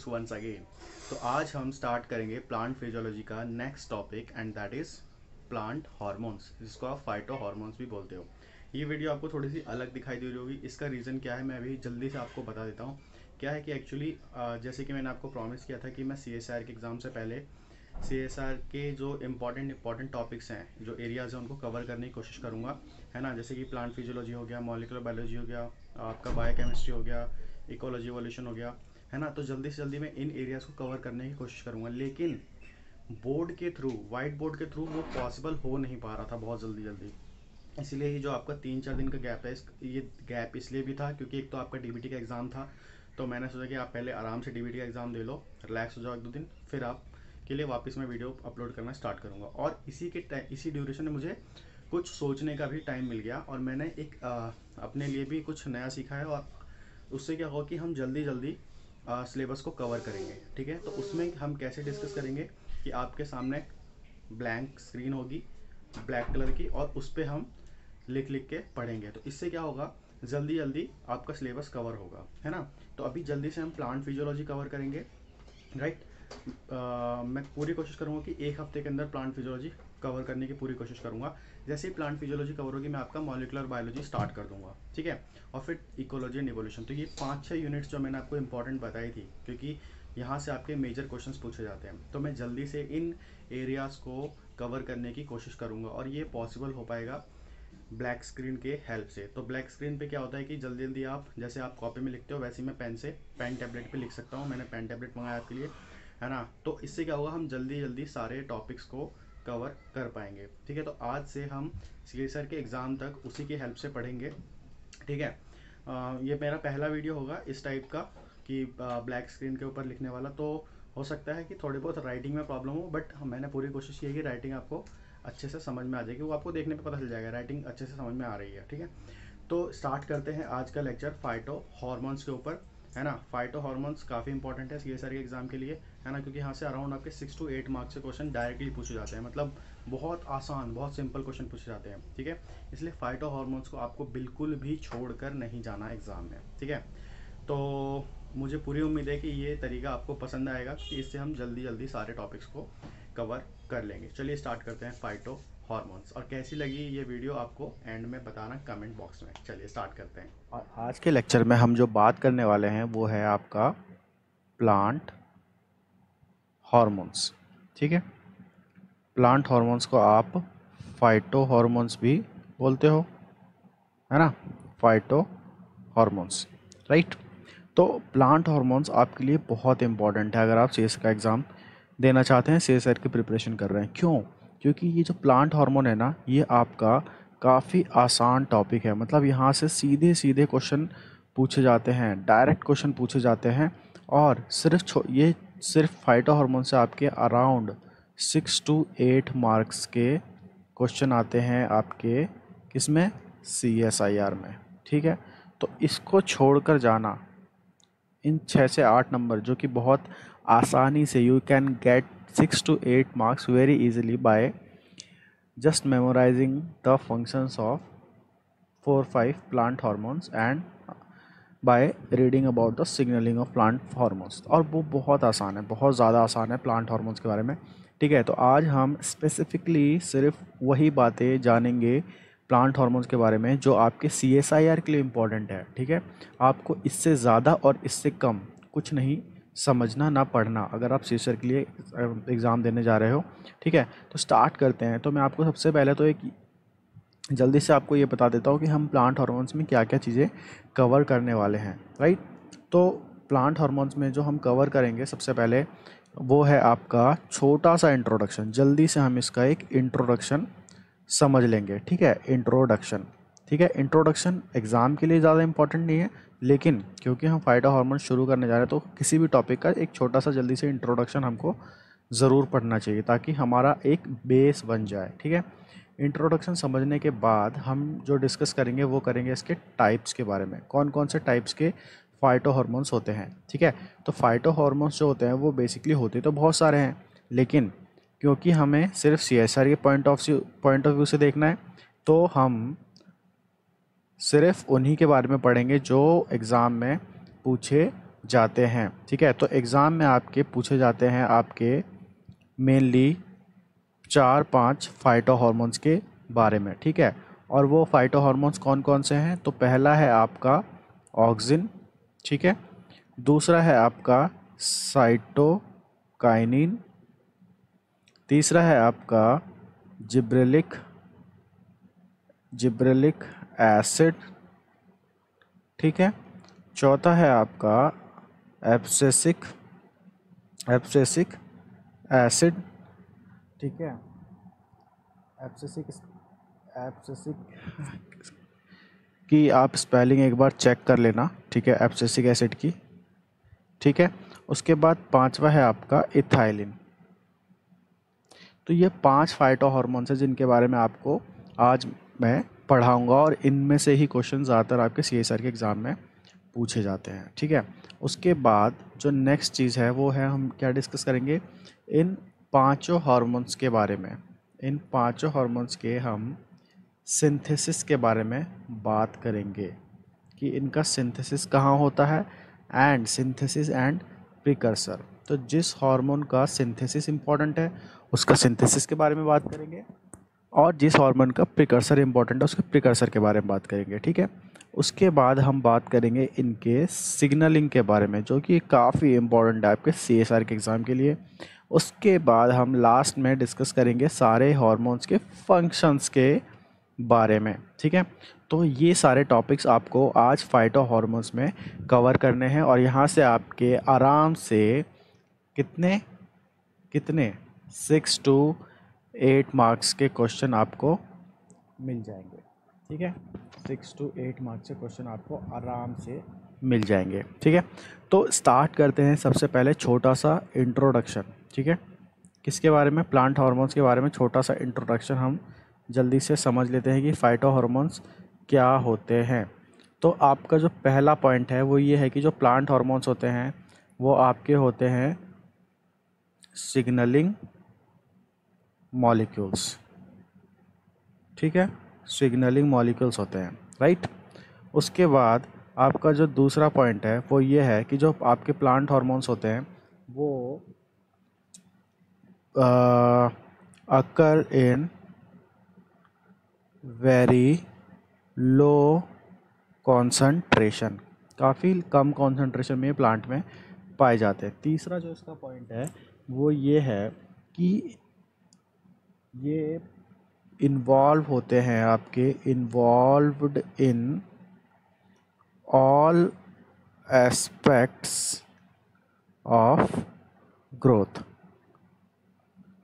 Once again. तो आज हम स्टार्ट करेंगे प्लांट फिजियोलॉजी का next topic and that is plant hormones, जिसको आप फाइटो हार्मोन्स भी बोलते हो। ये वीडियो आपको थोड़ी सी अलग दिखाई दे रही होगी। इसका रीज़न क्या है मैं अभी जल्दी से आपको बता देता हूँ। क्या है कि एक्चुअली जैसे कि मैंने आपको प्रॉमिस किया था कि मैं CSIR के एग्ज़ाम से पहले CSR के जो इम्पॉर्टेंट टॉपिक्स हैं, जो एरियाज़ हैं, उनको कवर करने की कोशिश करूँगा, है ना। जैसे कि प्लांट फिजियोलॉजी हो गया, मॉलिक्यूलर बायोलॉजी हो गया, आपका बायोकेमिस्ट्री हो गया, इकोलॉजी इवोल्यूशन हो गया, है ना। तो जल्दी से जल्दी मैं इन एरियाज़ को कवर करने की कोशिश करूँगा, लेकिन बोर्ड के थ्रू, वाइट बोर्ड के थ्रू वो पॉसिबल हो नहीं पा रहा था बहुत जल्दी जल्दी। इसलिए ये जो आपका 3-4 दिन का गैप है, ये गैप इसलिए भी था क्योंकि एक तो आपका DBT का एग्ज़ाम था। तो मैंने सोचा कि आप पहले आराम से DBT का एग्ज़ाम दे लो, रिलैक्स हो जाओ 1-2 दिन, फिर आप के लिए वापस मैं वीडियो अपलोड करना स्टार्ट करूँगा। और इसी ड्यूरेशन में मुझे कुछ सोचने का भी टाइम मिल गया और मैंने एक अपने लिए भी कुछ नया सीखा है। और उससे क्या होगा कि हम जल्दी जल्दी सिलेबस को कवर करेंगे, ठीक है। तो उसमें हम कैसे डिस्कस करेंगे कि आपके सामने ब्लैंक स्क्रीन होगी ब्लैक कलर की, और उस पर हम लिख लिख के पढ़ेंगे। तो इससे क्या होगा, जल्दी जल्दी आपका सिलेबस कवर होगा, है ना। तो अभी जल्दी से हम प्लांट फिजियोलॉजी कवर करेंगे, राइट। मैं पूरी कोशिश करूँगा कि एक हफ्ते के अंदर प्लांट फिजियोलॉजी कवर करने की पूरी कोशिश करूँगा। जैसे ही प्लांट फिजियोलॉजी कवर होगी मैं आपका मॉलिक्यूलर बायोलॉजी स्टार्ट कर दूंगा, ठीक है। और फिर इकोलॉजी एंड इवोल्यूशन। तो ये 5-6 यूनिट्स जो मैंने आपको इंपॉर्टेंट बताई थी, क्योंकि यहाँ से आपके मेजर क्वेश्चंस पूछे जाते हैं। तो मैं जल्दी से इन एरियाज़ को कवर करने की कोशिश करूँगा और ये पॉसिबल हो पाएगा ब्लैक स्क्रीन के हेल्प से। तो ब्लैक स्क्रीन पे क्या होता है कि जल्दी जल्दी आप, जैसे आप कॉपी में लिखते हो वैसे ही मैं पेन टैबलेट पे लिख सकता हूँ। मैंने पेन टैबलेट मंगाया आपके लिए, है ना। तो इससे क्या होगा, हम जल्दी जल्दी सारे टॉपिक्स को कवर कर पाएंगे, ठीक है। तो आज से हम CSIR के एग्ज़ाम तक उसी की हेल्प से पढ़ेंगे, ठीक है। ये मेरा पहला वीडियो होगा इस टाइप का कि ब्लैक स्क्रीन के ऊपर लिखने वाला। तो हो सकता है कि थोड़ी बहुत राइटिंग में प्रॉब्लम हो, बट मैंने पूरी कोशिश की है कि राइटिंग आपको अच्छे से समझ में आ जाएगी। वो आपको देखने पे पता चल जाएगा राइटिंग अच्छे से समझ में आ रही है, ठीक है। तो स्टार्ट करते हैं आज का लेक्चर फाइटो हॉर्मोन्स के ऊपर, है ना। फाइटो हॉर्मोन्स काफ़ी इंपॉर्टेंट है CSIR के एग्जाम के लिए, है ना, क्योंकि यहाँ से अराउंड आपके 6 to 8 मार्क्स से क्वेश्चन डायरेक्टली पूछे जाते हैं। मतलब बहुत आसान, बहुत सिंपल क्वेश्चन पूछे जाते हैं, ठीक है। इसलिए फाइटो हॉर्मोन्स को आपको बिल्कुल भी छोड़कर नहीं जाना एग्जाम में, ठीक है। तो मुझे पूरी उम्मीद है कि ये तरीका आपको पसंद आएगा, कि इससे हम जल्दी जल्दी सारे टॉपिक्स को कवर कर लेंगे। चलिए स्टार्ट करते हैं फाइटो हॉर्मोन्स। और कैसी लगी ये वीडियो आपको एंड में बताना कमेंट बॉक्स में। चलिए स्टार्ट करते हैं। और आज के लेक्चर में हम जो बात करने वाले हैं वो है आपका प्लांट हार्मोन्स, ठीक है। प्लांट हार्मोन्स को आप फाइटो हार्मोन्स भी बोलते हो, है ना, फाइटो हार्मोन्स, राइट। तो प्लांट हार्मोन्स आपके लिए बहुत इंपॉर्टेंट है अगर आप CS का एग्ज़ाम देना चाहते हैं, CSIR की प्रिपरेशन कर रहे हैं। क्यों? क्योंकि ये जो प्लांट हार्मोन है ना, ये आपका काफ़ी आसान टॉपिक है। मतलब यहाँ से सीधे सीधे क्वेश्चन पूछे जाते हैं, डायरेक्ट क्वेश्चन पूछे जाते हैं। और ये सिर्फ फाइटो हार्मोन से आपके अराउंड 6 to 8 मार्क्स के क्वेश्चन आते हैं आपके किसमें, CSIR में, ठीक है। तो इसको छोड़कर जाना, इन 6 से 8 नंबर जो कि बहुत आसानी से you can get 6 to 8 marks very easily by just memorising the functions of 4-5 plant hormones and by reading about the signalling of plant hormones. और वो बहुत आसान है, बहुत ज़्यादा आसान है प्लांट हार्मोन्स के बारे में, ठीक है। तो आज हम स्पेसिफिकली सिर्फ वही बातें जानेंगे प्लांट हार्मोन्स के बारे में जो आपके CSIR के लिए इम्पॉर्टेंट है, ठीक है। आपको इससे ज़्यादा और इससे कम कुछ नहीं समझना ना पढ़ना अगर आप CSIR के लिए एग्ज़ाम देने जा रहे हो, ठीक है। तो स्टार्ट करते हैं। तो मैं आपको सबसे पहले तो एक जल्दी से आपको ये बता देता हूँ कि हम प्लांट हार्मोन्स में क्या क्या चीज़ें कवर करने वाले हैं, राइट। तो प्लांट हार्मोन्स में जो हम कवर करेंगे सबसे पहले वो है आपका छोटा सा इंट्रोडक्शन। जल्दी से हम इसका एक इंट्रोडक्शन समझ लेंगे, ठीक है। इंट्रोडक्शन, ठीक है। इंट्रोडक्शन एग्ज़ाम के लिए ज़्यादा इंपॉर्टेंट नहीं है, लेकिन क्योंकि हम फाइटो हार्मोन शुरू करने जा रहे हैं तो किसी भी टॉपिक का एक छोटा सा जल्दी से इंट्रोडक्शन हमको ज़रूर पढ़ना चाहिए ताकि हमारा एक बेस बन जाए, ठीक है। इंट्रोडक्शन समझने के बाद हम जो डिस्कस करेंगे वो करेंगे इसके टाइप्स के बारे में, कौन कौन से टाइप्स के फाइटो हार्मोन्स होते हैं, ठीक है। तो फाइटो हार्मोन्स जो होते हैं वो बेसिकली होते तो बहुत सारे हैं, लेकिन क्योंकि हमें सिर्फ CSIR के पॉइंट ऑफ व्यू से देखना है तो हम सिर्फ उन्हीं के बारे में पढ़ेंगे जो एग्ज़ाम में पूछे जाते हैं। ठीक है, तो एग्ज़ाम में आपके पूछे जाते हैं आपके मेनली 4-5 फाइटो हार्मोन्स के बारे में। ठीक है, और वो फाइटो हार्मोन्स कौन कौन से हैं? तो पहला है आपका ऑक्सिन। ठीक है, दूसरा है आपका साइटोकाइनिन, तीसरा है आपका जिब्रेलिक जिब्रेलिक एसिड। ठीक है, चौथा है आपका एब्सिसिक एब्सिसिक एसिड। ठीक है, एब्सिसिक एब्सिसिक की आप स्पेलिंग एक बार चेक कर लेना। ठीक है, एब्सिसिक एसिड की। ठीक है, उसके बाद पांचवा है आपका इथाइलिन। तो ये 5 फाइटो हार्मोन्स हैं जिनके बारे में आपको आज मैं पढ़ाऊंगा, और इनमें से ही क्वेश्चन ज़्यादातर आपके CSR के एग्ज़ाम में पूछे जाते हैं। ठीक है, उसके बाद जो नेक्स्ट चीज़ है वो है, हम क्या डिस्कस करेंगे, इन पांचों हार्मोन्स के बारे में। इन पांचों हार्मोन्स के हम सिंथेसिस के बारे में बात करेंगे कि इनका सिंथेसिस कहाँ होता है, एंड सिंथेसिस एंड प्रिकर्सर। तो जिस हार्मोन का सिंथेसिस इम्पॉर्टेंट है उसका सिंथेसिस के बारे में बात करेंगे, और जिस हार्मोन का प्रिकर्सर इम्पॉर्टेंट है उसके प्रिकर्सर के बारे में बात करेंगे। ठीक है, उसके बाद हम बात करेंगे इनके सिग्नलिंग के बारे में, जो कि काफ़ी इम्पॉर्टेंट है आपके CSR के एग्ज़ाम के लिए। उसके बाद हम लास्ट में डिस्कस करेंगे सारे हार्मोन्स के फंक्शंस के बारे में। ठीक है, तो ये सारे टॉपिक्स आपको आज फाइटो हार्मोन्स में कवर करने हैं, और यहाँ से आपके आराम से कितने कितने 6 to 8 मार्क्स के क्वेश्चन आपको मिल जाएंगे। ठीक है, 6 to 8 मार्क्स के क्वेश्चन आपको आराम से मिल जाएंगे। ठीक है, तो स्टार्ट करते हैं। सबसे पहले छोटा सा इंट्रोडक्शन। ठीक है, किसके बारे में? प्लांट हार्मोन्स के बारे में छोटा सा इंट्रोडक्शन हम जल्दी से समझ लेते हैं कि फाइटो हार्मोन्स क्या होते हैं। तो आपका जो पहला पॉइंट है वो ये है कि जो प्लांट हार्मोन्स होते हैं वो आपके होते हैं सिग्नलिंग मॉलिक्यूल्स। ठीक है, सिग्नलिंग मॉलिक्यूल्स होते हैं, राइट। उसके बाद आपका जो दूसरा पॉइंट है वो ये है कि जो आपके प्लांट हार्मोन्स होते हैं वो अकर इन वेरी लो कॉन्सनट्रेशन, काफ़ी कम कॉन्सनट्रेशन में प्लांट में पाए जाते हैं। तीसरा जो इसका पॉइंट है वो ये है कि ये इन्वॉल्व होते हैं आपके involved in all aspects of growth.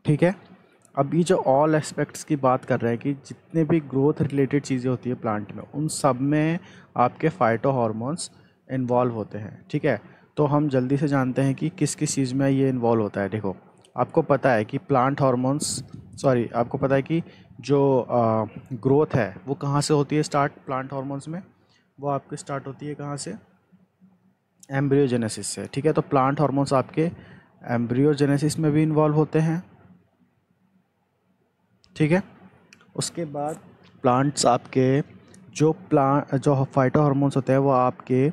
ठीक है, अब ये जो ऑल एस्पेक्ट्स की बात कर रहे हैं कि जितने भी ग्रोथ रिलेटेड चीज़ें होती है प्लांट में उन सब में आपके फाइटो हार्मोन्स इन्वॉल्व होते हैं। ठीक है, तो हम जल्दी से जानते हैं कि किस किस चीज़ में ये इन्वॉल्व होता है। देखो, आपको पता है कि प्लांट हार्मोन्स आपको पता है कि जो ग्रोथ है वो कहाँ से होती है स्टार्ट प्लांट हार्मोन्स में? वो आपकी स्टार्ट होती है कहाँ से? एम्ब्रियोजेनेसिस से। ठीक है, तो प्लांट हार्मोन्स आपके एम्ब्रियोजेनेसिस में भी इन्वॉल्व होते हैं। ठीक है, उसके बाद प्लांट्स आपके जो फाइटो हार्मोन्स होते हैं वो आपके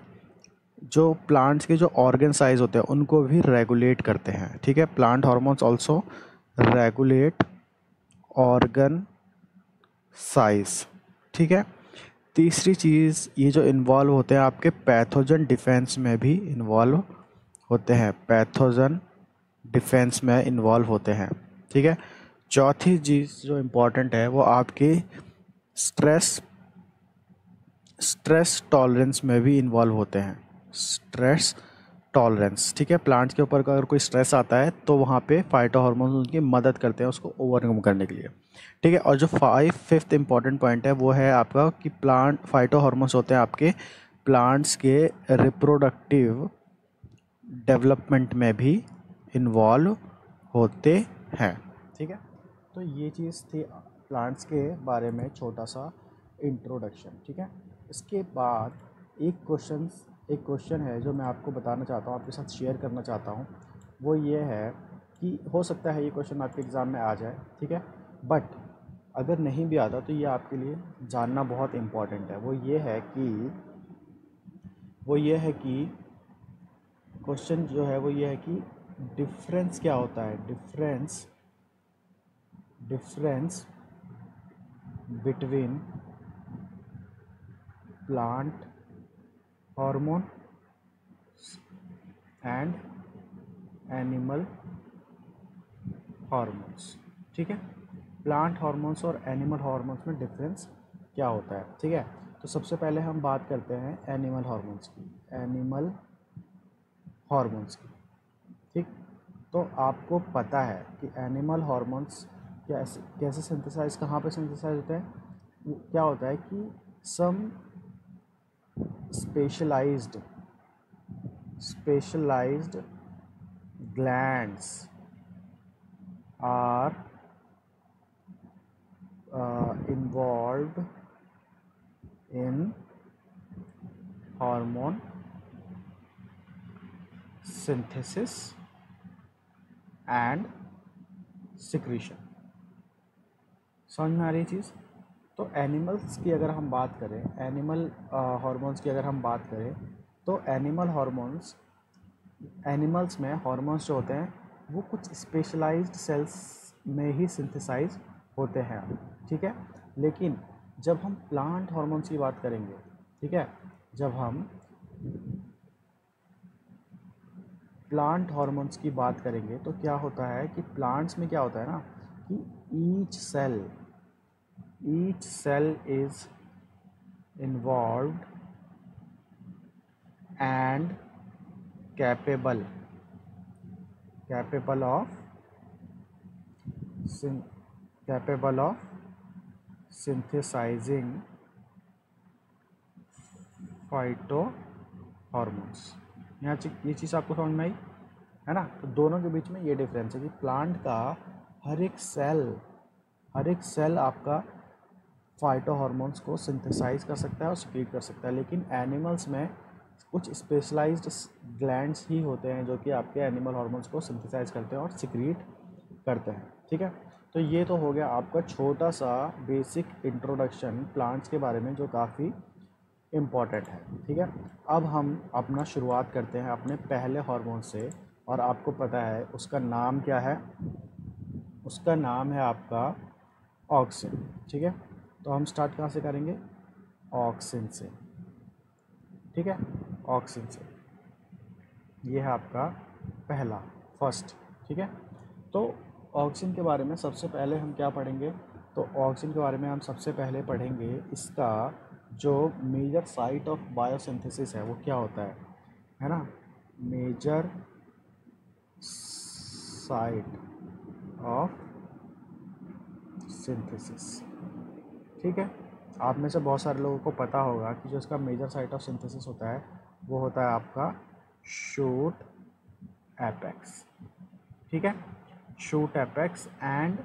जो प्लांट्स के जो ऑर्गन साइज होते हैं उनको भी रेगुलेट करते हैं। ठीक है, plant hormones also regulate organ size. ठीक है, तीसरी चीज़ ये जो इन्वॉल्व होते हैं आपके पैथोजन डिफेंस में भी इन्वॉल्व होते हैं, पैथोजन डिफेंस में इन्वॉल्व होते हैं। ठीक है, चौथी चीज़ जो इम्पोर्टेंट है वो आपकी स्ट्रेस स्ट्रेस टॉलरेंस में भी इन्वॉल्व होते हैं, स्ट्रेस टॉलरेंस। ठीक है, प्लांट्स के ऊपर अगर कोई स्ट्रेस आता है तो वहाँ पे फाइटो हार्मोन्स उनकी मदद करते हैं उसको ओवरकम करने के लिए। ठीक है, और जो फिफ्थ इम्पॉर्टेंट पॉइंट है वो है आपका कि प्लांट फाइटो हार्मोन्स होते हैं आपके प्लांट्स के रिप्रोडक्टिव डेवलपमेंट में भी इन्वॉल्व होते हैं। ठीक है, तो ये चीज़ थी प्लांट्स के बारे में छोटा सा इंट्रोडक्शन। ठीक है, इसके बाद एक क्वेश्चन है जो मैं आपको बताना चाहता हूँ, आपके साथ शेयर करना चाहता हूँ। वो ये है कि हो सकता है ये क्वेश्चन आपके एग्ज़ाम में आ जाए। ठीक है, बट अगर नहीं भी आता तो ये आपके लिए जानना बहुत इम्पॉर्टेंट है। वो ये है कि क्वेश्चन जो है वो ये है कि डिफरेंस क्या होता है, difference between plant hormone and animal hormones. ठीक है, प्लांट हार्मोन्स और एनिमल हार्मोन्स में डिफरेंस क्या होता है। ठीक है, तो सबसे पहले हम बात करते हैं एनिमल हार्मोन्स की, एनिमल हार्मोन्स की। ठीक, तो आपको पता है कि एनिमल हार्मोन्स कैसे कैसे सिंथेसाइज, कहाँ पे सिंथेसाइज होते हैं। क्या होता है कि सम specialised glands are involved in hormone synthesis and secretion। समझ में आ रही चीज़। तो एनिमल्स की अगर हम बात करें, एनिमल हार्मोन्स की अगर हम बात करें, तो एनिमल्स में हार्मोन्स जो होते हैं वो कुछ स्पेशलाइज्ड सेल्स में ही सिंथेसाइज होते हैं। ठीक है, लेकिन जब हम प्लांट हार्मोन्स की बात करेंगे, ठीक है, जब हम प्लांट हार्मोन्स की बात करेंगे तो क्या होता है कि प्लांट्स में क्या होता है ना कि each cell is involved and capable of synthesizing phytohormones. यहाँ ये चीज़ आपको समझ में आई है ना। तो दोनों के बीच में ये डिफरेंस है कि प्लांट का हर एक सेल आपका फाइटो हार्मोन्स को सिंथेसाइज कर सकता है और सिक्रीट कर सकता है, लेकिन एनिमल्स में कुछ स्पेशलाइज्ड ग्लैंड्स ही होते हैं जो कि आपके एनिमल हार्मोन्स को सिंथेसाइज करते हैं और सिक्रीट करते हैं। ठीक है, तो ये तो हो गया आपका छोटा सा बेसिक इंट्रोडक्शन प्लांट्स के बारे में जो काफ़ी इम्पॉर्टेंट है। ठीक है, अब हम अपना शुरुआत करते हैं अपने पहले हार्मोन से, और आपको पता है उसका नाम क्या है, उसका नाम है आपका ऑक्सिन। ठीक है, तो हम स्टार्ट कहाँ से करेंगे, ऑक्सिन से। ठीक है, ऑक्सिन से, ये है आपका पहला फर्स्ट। ठीक है, तो ऑक्सिन के बारे में सबसे पहले हम क्या पढ़ेंगे, तो ऑक्सिन के बारे में हम सबसे पहले पढ़ेंगे इसका जो मेजर साइट ऑफ बायोसिंथेसिस है वो क्या होता है ना, मेजर साइट ऑफ सिंथेसिस। ठीक है, आप में से बहुत सारे लोगों को पता होगा कि जो इसका मेजर साइट ऑफ सिंथेसिस होता है वो होता है आपका शूट एपेक्स। ठीक है, शूट एपेक्स एंड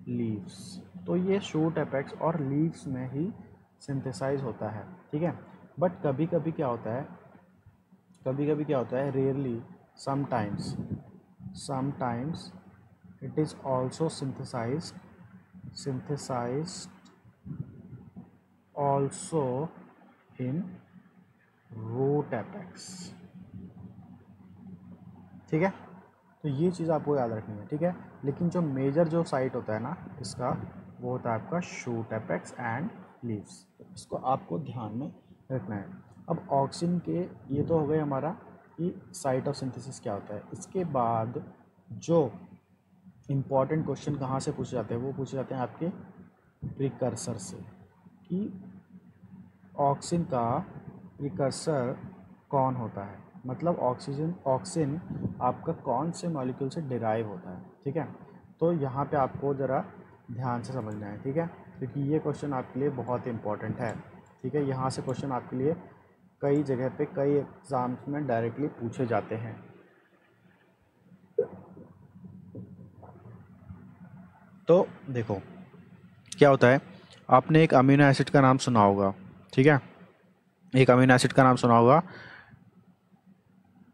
लीव्स। तो ये शूट एपेक्स और लीव्स में ही सिंथेसाइज होता है। ठीक है, बट कभी कभी क्या होता है, rarely, sometimes it is also synthesised also in root apex. ठीक है, तो ये चीज़ आपको याद रखनी है। ठीक है, लेकिन जो मेजर जो साइट होता है ना इसका वो होता है आपका शूट एपेक्स एंड लीव्स। इसको आपको ध्यान में रखना है। अब ऑक्सिन के ये तो हो गए हमारा कि साइट ऑफ सिंथेसिस क्या होता है। इसके बाद जो इम्पॉर्टेंट क्वेश्चन कहाँ से पूछे जाते हैं, वो पूछे जाते हैं आपके प्रिकर्सर से, कि ऑक्सिन का प्रिकर्सर कौन होता है, मतलब ऑक्सिन आपका कौन से मॉलिक्यूल से डिराइव होता है। ठीक है, तो यहाँ पे आपको ज़रा ध्यान से समझना है। ठीक है, क्योंकि ये क्वेश्चन आपके लिए बहुत इंपॉर्टेंट है। ठीक है, यहाँ से क्वेश्चन आपके लिए कई जगह पे कई एग्ज़ाम्स में डायरेक्टली पूछे जाते हैं। तो देखो क्या होता है, आपने एक अमीनो एसिड का नाम सुना होगा। ठीक है, एक अमीनो एसिड का नाम सुना होगा,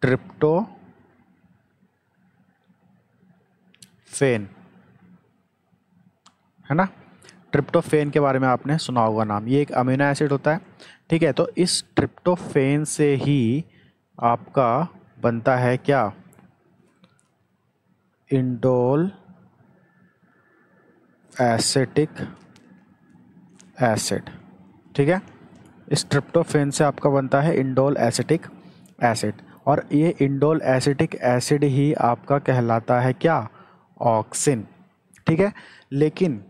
ट्रिप्टोफेन, है ना। ट्रिप्टोफेन के बारे में आपने सुना होगा नाम, ये एक अमीनो एसिड होता है। ठीक है, तो इस ट्रिप्टोफेन से ही आपका बनता है क्या, इंडोल एसिटिक एसिड। ठीक है, इस ट्रिप्टोफेन से आपका बनता है इंडोल एसिटिक एसिड, और ये इंडोल एसिटिक एसिड ही आपका कहलाता है क्या, ऑक्सिन। ठीक है, लेकिन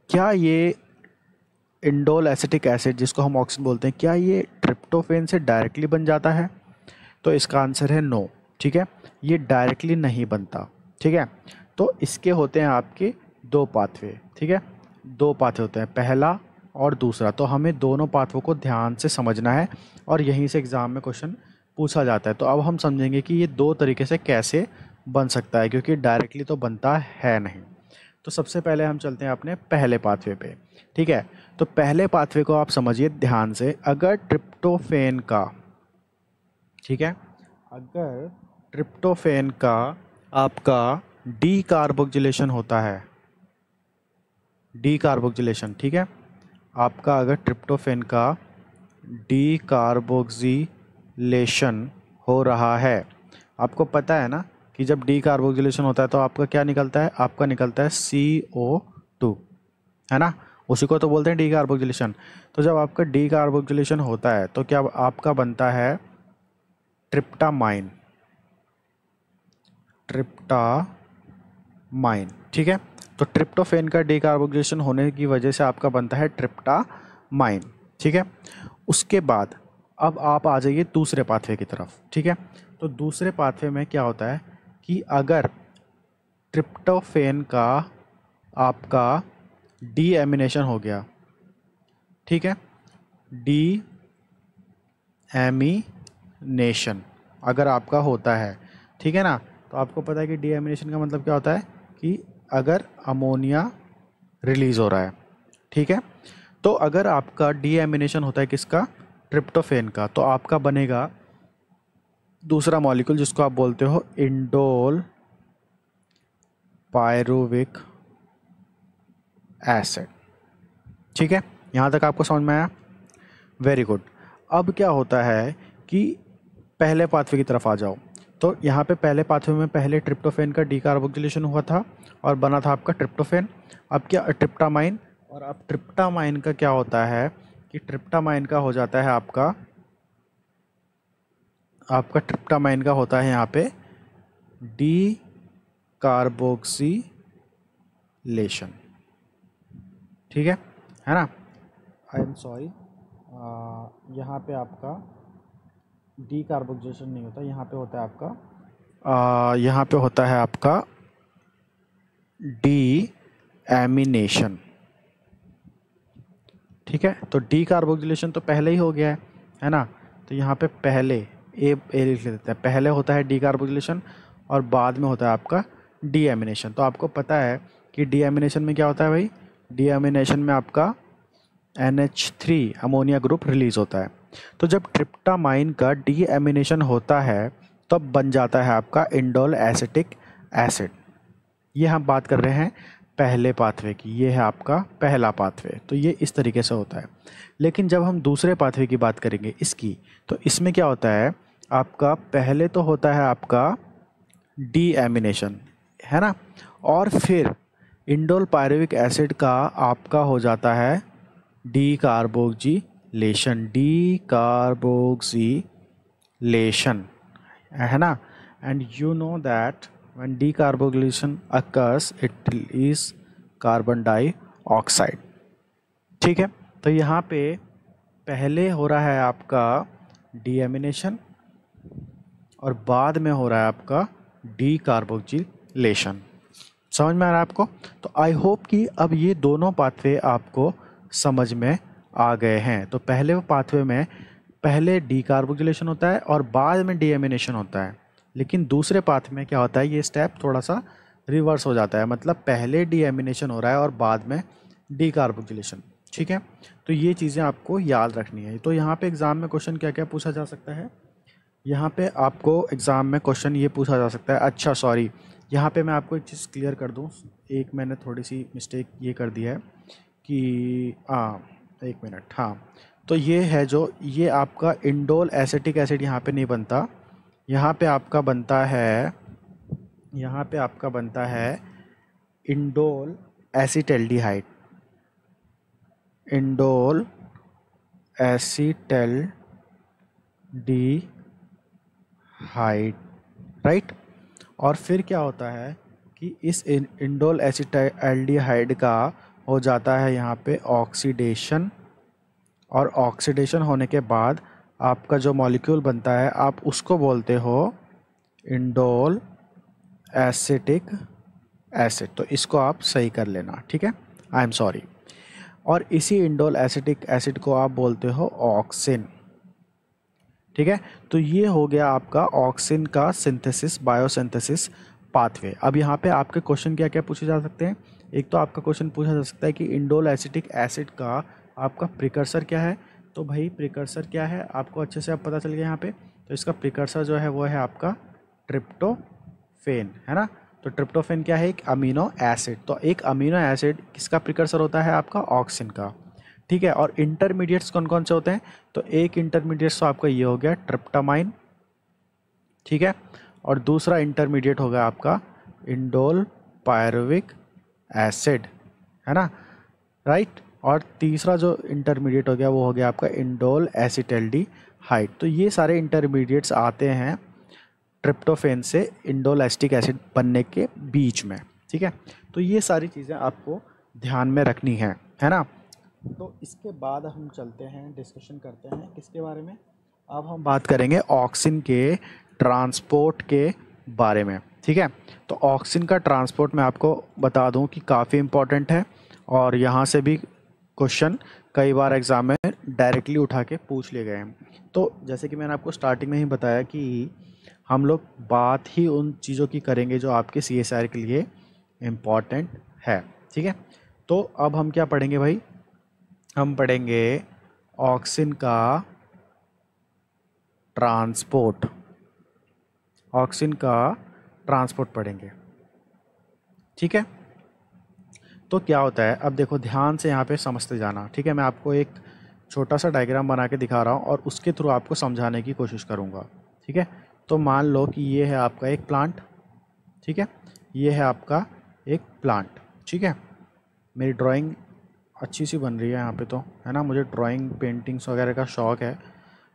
क्या ये इंडोल एसिटिक एसिड जिसको हम ऑक्सिन बोलते हैं, क्या ये ट्रिप्टोफेन से डायरेक्टली बन जाता है? तो इसका आंसर है नो। ठीक है, ये डायरेक्टली नहीं बनता। ठीक है, तो इसके होते हैं आपके दो पाथवे। ठीक है, दो पाथवे होते हैं, पहला और दूसरा। तो हमें दोनों पाथवों को ध्यान से समझना है और यहीं से एग्ज़ाम में क्वेश्चन पूछा जाता है। तो अब हम समझेंगे कि ये दो तरीके से कैसे बन सकता है, क्योंकि डायरेक्टली तो बनता है नहीं। तो सबसे पहले हम चलते हैं अपने पहले पाथवे पे। ठीक है, तो पहले पाथवे को आप समझिए ध्यान से। अगर ट्रिप्टोफेन का, ठीक है, अगर ट्रिप्टोफेन का आपका डी कार्बोक्सिलेशन होता है, डी कार्बोक्सिलेशन, ठीक है, आपका अगर ट्रिप्टोफेन का डी कार्बोक्सिलेशन हो रहा है, आपको पता है ना कि जब डी कार्बोक्सिलेशन होता है तो आपका क्या निकलता है, आपका निकलता है CO2, है ना, उसी को तो बोलते हैं डी कार्बोक्सिलेशन। तो जब आपका डी कार्बोक्सिलेशन होता है तो क्या आपका बनता है ट्रिप्टामाइन, ट्रिप्टामाइन। ठीक है, तो ट्रिप्टोफेन का डी कार्बोक्सिलेशन होने की वजह से आपका बनता है ट्रिप्टामाइन। ठीक है, उसके बाद अब आप आ जाइए दूसरे पाथवे की तरफ। ठीक है, तो दूसरे पाथवे में क्या होता है कि अगर ट्रिप्टोफेन का आपका डी एमिनेशन हो गया, ठीक है, डी एमिनेशन अगर आपका होता है, ठीक है ना, तो आपको पता है कि डी एमिनेशन का मतलब क्या होता है कि अगर अमोनिया रिलीज़ हो रहा है। ठीक है, तो अगर आपका डी एमिनेशन होता है किसका, ट्रिप्टोफेन का, तो आपका बनेगा दूसरा मॉलिक्यूल जिसको आप बोलते हो इंडोल पायरुविक एसिड। ठीक है, यहाँ तक आपको समझ में आया? Very good. अब क्या होता है कि पहले पाथवे की तरफ आ जाओ। तो यहाँ पे पहले पाथवे में पहले ट्रिप्टोफेन का डी कार्बोक्सिलेशन हुआ था और बना था आपका ट्रिप्टोफेन। अब क्या ट्रिप्टामाइन, और अब ट्रिप्टामाइन का क्या होता है कि ट्रिप्टामाइन का हो जाता है आपका ट्रिप्टामाइन का होता है यहाँ पे डी कार्बोक्सिलेशन। ठीक है ना, आई एम सॉरी, यहाँ पे आपका डी कार्बोक्सिलेशन नहीं होता, यहाँ पे होता है आपका यहाँ पे होता है आपका डी एमिनेशन। ठीक है, तो डी कार्बोक्सिलेशन तो पहले ही हो गया है ना, तो यहाँ पे पहले ए लिख लेते हैं, पहले होता है डी कार्बोक्सिलेशन और बाद में होता है आपका डी एमिनेशन। तो आपको पता है कि डी एमिनेशन में क्या होता है भाई, डी एमिनेशन में आपका NH3 अमोनिया ग्रुप रिलीज होता है। तो जब ट्रिप्टामाइन का डी एमिनेशन होता है तब बन जाता है आपका इंडोल एसिटिक एसिड। ये हम बात कर रहे हैं पहले पाथवे की, ये है आपका पहला पाथवे, तो ये इस तरीके से होता है। लेकिन जब हम दूसरे पाथवे की बात करेंगे इसकी, तो इसमें क्या होता है आपका, पहले तो होता है आपका डी एमिनेशन, है ना, और फिर इंडोल पायरुविक एसिड का आपका हो जाता है डी कार्बोक्सिलेशन, है ना, and you know that when decarboxylation occurs it release carbon dioxide. ठीक है, तो यहाँ पे पहले हो रहा है आपका डीएमिनेशन और बाद में हो रहा है आपका डीकार्बोक्सिलेशन। समझ में आ रहा है आपको? तो आई होप कि अब ये दोनों पाथवे आपको समझ में आ गए हैं। तो पहले पाथवे में पहले डीकार्बोक्सिलेशन होता है और बाद में डीएमिनेशन होता है, लेकिन दूसरे पाथ में क्या होता है, ये स्टेप थोड़ा सा रिवर्स हो जाता है, मतलब पहले डीएमिनेशन हो रहा है और बाद में डीकार्बोक्सिलेशन। ठीक है, तो ये चीज़ें आपको याद रखनी है। तो यहाँ पे एग्ज़ाम में क्वेश्चन क्या क्या पूछा जा सकता है, यहाँ पे आपको एग्ज़ाम में क्वेश्चन ये पूछा जा सकता है, अच्छा सॉरी, यहाँ पे मैं आपको एक चीज़ क्लियर कर दूँ, एक मैंने थोड़ी सी मिस्टेक ये कर दी है कि एक मिनट, हाँ, तो ये है जो ये आपका इंडोल एसिटिक एसिड यहाँ पे नहीं बनता, यहाँ पे आपका बनता है, यहाँ पे आपका बनता है indole acetaldehyde, indole acetaldehyde, right. और फिर क्या होता है कि इस इंडोल एसिटल्डिहाइड का हो जाता है यहाँ पे ऑक्सीडेशन, और ऑक्सीडेशन होने के बाद आपका जो मॉलिक्यूल बनता है आप उसको बोलते हो इंडोल एसिटिक एसिड। तो इसको आप सही कर लेना, ठीक है, आई एम सॉरी। और इसी इंडोल एसिटिक एसिड को आप बोलते हो ऑक्सिन, ठीक है। तो ये हो गया आपका ऑक्सिन का सिंथेसिस, बायोसिंथेसिस पाथवे। अब यहाँ पे आपके क्वेश्चन क्या क्या पूछे जा सकते हैं। एक तो आपका क्वेश्चन पूछा जा सकता है कि इंडोल एसिटिक एसिड का आपका प्रिकर्सर क्या है। तो भाई प्रिकर्सर क्या है आपको अच्छे से अब पता चल गया यहाँ पे। तो इसका प्रिकर्सर जो है वो है आपका ट्रिप्टोफेन, है ना। तो ट्रिप्टोफेन क्या है, एक अमीनो एसिड। तो एक अमीनो एसिड किसका प्रिकर्सर होता है, आपका ऑक्सिन का, ठीक है। और इंटरमीडिएट्स कौन कौन से होते हैं, तो एक इंटरमीडिएट्स तो आपका ये हो गया ट्रिप्टामाइन, ठीक है। और दूसरा इंटरमीडिएट होगा आपका इंडोल पायरुविक एसिड, है ना, राइट। और तीसरा जो इंटरमीडिएट हो गया वो हो गया आपका इंडोल एसिटल्डिहाइड। तो ये सारे इंटरमीडिएट्स आते हैं ट्रिप्टोफेन से इंडोल एसिटिक एसिड बनने के बीच में, ठीक है। तो ये सारी चीज़ें आपको ध्यान में रखनी है ना। तो इसके बाद हम चलते हैं, डिस्कशन करते हैं किसके बारे में। अब हम बात करेंगे ऑक्सिन के ट्रांसपोर्ट के बारे में, ठीक है। तो ऑक्सिन का ट्रांसपोर्ट मैं आपको बता दूं कि काफ़ी इम्पॉर्टेंट है, और यहाँ से भी क्वेश्चन कई बार एग्ज़ाम में डायरेक्टली उठा के पूछ लिए गए हैं। तो जैसे कि मैंने आपको स्टार्टिंग में ही बताया कि हम लोग बात ही उन चीज़ों की करेंगे जो आपके CSIR के लिए इम्पॉर्टेंट है, ठीक है। तो अब हम क्या पढ़ेंगे भाई, हम पढ़ेंगे ऑक्सिन का ट्रांसपोर्ट, ऑक्सिन का ट्रांसपोर्ट पढ़ेंगे, ठीक है। तो क्या होता है, अब देखो ध्यान से यहाँ पे समझते जाना, ठीक है। मैं आपको एक छोटा सा डायग्राम बना के दिखा रहा हूँ और उसके थ्रू आपको समझाने की कोशिश करूँगा, ठीक है। तो मान लो कि ये है आपका एक प्लांट, ठीक है, ये है आपका एक प्लांट, ठीक है। मेरी ड्राइंग अच्छी सी बन रही है यहाँ पे तो, है ना। मुझे ड्राइंग पेंटिंग्स वगैरह का शौक़ है,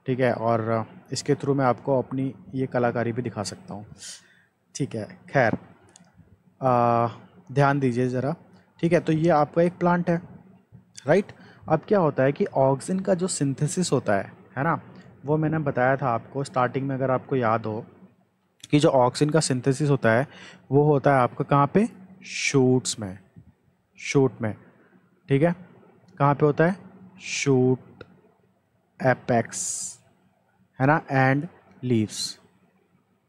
ठीक है। और इसके थ्रू मैं आपको अपनी ये कलाकारी भी दिखा सकता हूँ, ठीक है। खैर ध्यान दीजिए ज़रा, ठीक है। तो ये आपका एक प्लांट है, राइट। अब क्या होता है कि ऑक्सीजन का जो सिंथेसिस होता है ना, वो मैंने बताया था आपको स्टार्टिंग में, अगर आपको याद हो कि जो ऑक्सीजन का सिंथेसिस होता है वो होता है आपका कहाँ पे, शूट्स में, शूट में, ठीक है। कहाँ पे होता है, शूट, एपेक्स, है ना, एंड लीव्स,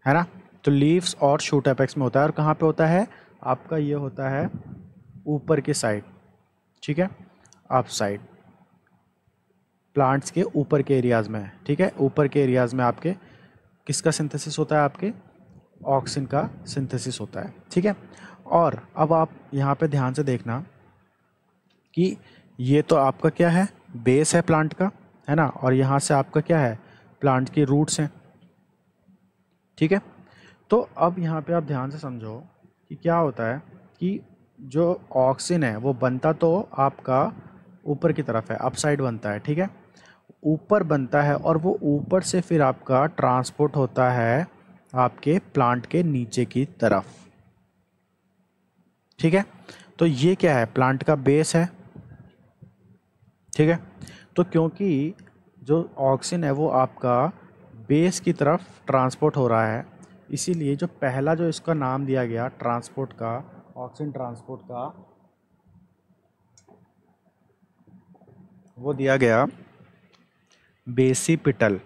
है ना। तो लीव्स और शूट एपेक्स में होता है। और कहाँ पे होता है आपका, ये होता है ऊपर के साइड, ठीक है, अप साइड, प्लांट्स के ऊपर के एरियाज़ में, ठीक है। ऊपर के एरियाज़ में आपके किसका सिंथेसिस होता है, आपके ऑक्सीजन का सिंथेसिस होता है, ठीक है। और अब आप यहाँ पे ध्यान से देखना कि ये तो आपका क्या है, बेस है प्लांट का, है ना। और यहाँ से आपका क्या है, प्लांट की रूट्स हैं, ठीक है। तो अब यहाँ पे आप ध्यान से समझो कि क्या होता है कि जो ऑक्सीजन है वो बनता तो आपका ऊपर की तरफ है, अपसाइड बनता है, ठीक है, ऊपर बनता है। और वो ऊपर से फिर आपका ट्रांसपोर्ट होता है आपके प्लांट के नीचे की तरफ, ठीक है। तो ये क्या है, प्लांट का बेस है, ठीक है। तो क्योंकि जो ऑक्सीजन है वो आपका बेस की तरफ ट्रांसपोर्ट हो रहा है, इसीलिए जो पहला जो इसका नाम दिया गया ट्रांसपोर्ट का, ऑक्सीजन ट्रांसपोर्ट का, वो दिया गया basipetal,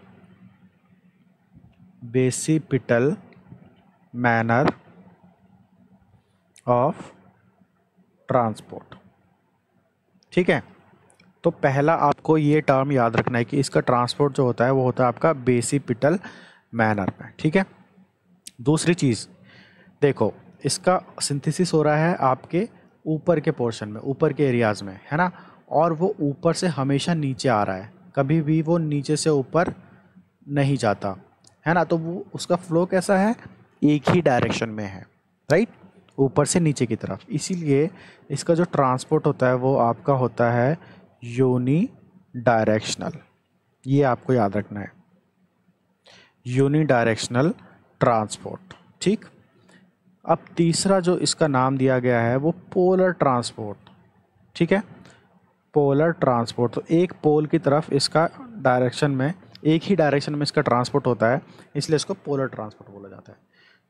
basipetal manner of transport, ठीक है। तो पहला आपको ये टर्म याद रखना है कि इसका ट्रांसपोर्ट जो होता है वो होता है आपका बेसिपिटल मैनर में, ठीक है। दूसरी चीज़ देखो, इसका सिंथेसिस हो रहा है आपके ऊपर के पोर्शन में, ऊपर के एरियाज़ में, है ना। और वो ऊपर से हमेशा नीचे आ रहा है, कभी भी वो नीचे से ऊपर नहीं जाता, है ना, तो वो उसका फ्लो कैसा है, एक ही डायरेक्शन में है, राइट, ऊपर से नीचे की तरफ। इसीलिए इसका जो ट्रांसपोर्ट होता है वो आपका होता है यूनी डायरेक्शनल। ये आपको याद रखना है, यूनी डायरेक्शनल ट्रांसपोर्ट। ठीक, अब तीसरा जो इसका नाम दिया गया है वो पोलर ट्रांसपोर्ट। ठीक है, पोलर ट्रांसपोर्ट, तो एक पोल की तरफ इसका डायरेक्शन में, एक ही डायरेक्शन में इसका ट्रांसपोर्ट होता है, इसलिए इसको पोलर ट्रांसपोर्ट बोला जाता है।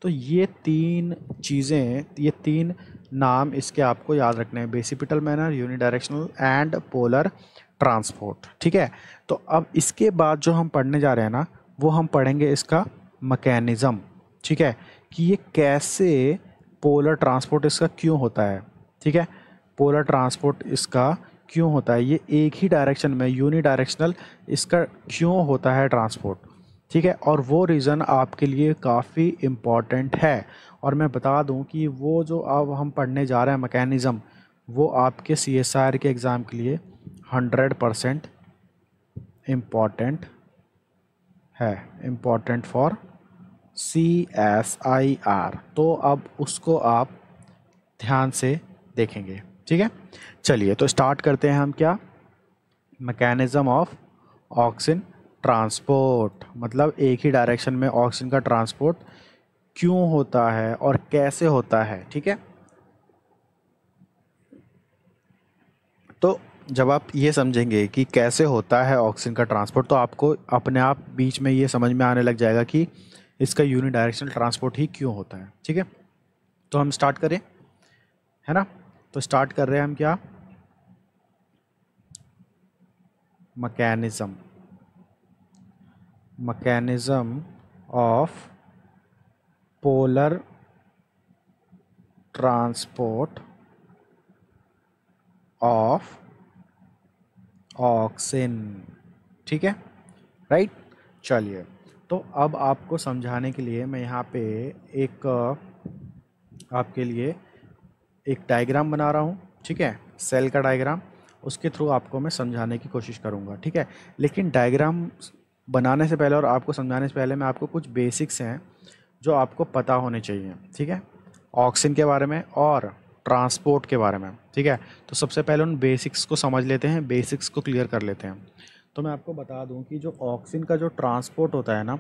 तो ये तीन चीज़ें, ये तीन नाम इसके आपको याद रखने हैं, basipetal manner, unidirectional and polar transport. ठीक है, तो अब इसके बाद जो हम पढ़ने जा रहे हैं ना, वो हम पढ़ेंगे इसका मैकेनिज़्म। ठीक है, कि ये कैसे पोलर ट्रांसपोर्ट इसका क्यों होता है। ठीक है, पोलर ट्रांसपोर्ट इसका क्यों होता है, ये एक ही डायरेक्शन में यूनी डायरेक्शनल इसका क्यों होता है ट्रांसपोर्ट। ठीक है, और वो रीज़न आपके लिए काफ़ी इम्पॉर्टेंट है। और मैं बता दूं कि वो जो अब हम पढ़ने जा रहे हैं मैकेनिज़्म, वो आपके CSIR के एग्ज़ाम के लिए 100% इम्पॉर्टेंट है, इम्पॉर्टेंट फॉर CSIR। तो अब उसको आप ध्यान से देखेंगे। ठीक है, चलिए तो स्टार्ट करते हैं हम क्या, मैकेनिज़्म ऑफ ऑक्सीजन ट्रांसपोर्ट, मतलब एक ही डायरेक्शन में ऑक्सीजन का ट्रांसपोर्ट क्यों होता है और कैसे होता है। ठीक है, तो जब आप ये समझेंगे कि कैसे होता है ऑक्सीजन का ट्रांसपोर्ट, तो आपको अपने आप बीच में ये समझ में आने लग जाएगा कि इसका यूनी डायरेक्शनल ट्रांसपोर्ट ही क्यों होता है। ठीक है, तो हम स्टार्ट करें, है ना, तो स्टार्ट कर रहे हैं हम क्या, mechanism, mechanism of polar transport of oxygen. ठीक है, राइट, चलिए तो अब आपको समझाने के लिए मैं यहाँ पे एक आपके लिए एक डायग्राम बना रहा हूँ। ठीक है, सेल का डायग्राम, उसके थ्रू आपको मैं समझाने की कोशिश करूँगा। ठीक है, लेकिन डायग्राम बनाने से पहले और आपको समझाने से पहले मैं आपको कुछ बेसिक्स हैं जो आपको पता होने चाहिए। ठीक है, ऑक्सीजन के बारे में और ट्रांसपोर्ट के बारे में। ठीक है, तो सबसे पहले उन बेसिक्स को समझ लेते हैं, बेसिक्स को क्लियर कर लेते हैं। तो मैं आपको बता दूं कि जो ऑक्सीजन का जो ट्रांसपोर्ट होता है ना,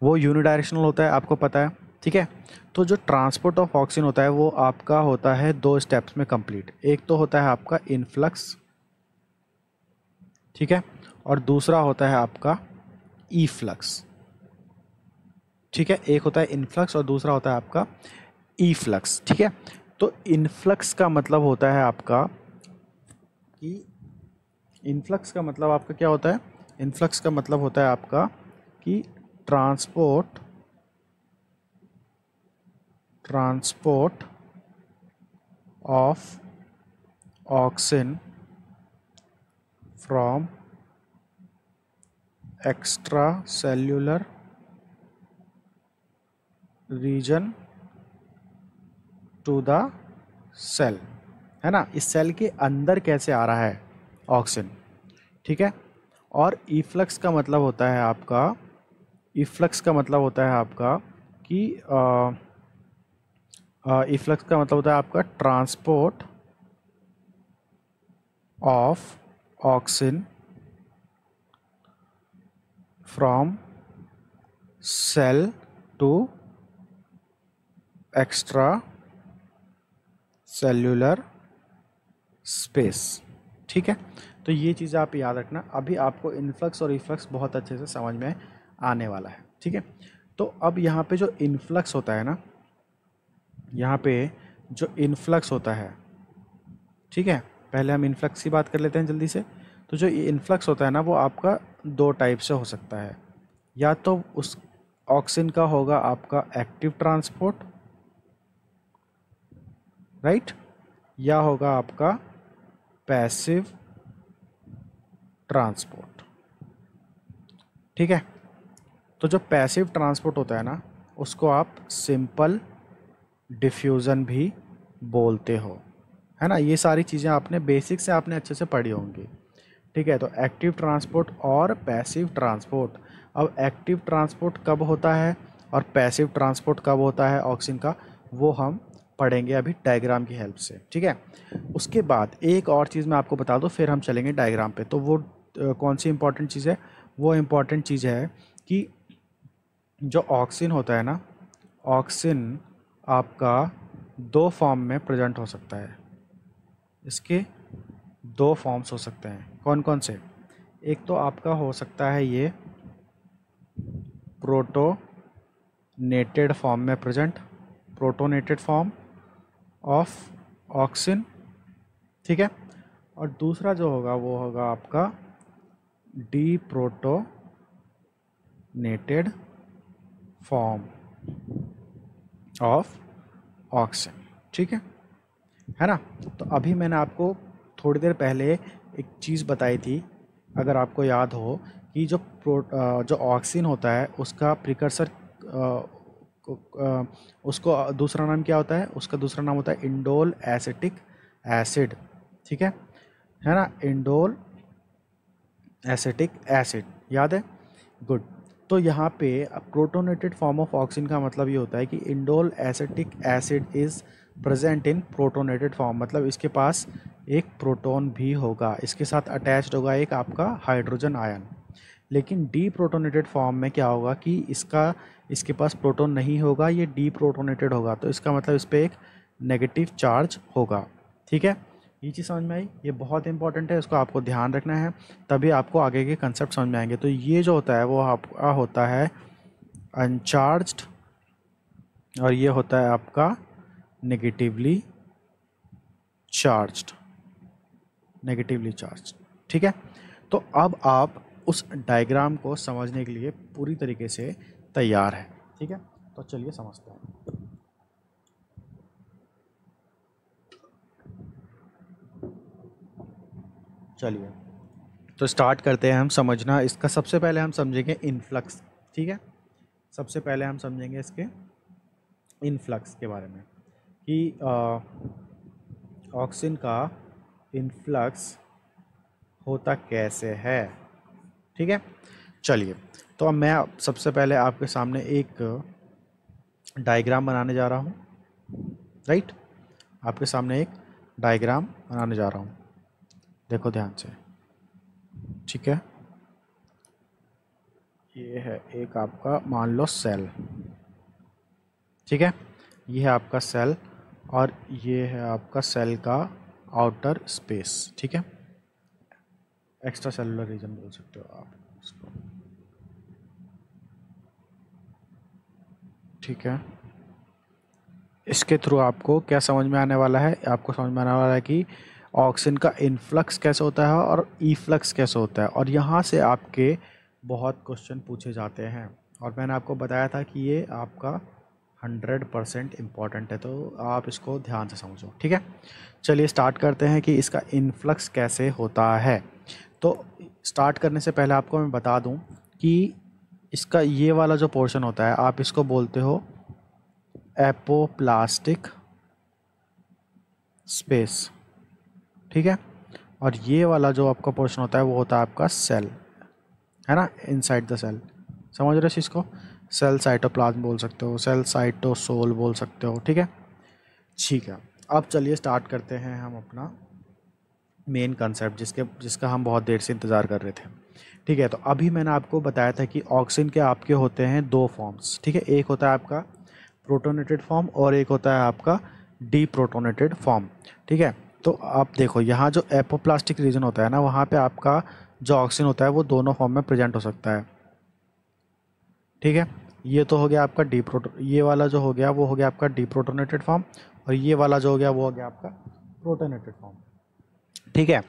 वो यूनिडायरेक्शनल होता है, आपको पता है। ठीक है, तो जो ट्रांसपोर्ट ऑफ ऑक्सीजन होता है वो आपका होता है 2 स्टेप्स में कंप्लीट। एक तो होता है आपका इनफ्लक्स, ठीक है, और दूसरा होता है आपका ईफ्लक्स। ठीक है, एक होता है इनफ्लक्स और दूसरा होता है आपका ईफ्लक्स। ठीक है, तो इनफ्लक्स का मतलब होता है आपका कि, इनफ्लक्स का मतलब आपका क्या होता है, इनफ्लक्स का मतलब होता है आपका कि transport of oxygen from extracellular region to the cell, है ना, इस सेल के अंदर कैसे आ रहा है ऑक्सीजन। ठीक है, और ईफ्लक्स का मतलब होता है आपका, ईफ्लक्स का मतलब होता है आपका कि ईफ्लक्स का मतलब होता है आपका transport of oxygen from cell to extracellular space. ठीक है, तो ये चीज़ आप याद रखना, अभी आपको इनफ्लक्स और इफ्लक्स बहुत अच्छे से समझ में आने वाला है। ठीक है, तो अब यहाँ पे जो इनफ्लक्स होता है ना, यहाँ पे जो इनफ्लक्स होता है, ठीक है, पहले हम इनफ्लक्स की बात कर लेते हैं जल्दी से। तो जो इनफ्लक्स होता है ना, वो आपका 2 टाइप से हो सकता है, या तो उस ऑक्सीजन का होगा आपका एक्टिव ट्रांसपोर्ट, राइट, या होगा आपका पैसिव ट्रांसपोर्ट। ठीक है, तो जो पैसिव ट्रांसपोर्ट होता है ना, उसको आप सिंपल डिफ्यूज़न भी बोलते हो, है ना। ये सारी चीज़ें आपने बेसिक से आपने अच्छे से पढ़ी होंगी। ठीक है। तो एक्टिव ट्रांसपोर्ट और पैसिव ट्रांसपोर्ट। अब एक्टिव ट्रांसपोर्ट कब होता है और पैसिव ट्रांसपोर्ट कब होता है ऑक्सीजन का, वो हम पढ़ेंगे अभी डायग्राम की हेल्प से, ठीक है। उसके बाद एक और चीज़ मैं आपको बता दूं, फिर हम चलेंगे डायग्राम पे। तो वो कौन सी इंपॉर्टेंट चीज़ है, वो इम्पॉर्टेंट चीज़ है कि जो ऑक्सीजन होता है ना, ऑक्सीजन आपका दो फॉर्म में प्रेजेंट हो सकता है। इसके दो फॉर्म्स हो सकते हैं, कौन कौन से? एक तो आपका हो सकता है ये प्रोटोनेटेड फॉर्म में present, protonated form of oxygen, ठीक है। और दूसरा जो होगा वो होगा आपका डीप्रोटोनेटेड फॉर्म ऑफ ऑक्सीजन, ठीक है ना। तो अभी मैंने आपको थोड़ी देर पहले एक चीज़ बताई थी, अगर आपको याद हो, कि जो ऑक्सीजन होता है उसका प्रिकर्सर, उसको दूसरा नाम क्या होता है, उसका दूसरा नाम होता है इंडोल एसिटिक एसिड, ठीक है ना। इंडोल एसिटिक एसिड याद है, गुड। तो यहाँ पे प्रोटोनेटेड फॉर्म ऑफ ऑक्सीजन का मतलब ये होता है कि indole acetic acid is present in protonated form, मतलब इसके पास एक प्रोटॉन भी होगा, इसके साथ अटैच्ड होगा एक आपका हाइड्रोजन आयन। लेकिन डी प्रोटोनेटेड फॉर्म में क्या होगा कि इसके पास प्रोटॉन नहीं होगा, ये डी प्रोटोनेटेड होगा, तो इसका मतलब इस पर एक नेगेटिव चार्ज होगा, ठीक है। ये चीज़ समझ में आई, ये बहुत इंपॉर्टेंट है, इसको आपको ध्यान रखना है, तभी आपको आगे के कंसेप्ट समझ में आएंगे। तो ये जो होता है वो आपका होता है अनचार्ज्ड, और ये होता है आपका नेगेटिवली चार्ज्ड, नेगेटिवली चार्ज, ठीक है। तो अब आप उस डायग्राम को समझने के लिए पूरी तरीके से तैयार है, ठीक है। तो चलिए समझते हैं। चलिए तो स्टार्ट करते हैं हम समझना इसका। सबसे पहले हम समझेंगे इनफ्लक्स, ठीक है। सबसे पहले हम समझेंगे इसके इनफ्लक्स के बारे में कि ऑक्सीजन का इनफ्लक्स होता कैसे है, ठीक है। चलिए तो अब मैं सबसे पहले आपके सामने एक डायग्राम बनाने जा रहा हूँ, राइट। आपके सामने एक डायग्राम बनाने जा रहा हूँ, देखो ध्यान से, ठीक है। ये है एक आपका मान लो सेल, ठीक है। ये है आपका सेल और ये है आपका सेल का आउटर स्पेस, ठीक है। एक्स्ट्रा सेलुलर रीजन बोल सकते हो आप इसको, ठीक है। इसके थ्रू आपको क्या समझ में आने वाला है, आपको समझ में आने वाला है कि ऑक्सीजन का इनफ्लक्स कैसे होता है और ईफ्लक्स कैसे होता है। और यहाँ से आपके बहुत क्वेश्चन पूछे जाते हैं, और मैंने आपको बताया था कि ये आपका 100% इम्पॉर्टेंट है, तो आप इसको ध्यान से समझो, ठीक है। चलिए स्टार्ट करते हैं कि इसका इनफ्लक्स कैसे होता है। तो स्टार्ट करने से पहले आपको मैं बता दूं कि इसका ये वाला जो पोर्शन होता है, आप इसको बोलते हो एपोप्लास्टिक स्पेस, ठीक है। और ये वाला जो आपका पोर्शन होता है वो होता है आपका सेल, है ना, इनसाइड द सेल। समझ रहे हो इसको, सेल साइटोप्लाज्म बोल सकते हो, सेल साइटोसोल बोल सकते हो, ठीक है। ठीक है, अब चलिए स्टार्ट करते हैं हम अपना मेन कंसेप्ट जिसका हम बहुत देर से इंतज़ार कर रहे थे, ठीक है। तो अभी मैंने आपको बताया था कि ऑक्सीजन के आपके होते हैं दो फॉर्म्स, ठीक है। एक होता है आपका प्रोटोनेटेड फॉर्म और एक होता है आपका डीप्रोटोनेटेड फॉर्म, ठीक है। तो आप देखो यहाँ जो एपोप्लास्टिक रीजन होता है ना, वहाँ पे आपका जो ऑक्सीजन होता है वो दोनों फॉर्म में प्रेजेंट हो सकता है, ठीक है। ये तो हो गया आपका ये वाला जो हो गया वो हो गया आपका डीप्रोटोनेटेड फॉर्म, और ये वाला जो हो गया वो हो गया आपका प्रोटोनेटेड फॉर्म, ठीक है।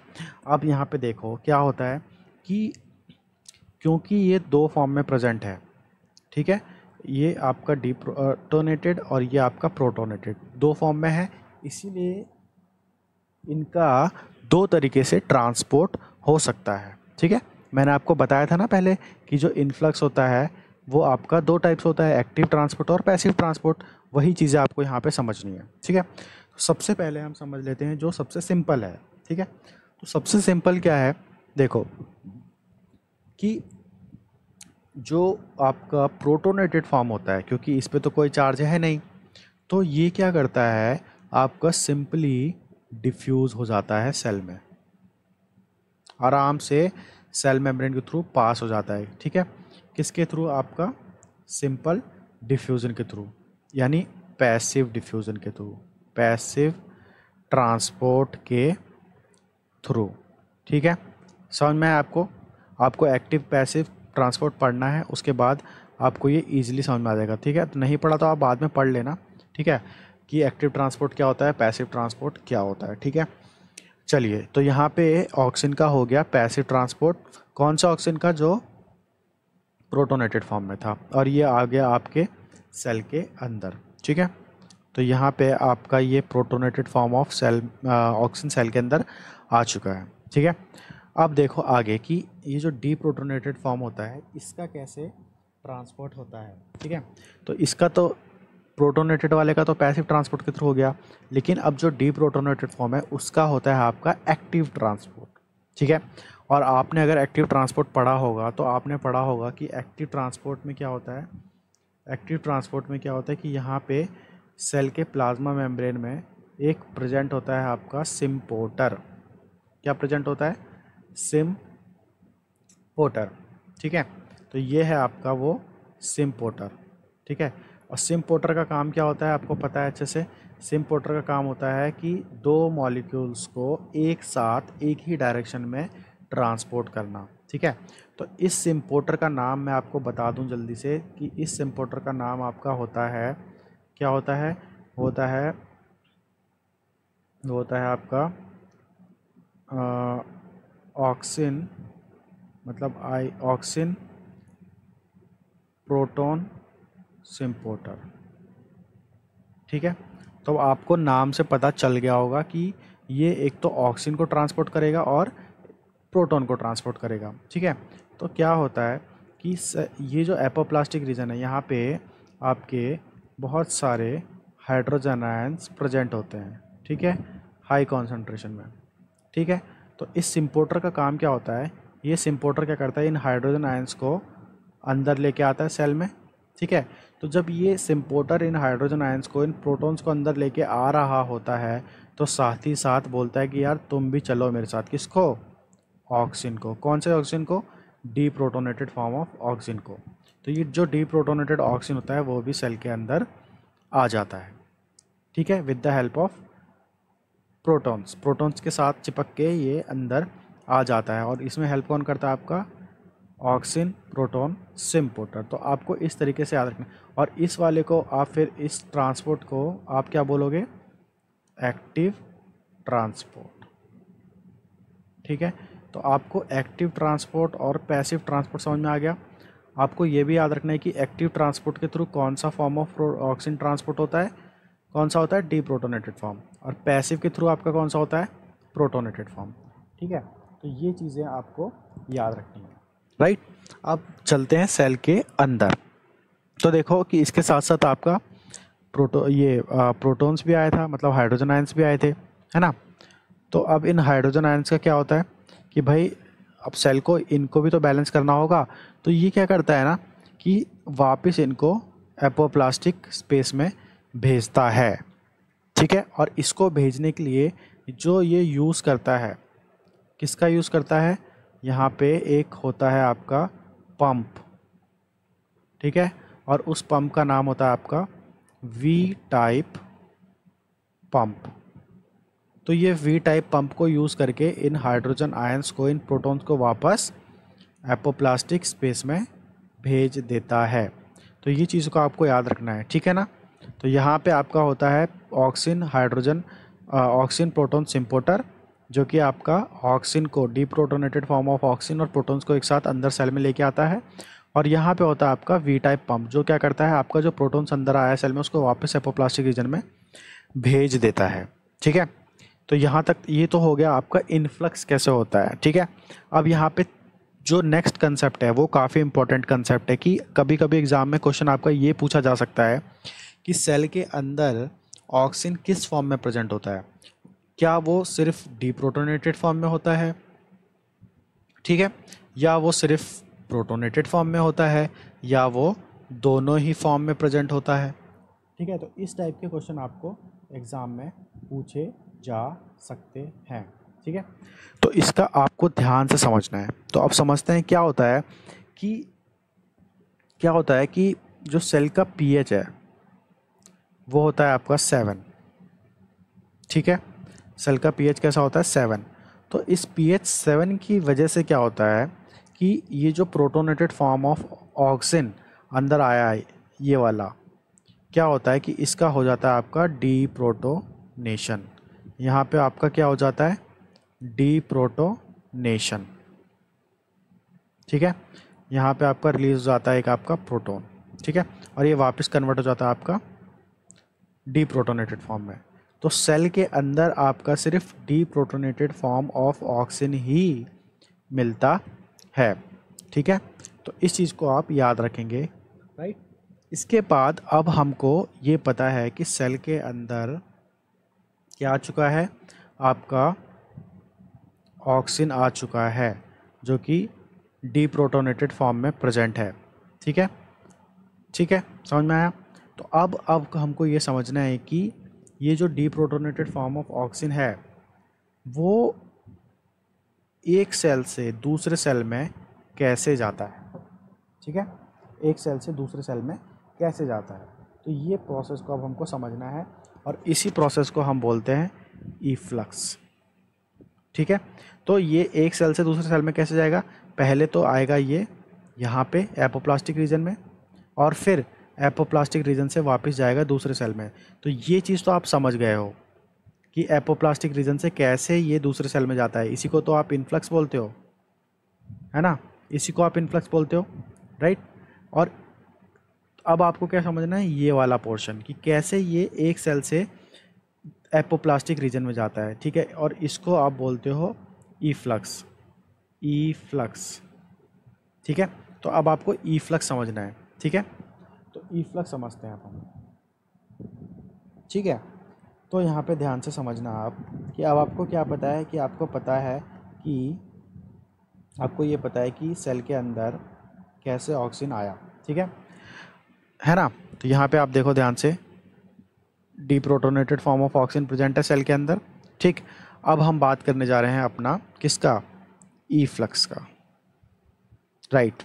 अब यहाँ पे देखो क्या होता है कि क्योंकि ये दो फॉर्म में प्रेजेंट है, ठीक है, ये आपका डीप्रोटोनेटेड और ये आपका प्रोटोनेटेड दो फॉर्म में है, इसीलिए इनका दो तरीके से ट्रांसपोर्ट हो सकता है, ठीक है। मैंने आपको बताया था ना पहले कि जो इनफ्लक्स होता है वो आपका दो टाइप्स होता है, एक्टिव ट्रांसपोर्ट और पैसिव ट्रांसपोर्ट। वही चीज़ें आपको यहाँ पे समझनी है, ठीक है। तो सबसे पहले हम समझ लेते हैं जो सबसे सिंपल है, ठीक है। तो सबसे सिंपल क्या है देखो कि जो आपका प्रोटोनेटेड फॉर्म होता है, क्योंकि इस पे तो कोई चार्ज है नहीं, तो ये क्या करता है, आपका सिंपली डिफ्यूज़ हो जाता है सेल में, आराम से सेल मेम्ब्रेन के थ्रू पास हो जाता है। ठीक है, किसके थ्रू, आपका सिंपल डिफ्यूज़न के थ्रू, यानी पैसिव डिफ्यूज़न के थ्रू, पैसिव ट्रांसपोर्ट के थ्रू। ठीक है, समझ में है आपको? आपको एक्टिव पैसिव ट्रांसपोर्ट पढ़ना है, उसके बाद आपको ये इजीली समझ में आ जाएगा। ठीक है, तो नहीं पढ़ा तो आप बाद में पढ़ लेना। ठीक है, कि एक्टिव ट्रांसपोर्ट क्या होता है, पैसिव ट्रांसपोर्ट क्या होता है। ठीक है, चलिए, तो यहाँ पे ऑक्सीजन का हो गया पैसिव ट्रांसपोर्ट। कौन सा ऑक्सीजन का? जो प्रोटोनेटेड फॉर्म में था, और ये आ गया आपके सेल के अंदर। ठीक है, तो यहाँ पे आपका ये protonated form of cell oxygen cell के अंदर आ चुका है। ठीक है, अब देखो आगे कि ये जो डीप्रोटोनेटेड फॉर्म होता है, इसका कैसे ट्रांसपोर्ट होता है। ठीक है, तो इसका तो प्रोटोनेटेड वाले का तो पैसिव ट्रांसपोर्ट के थ्रू हो गया, लेकिन अब जो डीप्रोटोनेटेड फॉर्म है उसका होता है आपका एक्टिव ट्रांसपोर्ट। ठीक है, और आपने अगर एक्टिव ट्रांसपोर्ट पढ़ा होगा तो आपने पढ़ा होगा कि एक्टिव ट्रांसपोर्ट में क्या होता है, एक्टिव ट्रांसपोर्ट में क्या होता है कि यहाँ पे सेल के प्लाज्मा मेम्ब्रेन में एक प्रेजेंट होता है आपका सिम्पोटर। क्या प्रेजेंट होता है? सिम्पोटर। ठीक है, तो ये है आपका वो सिम्पोटर। ठीक है, और सिम्पोटर का काम क्या होता है आपको पता है अच्छे से? सिम्पोटर का काम होता है कि दो मॉलिक्यूल्स को एक साथ एक ही डायरेक्शन में ट्रांसपोर्ट करना। ठीक है, तो इस सिम्पोटर का नाम मैं आपको बता दूं जल्दी से कि इस सिम्पोटर का नाम आपका होता है, क्या होता है? होता है आपका ऑक्सिन, मतलब ऑक्सिन प्रोटॉन सिम्पोटर। ठीक है, तो आपको नाम से पता चल गया होगा कि ये एक तो ऑक्सीजन को ट्रांसपोर्ट करेगा और प्रोटॉन को ट्रांसपोर्ट करेगा। ठीक है, तो क्या होता है कि ये जो एपोप्लास्टिक रीजन है, यहाँ पे आपके बहुत सारे हाइड्रोजन आयंस प्रेजेंट होते हैं। ठीक है, हाई कॉन्सेंट्रेशन में। ठीक है, तो इस सिम्पोर्टर का काम क्या होता है? ये सिम्पोर्टर क्या करता है, इन हाइड्रोजन आयंस को अंदर लेके आता है सेल में। ठीक है, तो जब ये सिम्पोर्टर इन हाइड्रोजन आयंस को, इन प्रोटॉन्स को अंदर लेके आ रहा होता है, तो साथ ही साथ बोलता है कि यार तुम भी चलो मेरे साथ। किसको? ऑक्सीजन को। कौन से ऑक्सीजन को? डीप्रोटोनेटेड फॉर्म ऑफ ऑक्सीजन को। तो ये जो डीप्रोटोनेटेड ऑक्सीजन होता है वो भी सेल के अंदर आ जाता है। ठीक है, with the help of protons के साथ चिपक के ये अंदर आ जाता है। और इसमें हेल्प कौन करता है? आपका ऑक्सीजन प्रोटॉन सिम्पोर्टर। तो आपको इस तरीके से याद रखना। और इस वाले को आप फिर इस ट्रांसपोर्ट को आप क्या बोलोगे? Active transport. ठीक है, तो आपको एक्टिव ट्रांसपोर्ट और पैसिव ट्रांसपोर्ट समझ में आ गया। आपको ये भी याद रखना है कि एक्टिव ट्रांसपोर्ट के थ्रू कौन सा फॉर्म ऑफ ऑक्सीजन ट्रांसपोर्ट होता है? कौन सा होता है? डीप्रोटोनेटेड फॉर्म। और पैसिव के थ्रू आपका कौन सा होता है? Protonated form. ठीक है, तो ये चीज़ें आपको याद रखनी है। राइट, अब चलते हैं सेल के अंदर। तो देखो कि इसके साथ साथ आपका प्रोटॉन्स भी आया था, मतलब हाइड्रोजन आयंस भी आए थे, है ना? तो अब इन हाइड्रोजन आयंस का क्या होता है कि भाई अब सेल को इनको भी तो बैलेंस करना होगा। तो ये क्या करता है ना कि वापस इनको एपोप्लास्टिक स्पेस में भेजता है। ठीक है, और इसको भेजने के लिए जो ये यूज़ करता है, किसका यूज़ करता है? यहाँ पे एक होता है आपका पंप। ठीक है, और उस पंप का नाम होता है आपका वी टाइप पंप। तो ये वी टाइप पंप को यूज़ करके इन हाइड्रोजन आयंस को, इन प्रोटॉन्स को वापस एपोप्लास्टिक स्पेस में भेज देता है। तो ये चीज़ को आपको याद रखना है। ठीक है ना? तो यहाँ पे आपका होता है ऑक्सीजन प्रोटॉन सिम्पोर्टर, जो कि आपका ऑक्सीजन को, डीप्रोटोनेटेड फॉर्म ऑफ ऑक्सीजन और प्रोटॉन्स को एक साथ अंदर सेल में लेके आता है। और यहाँ पे होता है आपका वी टाइप पंप, जो क्या करता है, आपका जो प्रोटॉन्स अंदर आया है सेल में उसको वापस एपोप्लास्टिक रीजन में भेज देता है। ठीक है, तो यहाँ तक ये तो हो गया आपका इन्फ्लक्स कैसे होता है। ठीक है, अब यहाँ पे जो नेक्स्ट कंसेप्ट है वो काफ़ी इंपॉर्टेंट कंसेप्ट है कि कभी कभी एग्जाम में क्वेश्चन आपका ये पूछा जा सकता है कि सेल के अंदर ऑक्सीजन किस फॉर्म में प्रेजेंट होता है? क्या वो सिर्फ डीप्रोटोनेटेड फॉर्म में होता है, ठीक है, या वो सिर्फ प्रोटोनेटेड फॉर्म में होता है या वो दोनों ही फॉर्म में प्रेजेंट होता है। ठीक है, तो इस टाइप के क्वेश्चन आपको एग्ज़ाम में पूछे जा सकते हैं। ठीक है, तो इसका आपको ध्यान से समझना है। तो अब समझते हैं क्या होता है कि जो सेल का पीएच है वो होता है आपका 7। ठीक है, सेल का पीएच कैसा होता है 7। तो इस पीएच 7 की वजह से क्या होता है कि ये जो प्रोटोनेटेड फॉर्म ऑफ ऑक्सीजन अंदर आया है ये वाला, क्या होता है कि इसका हो जाता है आपका डीप्रोटोनेशन। यहाँ पे आपका क्या हो जाता है डीप्रोटोनेशन। ठीक है, यहाँ पे आपका रिलीज हो जाता है एक आपका प्रोटोन। ठीक है, और ये वापस कन्वर्ट हो जाता है आपका डीप्रोटोनेटेड फॉर्म में। तो सेल के अंदर आपका सिर्फ डीप्रोटोनेटेड फॉर्म ऑफ ऑक्सीजन ही मिलता है। ठीक है, तो इस चीज़ को आप याद रखेंगे, राइट। इसके बाद अब हमको ये पता है कि सेल के अंदर क्या आ चुका है, आपका ऑक्सीजन आ चुका है जो कि डीप्रोटोनेटेड फॉर्म में प्रेजेंट है। ठीक है, ठीक है, समझ में आया। तो अब हमको ये समझना है कि ये जो डीप्रोटोनेटेड फॉर्म ऑफ ऑक्सीजन है वो एक सेल से दूसरे सेल में कैसे जाता है। ठीक है, एक सेल से दूसरे सेल में कैसे जाता है, तो ये प्रोसेस को अब हमको समझना है और इसी प्रोसेस को हम बोलते हैं इफ्लक्स। ठीक है, तो ये एक सेल से दूसरे सेल में कैसे जाएगा, पहले तो आएगा ये यहाँ पे एपोप्लास्टिक रीजन में और फिर एपोप्लास्टिक रीजन से वापस जाएगा दूसरे सेल में। तो ये चीज़ तो आप समझ गए हो कि एपोप्लास्टिक रीजन से कैसे ये दूसरे सेल में जाता है। इसी को तो आप इन्फ्लक्स बोलते हो, है ना, इसी को आप इन्फ्लक्स बोलते हो, राइट। और अब आपको क्या समझना है, ये वाला पोर्शन कि कैसे ये एक सेल से एपोप्लास्टिक रीजन में जाता है। ठीक है, और इसको आप बोलते हो इफ्लक्स, इफ्लक्स। ठीक है, तो अब आपको इफ्लक्स समझना है। ठीक है, तो इफ्लक्स समझते हैं अब हम। ठीक है, तो यहाँ पे ध्यान से समझना आप कि अब आपको क्या पता है कि आपको ये पता है कि सेल के अंदर कैसे ऑक्सीजन आया। ठीक है ना। तो यहाँ पे आप देखो ध्यान से, डीप्रोटोनेटेड फॉर्म ऑफ ऑक्सीजन प्रेजेंट है सेल के अंदर। ठीक, अब हम बात करने जा रहे हैं अपना किसका, इफ्लक्स का, राइट।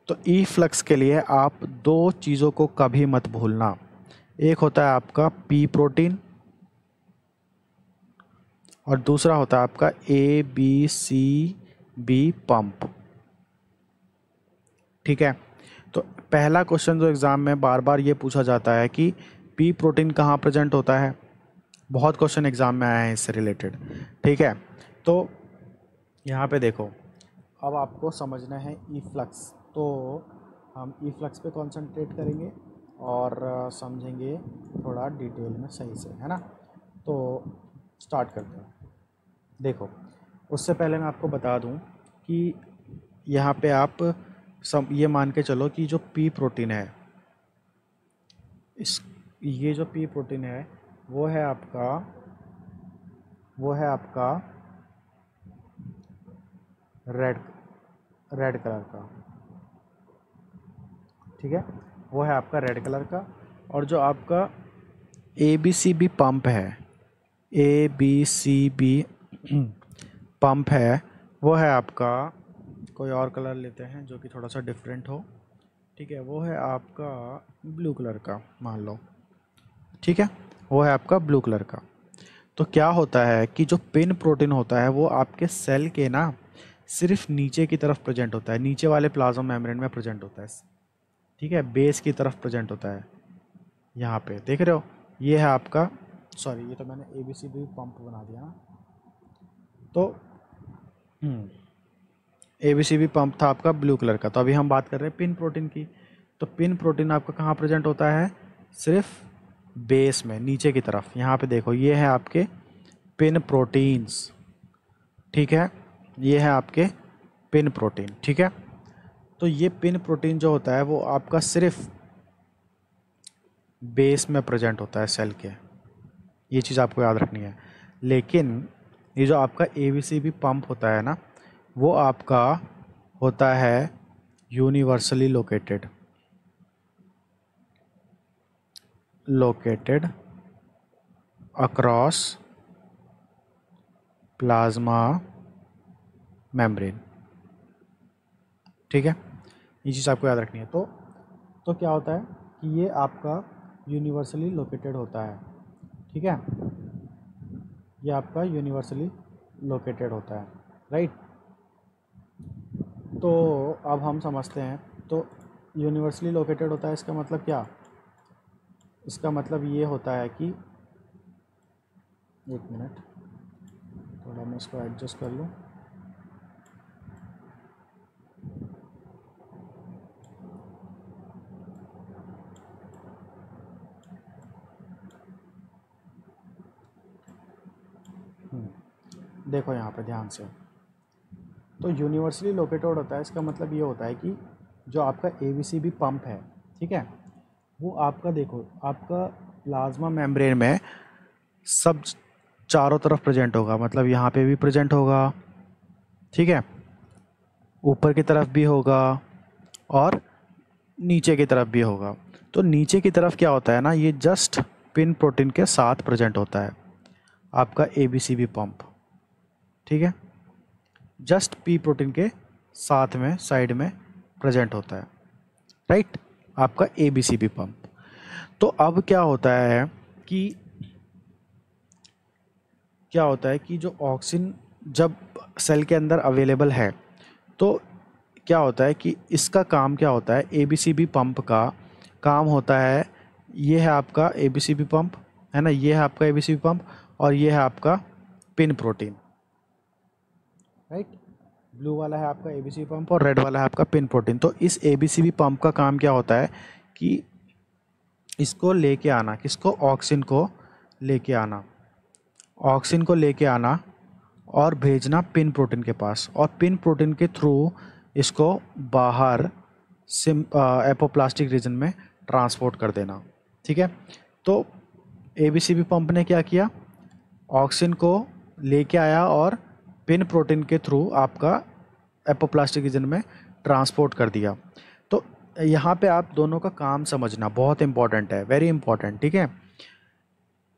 तो इफ्लक्स के लिए आप दो चीज़ों को कभी मत भूलना, एक होता है आपका पी प्रोटीन और दूसरा होता है आपका ABCB पंप। ठीक है, तो पहला क्वेश्चन जो एग्ज़ाम में बार बार ये पूछा जाता है कि पी प्रोटीन कहाँ प्रेजेंट होता है, बहुत क्वेश्चन एग्ज़ाम में आए हैं इससे रिलेटेड। ठीक है, तो यहाँ पे देखो, अब आपको समझना है इफ्लक्स, तो हम इफ्लक्स पे कंसंट्रेट करेंगे और समझेंगे थोड़ा डिटेल में सही से, है ना। तो स्टार्ट करते हैं। देखो, उससे पहले मैं आपको बता दूं कि यहाँ पे आप ये मान के चलो कि जो पी प्रोटीन है, ये जो पी प्रोटीन है वो है आपका रेड कलर का। ठीक है, वो है आपका रेड कलर का। और जो आपका ABCB पंप है, ABCB पंप है, वो है आपका, कोई और कलर लेते हैं जो कि थोड़ा सा डिफरेंट हो। ठीक है, वो है आपका ब्लू कलर का, मान लो। ठीक है, वो है आपका ब्लू कलर का। तो क्या होता है कि जो पिन प्रोटीन होता है वो आपके सेल के ना सिर्फ नीचे की तरफ प्रेजेंट होता है, नीचे वाले प्लाज्मा मेम्ब्रेन में प्रेजेंट होता है। ठीक है, बेस की तरफ प्रेजेंट होता है। यहाँ पे देख रहे हो, ये है आपका, सॉरी ये तो मैंने ABCB पंप बना दिया ना। तो ABCB पंप था आपका ब्लू कलर का। तो अभी हम बात कर रहे हैं पिन प्रोटीन की। तो पिन प्रोटीन आपका कहाँ प्रेजेंट होता है, सिर्फ बेस में, नीचे की तरफ। यहाँ पे देखो, ये है आपके पिन प्रोटीन्स। ठीक है, ये है आपके पिन प्रोटीन। ठीक है, तो ये पिन प्रोटीन जो होता है वो आपका सिर्फ बेस में प्रेजेंट होता है सेल के, ये चीज़ आपको याद रखनी है। लेकिन ये जो आपका ABCB पंप होता है ना, वो आपका होता है universally located across plasma membrane. ठीक है, ये चीज़ आपको याद रखनी है। तो क्या होता है कि ये आपका यूनिवर्सली लोकेटेड होता है। ठीक है, ये आपका यूनिवर्सली लोकेटेड होता है, राइट। तो अब हम समझते हैं, तो यूनिवर्सली लोकेटेड होता है, इसका मतलब क्या? इसका मतलब ये होता है कि, एक मिनट, थोड़ा मैं इसको एडजस्ट कर लूँ। देखो यहाँ पे ध्यान से, तो यूनिवर्सली लोकेटेड होता है, इसका मतलब ये होता है कि जो आपका ABCB पंप है, ठीक है, वो आपका, देखो आपका प्लाज्मा मेम्ब्रेन में सब चारों तरफ प्रेजेंट होगा, मतलब यहाँ पे भी प्रेजेंट होगा, ठीक है, ऊपर की तरफ भी होगा और नीचे की तरफ भी होगा। तो नीचे की तरफ क्या होता है ना, ये जस्ट पिन प्रोटीन के साथ प्रेजेंट होता है आपका ABCB पंप। ठीक है, जस्ट पी प्रोटीन के साथ में साइड में प्रेजेंट होता है, राइट, आपका ABCB पंप। तो अब कि क्या होता है कि जो ऑक्सीजन जब सेल के अंदर अवेलेबल है, तो क्या होता है कि इसका काम क्या होता है, ABCB पंप का काम होता है, ये है आपका ABCB पंप, है ना, ये है आपका ABCB पंप और ये है आपका पिन प्रोटीन, राइट। ब्लू वाला है आपका ABCB पंप और रेड वाला है आपका पिन प्रोटीन। तो इस ABCB पंप का काम क्या होता है कि इसको लेके आना, किसको, ऑक्सीजन को लेके आना, ऑक्सीजन को लेके आना और भेजना पिन प्रोटीन के पास, और पिन प्रोटीन के थ्रू इसको बाहर एपोप्लास्टिक रीजन में ट्रांसपोर्ट कर देना। ठीक है, तो ABCB पंप ने क्या किया, ऑक्सीजन को लेके आया और पिन प्रोटीन के थ्रू आपका एपोप्लास्टिक रीजन में ट्रांसपोर्ट कर दिया। तो यहाँ पे आप दोनों का काम समझना बहुत इंपॉर्टेंट है, वेरी इंपॉर्टेंट। ठीक है,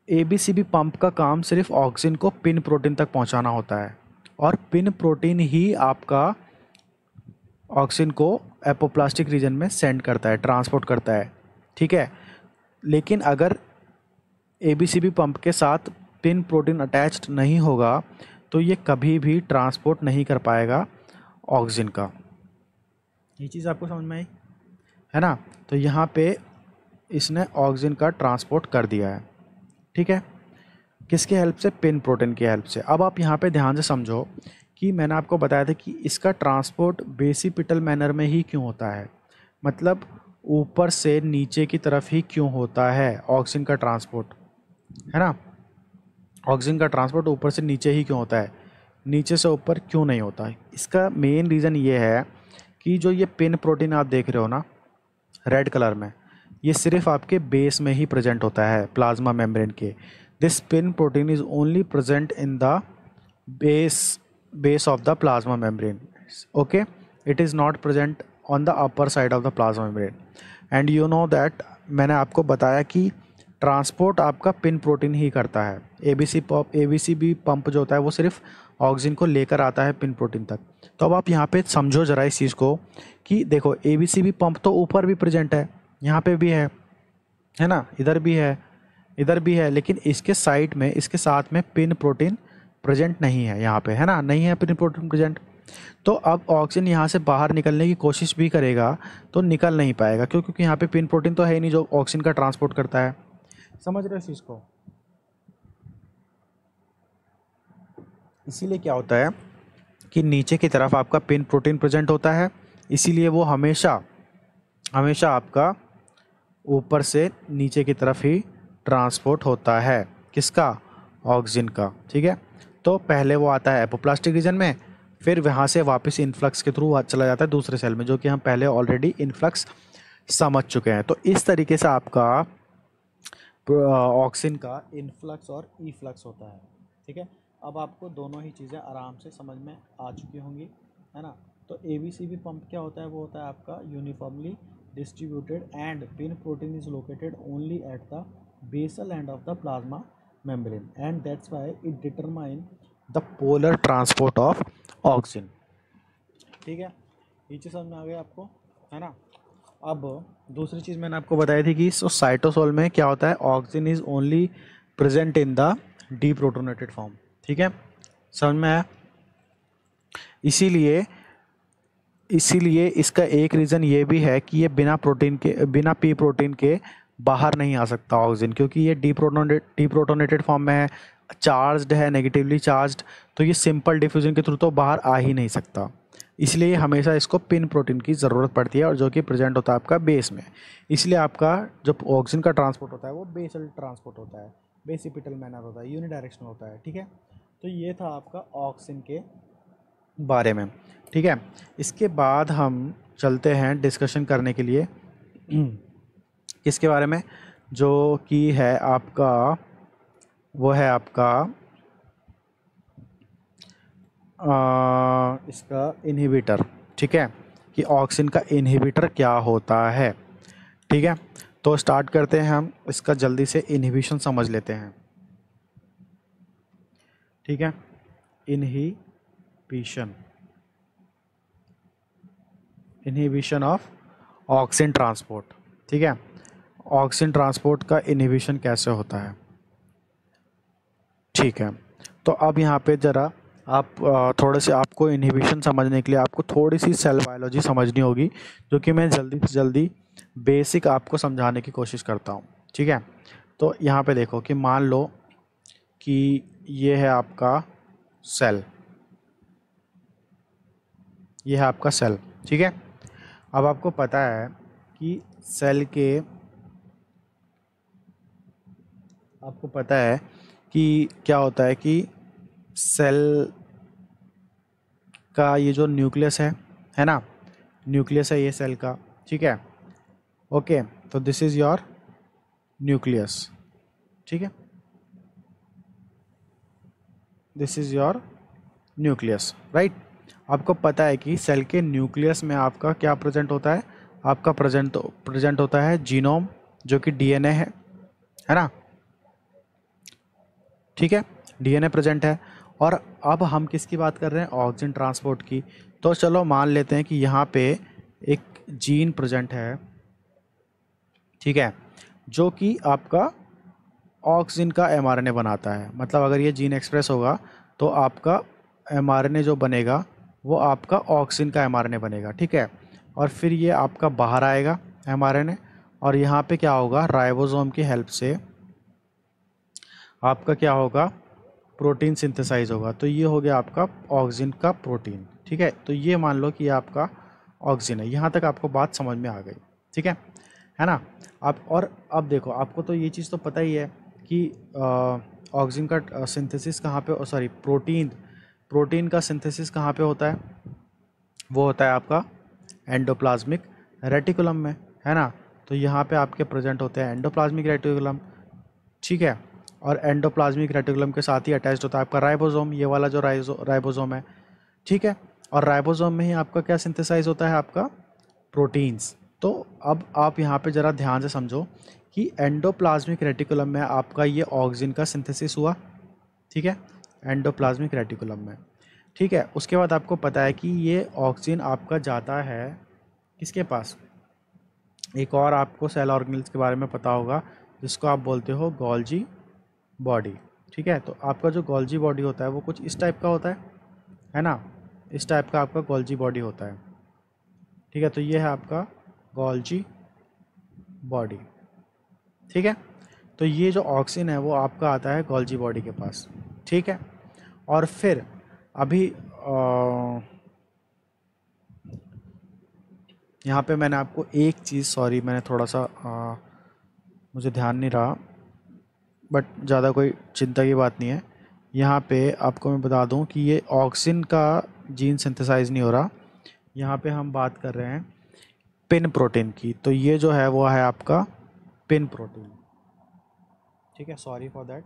ABCB पंप का काम सिर्फ ऑक्सीजन को पिन प्रोटीन तक पहुँचाना होता है, और पिन प्रोटीन ही आपका ऑक्सीजन को एपोप्लास्टिक रीजन में सेंड करता है, ट्रांसपोर्ट करता है। ठीक है, लेकिन अगर ABCB पंप के साथ पिन प्रोटीन अटैच्ड नहीं होगा तो ये कभी भी ट्रांसपोर्ट नहीं कर पाएगा ऑक्सीजन का। ये चीज़ आपको समझ में आई, है ना। तो यहाँ पे इसने ऑक्सीजन का ट्रांसपोर्ट कर दिया है, ठीक है, किसके हेल्प से, पिन प्रोटीन की हेल्प से। अब आप यहाँ पे ध्यान से समझो कि मैंने आपको बताया था कि इसका ट्रांसपोर्ट बेसिपिटल मैनर में ही क्यों होता है, मतलब ऊपर से नीचे की तरफ ही क्यों होता है ऑक्सीजन का ट्रांसपोर्ट, है ना। ऑक्सीजन का ट्रांसपोर्ट ऊपर से नीचे ही क्यों होता है, नीचे से ऊपर क्यों नहीं होता है? इसका मेन रीज़न ये है कि जो ये पिन प्रोटीन आप देख रहे हो ना रेड कलर में, ये सिर्फ आपके बेस में ही प्रेजेंट होता है प्लाज्मा मेम्ब्रेन के। This pin protein is only present in the base of the plasma membrane, okay, it is not present on the upper side of the plasma membrane. And you know that, मैंने आपको बताया कि transport आपका pin protein ही करता है। ABCB pump जो होता है वो सिर्फ ऑक्सीजन को लेकर आता है पिन प्रोटीन तक। तो अब आप यहाँ पे समझो ज़रा इस चीज़ को कि देखो ABCB पंप तो ऊपर भी प्रेजेंट है, यहाँ पे भी है ना, इधर भी है, इधर भी है, लेकिन इसके साइड में, इसके साथ में पिन प्रोटीन प्रेजेंट नहीं है, यहाँ पे है ना, नहीं है पिन प्रोटीन प्रेजेंट। तो अब ऑक्सीजन यहाँ से बाहर निकलने की कोशिश भी करेगा तो निकल नहीं पाएगा, क्योंकि यहाँ पे पिन प्रोटीन तो है ही नहीं जो ऑक्सीजन का ट्रांसपोर्ट करता है। समझ रहे हो इस चीज़ को? इसीलिए क्या होता है कि नीचे की तरफ आपका पिन प्रोटीन प्रेजेंट होता है, इसीलिए वो हमेशा हमेशा आपका ऊपर से नीचे की तरफ ही ट्रांसपोर्ट होता है, किसका, ऑक्सीजन का। ठीक है, तो पहले वो आता है एपोप्लास्टिक रीजन में, फिर वहाँ से वापस इन्फ्लक्स के थ्रू चला जाता है दूसरे सेल में, जो कि हम पहले ऑलरेडी इन्फ्लक्स समझ चुके हैं। तो इस तरीके से आपका ऑक्सीजन का इनफ्लक्स और ईफ्लक्स होता है। ठीक है, अब आपको दोनों ही चीज़ें आराम से समझ में आ चुकी होंगी। है ना। तो ABCB पंप क्या होता है, वो होता है आपका uniformly distributed and pin protein is located only at the basal end of the plasma membrane and that's why it determine the polar transport of oxygen. ठीक है, ये चीज़ समझ में आ गया आपको, है ना। अब दूसरी चीज़ मैंने आपको बताई थी कि साइटोसोल में क्या होता है, oxygen is only present in the deprotonated form. ठीक है, समझ में आया। इसीलिए इसीलिए इसका एक रीज़न ये भी है कि ये बिना पी प्रोटीन के बाहर नहीं आ सकता ऑक्सीजन, क्योंकि ये डीप्रोटोनेटेड फॉर्म में है, चार्ज्ड है, नेगेटिवली चार्ज्ड, तो ये सिंपल डिफ्यूजन के थ्रू तो बाहर आ ही नहीं सकता। इसलिए हमेशा इसको पिन प्रोटीन की ज़रूरत पड़ती है, और जो कि प्रेजेंट होता है आपका बेस में। इसलिए आपका जो ऑक्सीजन का ट्रांसपोर्ट होता है वो बेसल ट्रांसपोर्ट होता है, बेसिपिटल मैनर होता है, यूनिडायरेक्शनल होता है। ठीक है, तो ये था आपका ऑक्सीजन के बारे में। ठीक है, इसके बाद हम चलते हैं डिस्कशन करने के लिए किसके बारे में, जो कि है आपका, वो है आपका इसका इनहिबिटर। ठीक है, कि ऑक्सीजन का इनहिबिटर क्या होता है। ठीक है, तो स्टार्ट करते हैं हम इसका, जल्दी से इनहिबिशन समझ लेते हैं। ठीक है, इनहिबिशन ऑफ ऑक्सीजन ट्रांसपोर्ट। ठीक है, ऑक्सीजन ट्रांसपोर्ट का इनहिबिशन कैसे होता है। ठीक है, तो अब यहाँ पे ज़रा आप थोड़े से, आपको इनहिबिशन समझने के लिए आपको थोड़ी सी सेल बायोलॉजी समझनी होगी, जो कि मैं जल्दी से जल्दी बेसिक आपको समझाने की कोशिश करता हूँ। ठीक है, तो यहाँ पे देखो कि मान लो कि ये है आपका सेल, ये है आपका सेल। ठीक है, अब आपको पता है कि सेल के, आपको पता है कि क्या होता है कि सेल का ये जो न्यूक्लियस है ना, न्यूक्लियस है ये सेल का। ठीक है, ओके, तो दिस इज़ योर न्यूक्लियस। ठीक है, this is your nucleus, right. आपको पता है कि सेल के न्यूक्लियस में आपका क्या प्रेजेंट होता है, आपका प्रेजेंट होता है जीनोम, जो कि डीएनए है ना। ठीक है, डीएनए प्रेजेंट है। और अब हम किसकी बात कर रहे हैं, ऑक्सीजन ट्रांसपोर्ट की। तो चलो मान लेते हैं कि यहाँ पे एक जीन प्रेजेंट है। ठीक है, जो कि आपका ऑक्सीजन का एमआरएनए बनाता है। मतलब अगर ये जीन एक्सप्रेस होगा तो आपका एमआरएनए जो बनेगा वो आपका ऑक्सीजन का एमआरएनए बनेगा। ठीक है, और फिर ये आपका बाहर आएगा एमआरएनए, और यहाँ पे क्या होगा, राइबोसोम की हेल्प से आपका क्या होगा, प्रोटीन सिंथेसाइज होगा। तो ये हो गया आपका ऑक्सीजन का प्रोटीन। ठीक है, तो ये मान लो कि ये आपका ऑक्सीजन है। यहाँ तक आपको बात समझ में आ गई। ठीक है ना। आप, और अब देखो, आपको तो ये चीज़ तो पता ही है कि ऑक्सीजन का सिंथेसिस कहाँ पे, सॉरी, प्रोटीन का सिंथेसिस कहाँ पे होता है, वो होता है आपका एंडोप्लाज्मिक रेटिकुलम में, है ना। तो यहाँ पे आपके प्रेजेंट होते हैं एंडोप्लाज्मिक रेटिकुलम। ठीक है, और एंडोप्लाज्मिक रेटिकुलम के साथ ही अटैच्ड होता है आपका राइबोसोम, ये वाला जो राइबोसोम है। ठीक है, और राइबोसोम में ही आपका क्या सिंथेसाइज होता है, आपका प्रोटीन्स। तो अब आप यहाँ पे ज़रा ध्यान से समझो कि एंडोप्लाज्मिक रेटिकुलम में आपका ये ऑक्सीजन का सिंथेसिस हुआ। ठीक है, एंडोप्लाज्मिक रेटिकुलम में। ठीक है, उसके बाद आपको पता है कि ये ऑक्सीजन आपका जाता है किसके पास, एक और आपको सेल ऑर्गेनेल्स के बारे में पता होगा, जिसको आप बोलते हो गोल्जी बॉडी। ठीक है, तो आपका जो गोल्जी बॉडी होता है वो कुछ इस टाइप का होता है ना, इस टाइप का आपका गोल्जी बॉडी होता है। ठीक है, तो ये है आपका गोल्जी बॉडी। ठीक है, तो ये जो ऑक्सीजन है वो आपका आता है गोल्जी बॉडी के पास। ठीक है, और फिर अभी यहाँ पे मैंने आपको एक चीज़, सॉरी मैंने थोड़ा सा मुझे ध्यान नहीं रहा, बट ज़्यादा कोई चिंता की बात नहीं है। यहाँ पे आपको मैं बता दूँ कि ये ऑक्सीजन का जीन सिंथेसाइज नहीं हो रहा, यहाँ पे हम बात कर रहे हैं पिन प्रोटीन की। तो ये जो है वो है आपका पिन प्रोटीन। ठीक है, सॉरी फॉर दैट।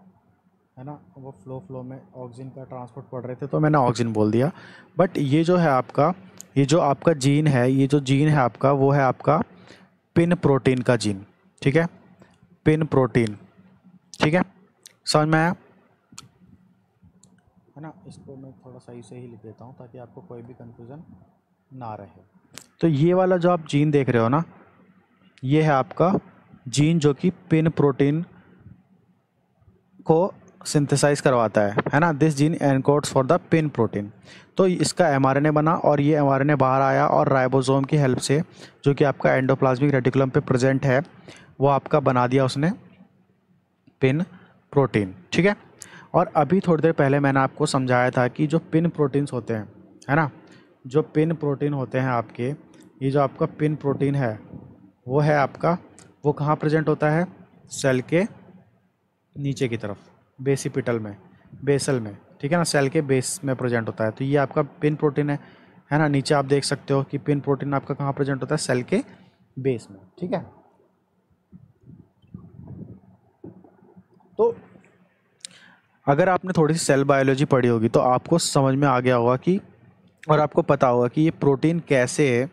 है ना, वो फ्लो में ऑक्सीजन का ट्रांसपोर्ट पढ़ रहे थे तो मैंने ऑक्सीजन बोल दिया। बट ये जो है आपका, ये जो आपका जीन है, ये जो जीन है आपका, वो है आपका पिन प्रोटीन का जीन। ठीक है, पिन प्रोटीन। ठीक है, समझ में आया? है ना, इसको मैं थोड़ा सही से ही लिख देता हूँ ताकि आपको कोई भी कंफ्यूजन ना रहे। तो ये वाला जो आप जीन देख रहे हो ना, ये है आपका जीन जो कि पिन प्रोटीन को सिंथेसाइज करवाता है ना। This gene encodes for the pin protein. तो इसका एमआरएनए बना और ये एमआरएनए बाहर आया और राइबोसोम की हेल्प से, जो कि आपका एंडोप्लाज्मिक रेटिकुलम पे प्रेजेंट है, वो आपका बना दिया उसने पिन प्रोटीन। ठीक है, और अभी थोड़ी देर पहले मैंने आपको समझाया था कि जो पिन प्रोटीन्स होते हैं, है ना, जो पिन प्रोटीन होते हैं आपके, ये जो आपका पिन प्रोटीन है वो है आपका, वो कहाँ प्रेजेंट होता है? सेल के नीचे की तरफ, बेसिपिटल में, बेसल में। ठीक है ना, सेल के बेस में प्रेजेंट होता है। तो ये आपका पिन प्रोटीन है ना। नीचे आप देख सकते हो कि पिन प्रोटीन आपका कहाँ प्रेजेंट होता है? सेल के बेस में। ठीक है, तो अगर आपने थोड़ी सी सेल बायोलॉजी पढ़ी होगी तो आपको समझ में आ गया होगा कि, और आपको पता होगा कि ये प्रोटीन कैसे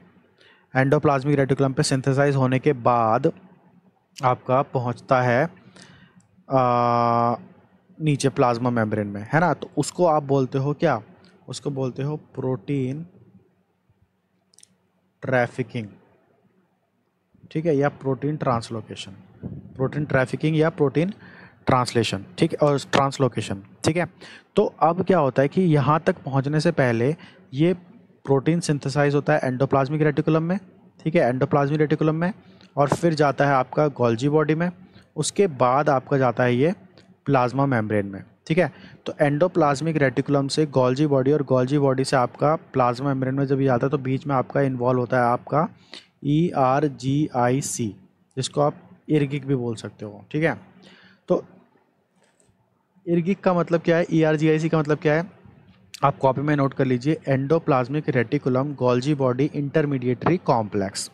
एंडोप्लाज्मिक रेटिकुलम पे सिंथेसाइज होने के बाद आपका पहुंचता है नीचे प्लाज्मा मेम्ब्रेन में, है ना। तो उसको आप बोलते हो क्या? उसको बोलते हो प्रोटीन ट्रैफिकिंग। ठीक है, या प्रोटीन ट्रांसलोकेशन, प्रोटीन ट्रैफिकिंग या प्रोटीन ट्रांसलेशन। ठीक है, और ट्रांसलोकेशन। ठीक है, तो अब क्या होता है कि यहाँ तक पहुँचने से पहले ये प्रोटीन सिंथेसाइज होता है एंडोप्लाज्मिक रेटिकुलम में। ठीक है, एंडोप्लाज्मिक रेटिकुलम में, और फिर जाता है आपका गोल्जी बॉडी में। उसके बाद आपका जाता है ये प्लाज्मा मेम्ब्रेन में। ठीक है, तो एंडोप्लाज्मिक रेटिकुलम से गोल्जी बॉडी, और गोल्जी बॉडी से आपका प्लाज्मा मेम्ब्रेन में जब ये आता है तो बीच में आपका इन्वॉल्व होता है आपका ERGIC, जिसको आप इर्गिक भी बोल सकते हो। ठीक है, तो इर्गिक का मतलब क्या है, ERGIC का मतलब क्या है, आप कॉपी में नोट कर लीजिए, endoplasmic reticulum Golgi body intermediary complex.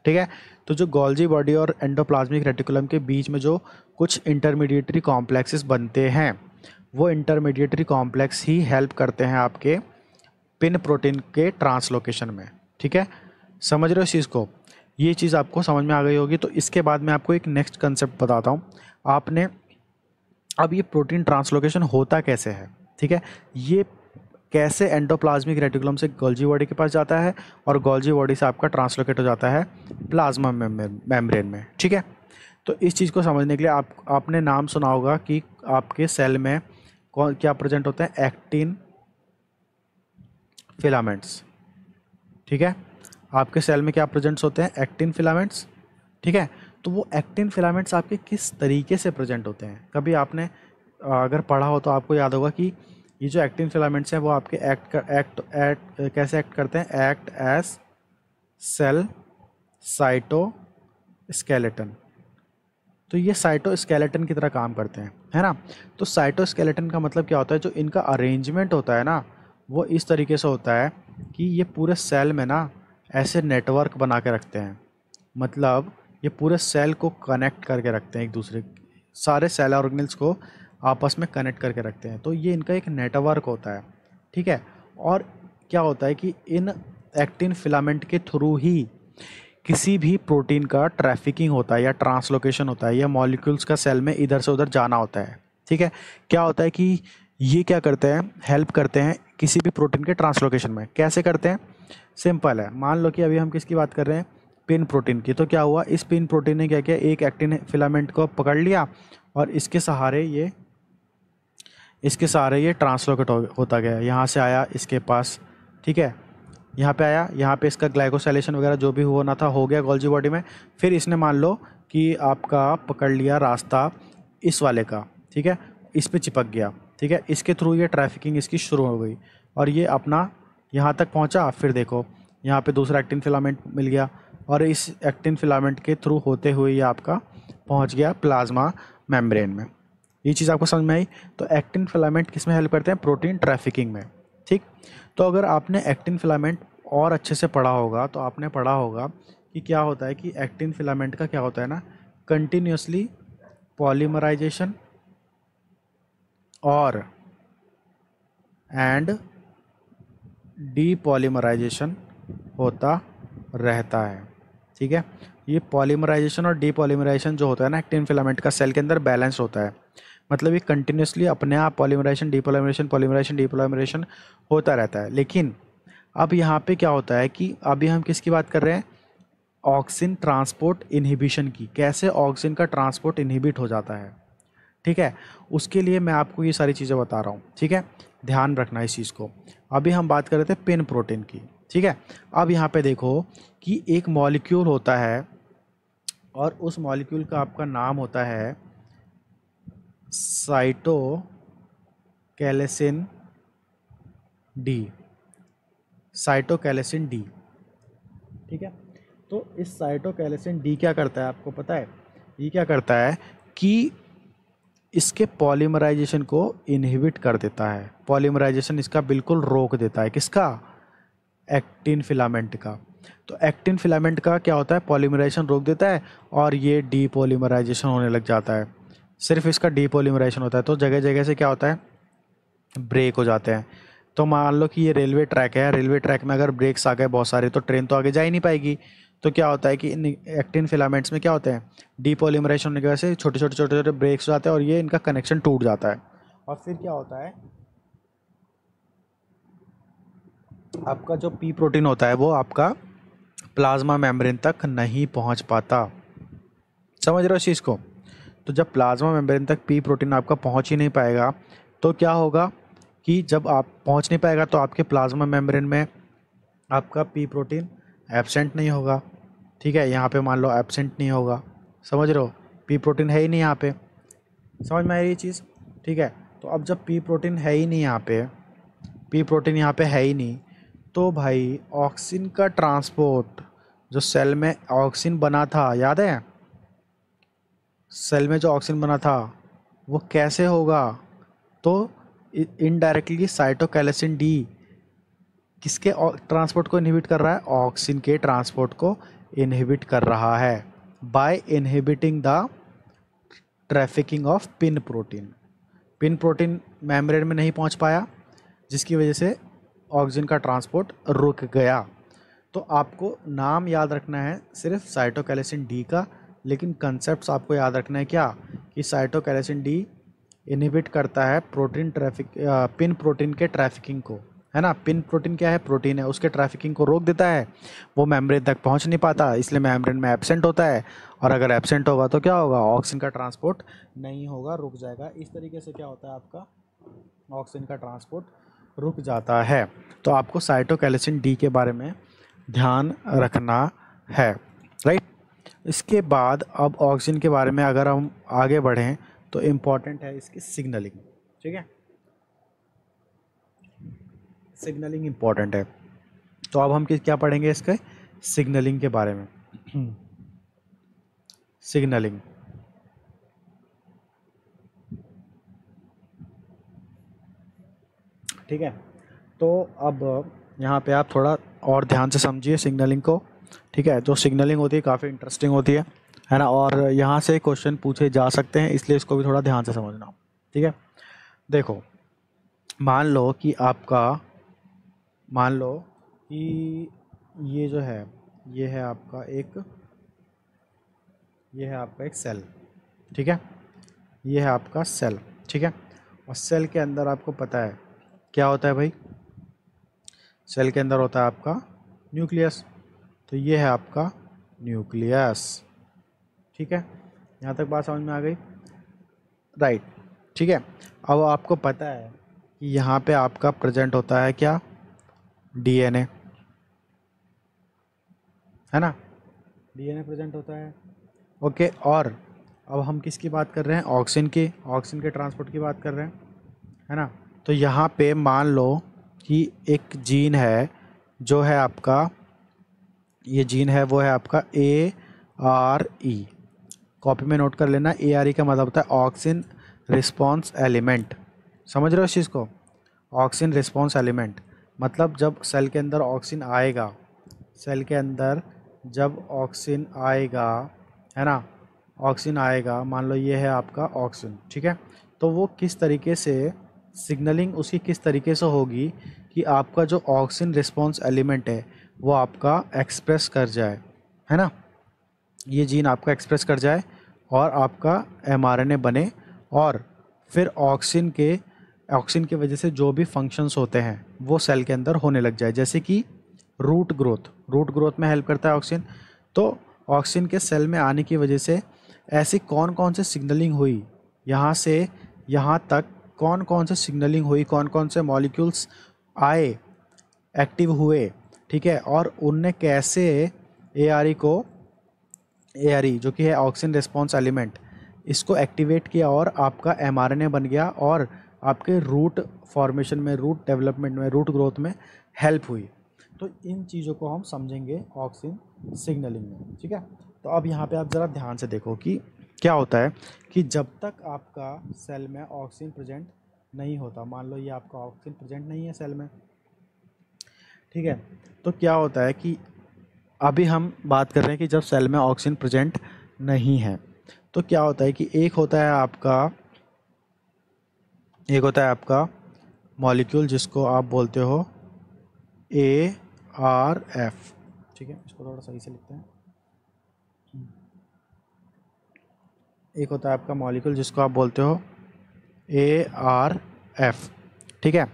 ठीक है, तो जो गोल्जी बॉडी और एंडोप्लाज्मिक रेटिकुलम के बीच में जो कुछ इंटरमीडिएटरी कॉम्प्लेक्सेस बनते हैं, वो इंटरमीडिएटरी कॉम्प्लेक्स ही हेल्प करते हैं आपके पिन प्रोटीन के ट्रांसलोकेशन में। ठीक है, समझ रहे हो इस चीज़ को? ये चीज़ आपको समझ में आ गई होगी। तो इसके बाद मैं आपको एक नेक्स्ट कंसेप्ट बताता हूँ। आपने अब ये प्रोटीन ट्रांसलोकेशन होता कैसे है? ठीक है, ये कैसे एंडोप्लाज्मिक रेटिकुलम से गोल्जी बॉडी के पास जाता है और गोल्जी बॉडी से आपका ट्रांसलोकेट हो जाता है प्लाज्मा मेम्ब्रेन में। ठीक है, तो इस चीज़ को समझने के लिए आपने नाम सुना होगा कि आपके सेल में कौन क्या प्रेजेंट होता है? Actin filaments. ठीक है, आपके सेल में क्या प्रेजेंट्स होते हैं? Actin filaments. ठीक है, तो वो एक्टिन फिलामेंट्स आपके किस तरीके से प्रेजेंट होते हैं? कभी आपने अगर पढ़ा हो तो आपको याद होगा कि ये जो एक्टिन फिलामेंट्स हैं वो आपके कैसे एक्ट करते हैं? Act as cell cytoskeleton. तो ये साइटोस्केलेटन की तरह काम करते हैं, है ना। तो साइटोस्केलेटन का मतलब क्या होता है? जो इनका अरेंजमेंट होता है ना, वो इस तरीके से होता है कि ये पूरे सेल में ना ऐसे नेटवर्क बना के रखते हैं। मतलब ये पूरे सेल को कनेक्ट करके रखते हैं, एक दूसरे सारे सेल ऑर्गेनेल्स को आपस में कनेक्ट करके रखते हैं। तो ये इनका एक नेटवर्क होता है। ठीक है, और क्या होता है कि इन एक्टिन फिलामेंट के थ्रू ही किसी भी प्रोटीन का ट्रैफिकिंग होता है या ट्रांसलोकेशन होता है, या मॉलिक्यूल्स का सेल में इधर से उधर जाना होता है। ठीक है, क्या होता है कि ये क्या करते हैं? हेल्प करते हैं किसी भी प्रोटीन के ट्रांसलोकेशन में। कैसे करते हैं? सिंपल है, मान लो कि अभी हम किसकी बात कर रहे हैं? पिन प्रोटीन की। तो क्या हुआ, इस पिन प्रोटीन ने क्या किया? एक एक्टिन फिलामेंट को पकड़ लिया और इसके सहारे ये ट्रांसलोकेट होता गया। यहाँ से आया इसके पास, ठीक है, यहाँ पे आया, यहाँ पे इसका ग्लाइकोसाइलेशन वगैरह जो भी होना था हो गया गोल्जी बॉडी में। फिर इसने मान लो कि आपका पकड़ लिया रास्ता इस वाले का, ठीक है, इस पे चिपक गया। ठीक है, इसके थ्रू ये ट्रैफिकिंग इसकी शुरू हो गई और ये अपना यहाँ तक पहुँचा। फिर देखो यहाँ पे दूसरा एक्टिन फिलामेंट मिल गया और इस एक्टिन फिलामेंट के थ्रू होते हुए ये आपका पहुँच गया प्लाज्मा मेम्ब्रेन में। ये चीज़ आपको समझ में आई? तो एक्टिन फिलामेंट किस में हेल्प करते हैं? प्रोटीन ट्रैफिकिंग में। ठीक, तो अगर आपने एक्टिन फिलामेंट और अच्छे से पढ़ा होगा तो आपने पढ़ा होगा कि क्या होता है कि एक्टिन फिलामेंट का क्या होता है ना, कंटिन्यूसली पॉलीमराइजेशन और एंड डीपॉलीमराइजेशन होता रहता है। ठीक है, ये पॉलीमराइजेशन और डीपॉलीमराइजेशन जो होता है ना एक्टिन फिलामेंट का सेल के अंदर बैलेंस होता है। मतलब ये कंटिन्यूसली अपने आप पॉलीमराइजेशन डीपॉलीमराइजेशन पॉलीमराइजेशन डीपॉलीमराइजेशन होता रहता है। लेकिन अब यहाँ पे क्या होता है कि अभी हम किसकी बात कर रहे हैं, ऑक्सिन ट्रांसपोर्ट इनहिबिशन की। कैसे ऑक्सिन का ट्रांसपोर्ट इनहिबिट हो जाता है, ठीक है, उसके लिए मैं आपको ये सारी चीज़ें बता रहा हूँ। ठीक है, ध्यान रखना इस चीज़ को। अभी हम बात कर रहे थे पिन प्रोटीन की। ठीक है, अब यहाँ पे देखो कि एक मॉलिक्यूल होता है और उस मॉलिक्यूल का आपका नाम होता है साइटोकैलेसिन डी। साइटोकैलेसिन डी, ठीक है। तो इस साइटोकैलेसिन डी क्या करता है आपको पता है, ये क्या करता है कि इसके पॉलीमराइजेशन को इनहिबिट कर देता है। पॉलीमराइजेशन इसका बिल्कुल रोक देता है, किसका, एक्टिन फिलामेंट का। तो एक्टिन फिलामेंट का क्या होता है, पॉलीमराइजेशन रोक देता है और ये डीपॉलीमराइजेशन होने लग जाता है। सिर्फ इसका डीपॉलीमराइजेशन होता है तो जगह जगह से क्या होता है, ब्रेक हो जाते हैं। तो मान लो कि ये रेलवे ट्रैक है, रेलवे ट्रैक में अगर ब्रेक्स आ गए बहुत सारे तो ट्रेन तो आगे जा ही नहीं पाएगी। तो क्या होता है कि इन एक्टिन फिलामेंट्स में क्या होते हैं, डीपॉलीमराइजेशन होने की वजह से छोटे छोटे छोटे छोटे ब्रेक्स हो जाते हैं और ये इनका कनेक्शन टूट जाता है। और फिर क्या होता है, आपका जो पी प्रोटीन होता है वो आपका प्लाज्मा मेम्ब्रेन तक नहीं पहुंच पाता। समझ रहे हो इस चीज़ को। तो जब प्लाज्मा मेम्ब्रेन तक पी प्रोटीन आपका पहुंच ही नहीं पाएगा तो क्या होगा कि जब आप पहुंच नहीं पाएगा तो आपके प्लाज्मा मेम्ब्रेन में आपका पी प्रोटीन एब्सेंट नहीं होगा। ठीक है, यहाँ पे मान लो एब्सेंट नहीं होगा, समझ रहे हो, पी प्रोटीन है ही नहीं यहाँ पे। समझ में आ रही ये चीज़, ठीक है। तो अब जब पी प्रोटीन है ही नहीं यहाँ पे, पी प्रोटीन यहाँ पे है ही नहीं, तो भाई ऑक्सीजन का ट्रांसपोर्ट, जो सेल में ऑक्सीजन बना था याद है, सेल में जो ऑक्सीजन बना था वो कैसे होगा, तो इनडायरेक्टली साइटोकैलेसिन डी किसके ट्रांसपोर्ट को इनहिबिट कर रहा है, ऑक्सीजन के ट्रांसपोर्ट को इनहिबिट कर रहा है by inhibiting the trafficking of pin protein. Pin protein membrane में नहीं पहुंच पाया जिसकी वजह से ऑक्सीजन का ट्रांसपोर्ट रुक गया। तो आपको नाम याद रखना है सिर्फ साइटोकैलेसिन डी का, लेकिन कंसेप्ट्स आपको याद रखना है क्या, कि साइटोकैलेसिन डी इनहिबिट करता है प्रोटीन ट्रैफिक पिन प्रोटीन के ट्रैफिकिंग को, है ना। पिन प्रोटीन क्या है, प्रोटीन है, उसके ट्रैफिकिंग को रोक देता है। वो मेम्ब्रेन तक पहुंच नहीं पाता इसलिए मेम्ब्रेन में एब्सेंट होता है, और अगर एब्सेंट होगा तो क्या होगा, ऑक्सीजन का ट्रांसपोर्ट नहीं होगा, रुक जाएगा। इस तरीके से क्या होता है, आपका ऑक्सीजन का ट्रांसपोर्ट रुक जाता है। तो आपको साइटोकैलेसिन डी के बारे में ध्यान रखना है, राइट। इसके बाद अब ऑक्सीजन के बारे में अगर हम आगे बढ़ें तो इम्पॉर्टेंट है इसकी सिग्नलिंग। ठीक है, सिग्नलिंग इम्पॉर्टेंट है। तो अब हम क्या पढ़ेंगे इसके सिग्नलिंग के बारे में। सिग्नलिंग, ठीक है। तो अब यहाँ पे आप थोड़ा और ध्यान से समझिए सिग्नलिंग को। ठीक है, जो सिग्नलिंग होती है काफ़ी इंटरेस्टिंग होती है ना, और यहाँ से क्वेश्चन पूछे जा सकते हैं, इसलिए इसको भी थोड़ा ध्यान से समझना। ठीक है, देखो मान लो कि ये जो है ये है आपका एक सेल। ठीक है, ये है आपका सेल। ठीक है, और सेल के अंदर आपको पता है क्या होता है भाई, सेल के अंदर होता है आपका न्यूक्लियस। तो ये है आपका न्यूक्लियस। ठीक है, यहाँ तक बात समझ में आ गई, राइट। ठीक है, अब आपको पता है कि यहाँ पे आपका प्रेजेंट होता है क्या, डीएनए, है ना, डीएनए प्रेजेंट होता है। ओके, और अब हम किसकी बात कर रहे हैं, ऑक्सीजन के ट्रांसपोर्ट की बात कर रहे हैं, है ना। तो यहाँ पे मान लो कि एक जीन है जो है आपका, ये जीन है वो है आपका ARE। कॉपी में नोट कर लेना, ARE का मतलब होता है ऑक्सीजन रिस्पॉन्स एलिमेंट। समझ रहे हो इस चीज़ को, ऑक्सीजन रिस्पॉन्स एलिमेंट मतलब जब सेल के अंदर ऑक्सीजन आएगा, सेल के अंदर जब ऑक्सीजन आएगा, है ना, ऑक्सीजन आएगा, मान लो ये है आपका ऑक्सीजन। ठीक है, तो वो किस तरीके से सिग्नलिंग उसकी किस तरीके से होगी कि आपका जो ऑक्सिन रिस्पॉन्स एलिमेंट है वो आपका एक्सप्रेस कर जाए, है ना, ये जीन आपका एक्सप्रेस कर जाए और आपका एमआरएनए बने, और फिर ऑक्सिन के वजह से जो भी फंक्शंस होते हैं वो सेल के अंदर होने लग जाए, जैसे कि रूट ग्रोथ में हेल्प करता है ऑक्सिन। तो ऑक्सिन के सेल में आने की वजह से ऐसी कौन कौन से सिग्नलिंग हुई, यहाँ से यहाँ तक कौन कौन से सिग्नलिंग हुई, कौन कौन से मॉलिक्यूल्स आए, एक्टिव हुए, ठीक है, और उनने कैसे एआरई जो कि है ऑक्सिन रिस्पॉन्स एलिमेंट, इसको एक्टिवेट किया और आपका एमआरएनए बन गया और आपके रूट फॉर्मेशन में, रूट डेवलपमेंट में, रूट ग्रोथ में हेल्प हुई। तो इन चीज़ों को हम समझेंगे ऑक्सिन सिग्नलिंग में, ठीक है। तो अब यहाँ पे आप ज़रा ध्यान से देखो कि क्या होता है कि जब तक आपका सेल में ऑक्सिन प्रेजेंट नहीं होता, मान लो ये आपका ऑक्सिन प्रेजेंट नहीं है सेल में, ठीक है, तो क्या होता है कि अभी हम बात कर रहे हैं कि जब सेल में ऑक्सीजन प्रेजेंट नहीं है तो क्या होता है कि एक होता है आपका मॉलिक्यूल जिसको आप बोलते हो ARF, ठीक है, इसको थोड़ा सही से लिखते हैं। एक होता है आपका मॉलिक्यूल जिसको आप बोलते हो ARF, ठीक है,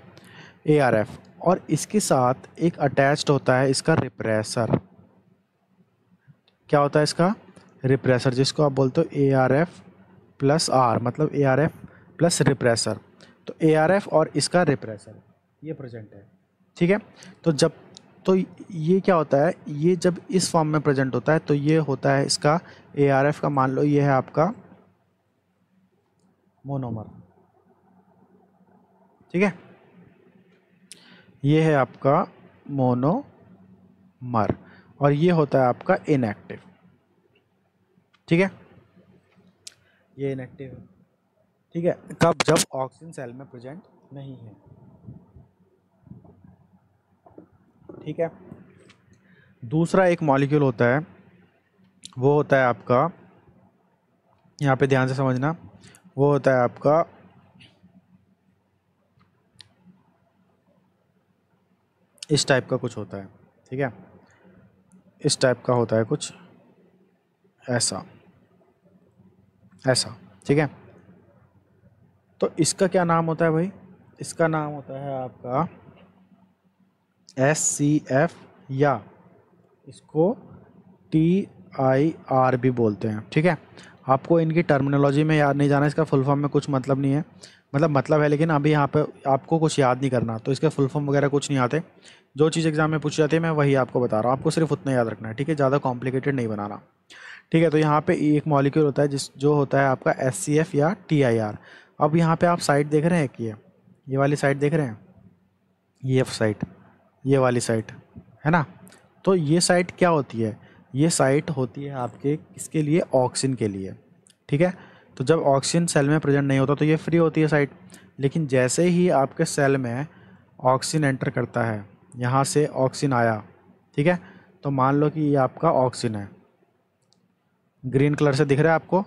ARF, और इसके साथ एक अटैच्ड होता है इसका रिप्रेसर। क्या होता है इसका रिप्रेसर, जिसको आप बोलते हो ARF प्लस R, मतलब ARF प्लस रिप्रेसर। तो ARF और इसका रिप्रेसर ये प्रेजेंट है, ठीक है। तो ये क्या होता है, ये जब इस फॉर्म में प्रेजेंट होता है तो ये होता है इसका ARF का, मान लो ये है आपका मोनोमर, ठीक है, ये है आपका मोनोमर, और ये होता है आपका इनएक्टिव, ठीक है, ये इनएक्टिव है, ठीक है। कब, जब ऑक्सीजन सेल में प्रेजेंट नहीं है, ठीक है। दूसरा एक मॉलिक्यूल होता है, वो होता है आपका, यहाँ पे ध्यान से समझना, वो होता है आपका इस टाइप का कुछ होता है, ठीक है, इस टाइप का होता है कुछ ऐसा, ठीक है। तो इसका क्या नाम होता है भाई, इसका नाम होता है आपका SCF, या इसको TIR भी बोलते हैं, ठीक है। आपको इनकी टर्मिनोलॉजी में याद नहीं जाना, इसका फुल फॉर्म में कुछ मतलब नहीं है, मतलब है, लेकिन अभी यहाँ पे आपको कुछ याद नहीं करना, तो इसके फुल फॉर्म वगैरह कुछ नहीं आते। जो चीज़ एग्जाम में पूछी जाती है मैं वही आपको बता रहा हूँ, आपको सिर्फ उतना याद रखना है, ठीक है, ज़्यादा कॉम्प्लिकेटेड नहीं बनाना, ठीक है। तो यहाँ पे एक मॉलिक्यूल होता है जो होता है आपका SCF या TIR। अब यहाँ पे आप साइड देख रहे हैं कि ये वाली साइड देख रहे हैं, ये साइड, ये वाली साइड, है ना। तो ये साइड क्या होती है, ये साइट होती है आपके किसके लिए, ऑक्सीजन के लिए, ठीक है। तो जब ऑक्सीजन सेल में प्रेजेंट नहीं होता तो ये फ्री होती है साइट, लेकिन जैसे ही आपके सेल में ऑक्सीजन एंटर करता है, यहाँ से ऑक्सीजन आया, ठीक है, तो मान लो कि ये आपका ऑक्सीजन है, ग्रीन कलर से दिख रहा है आपको,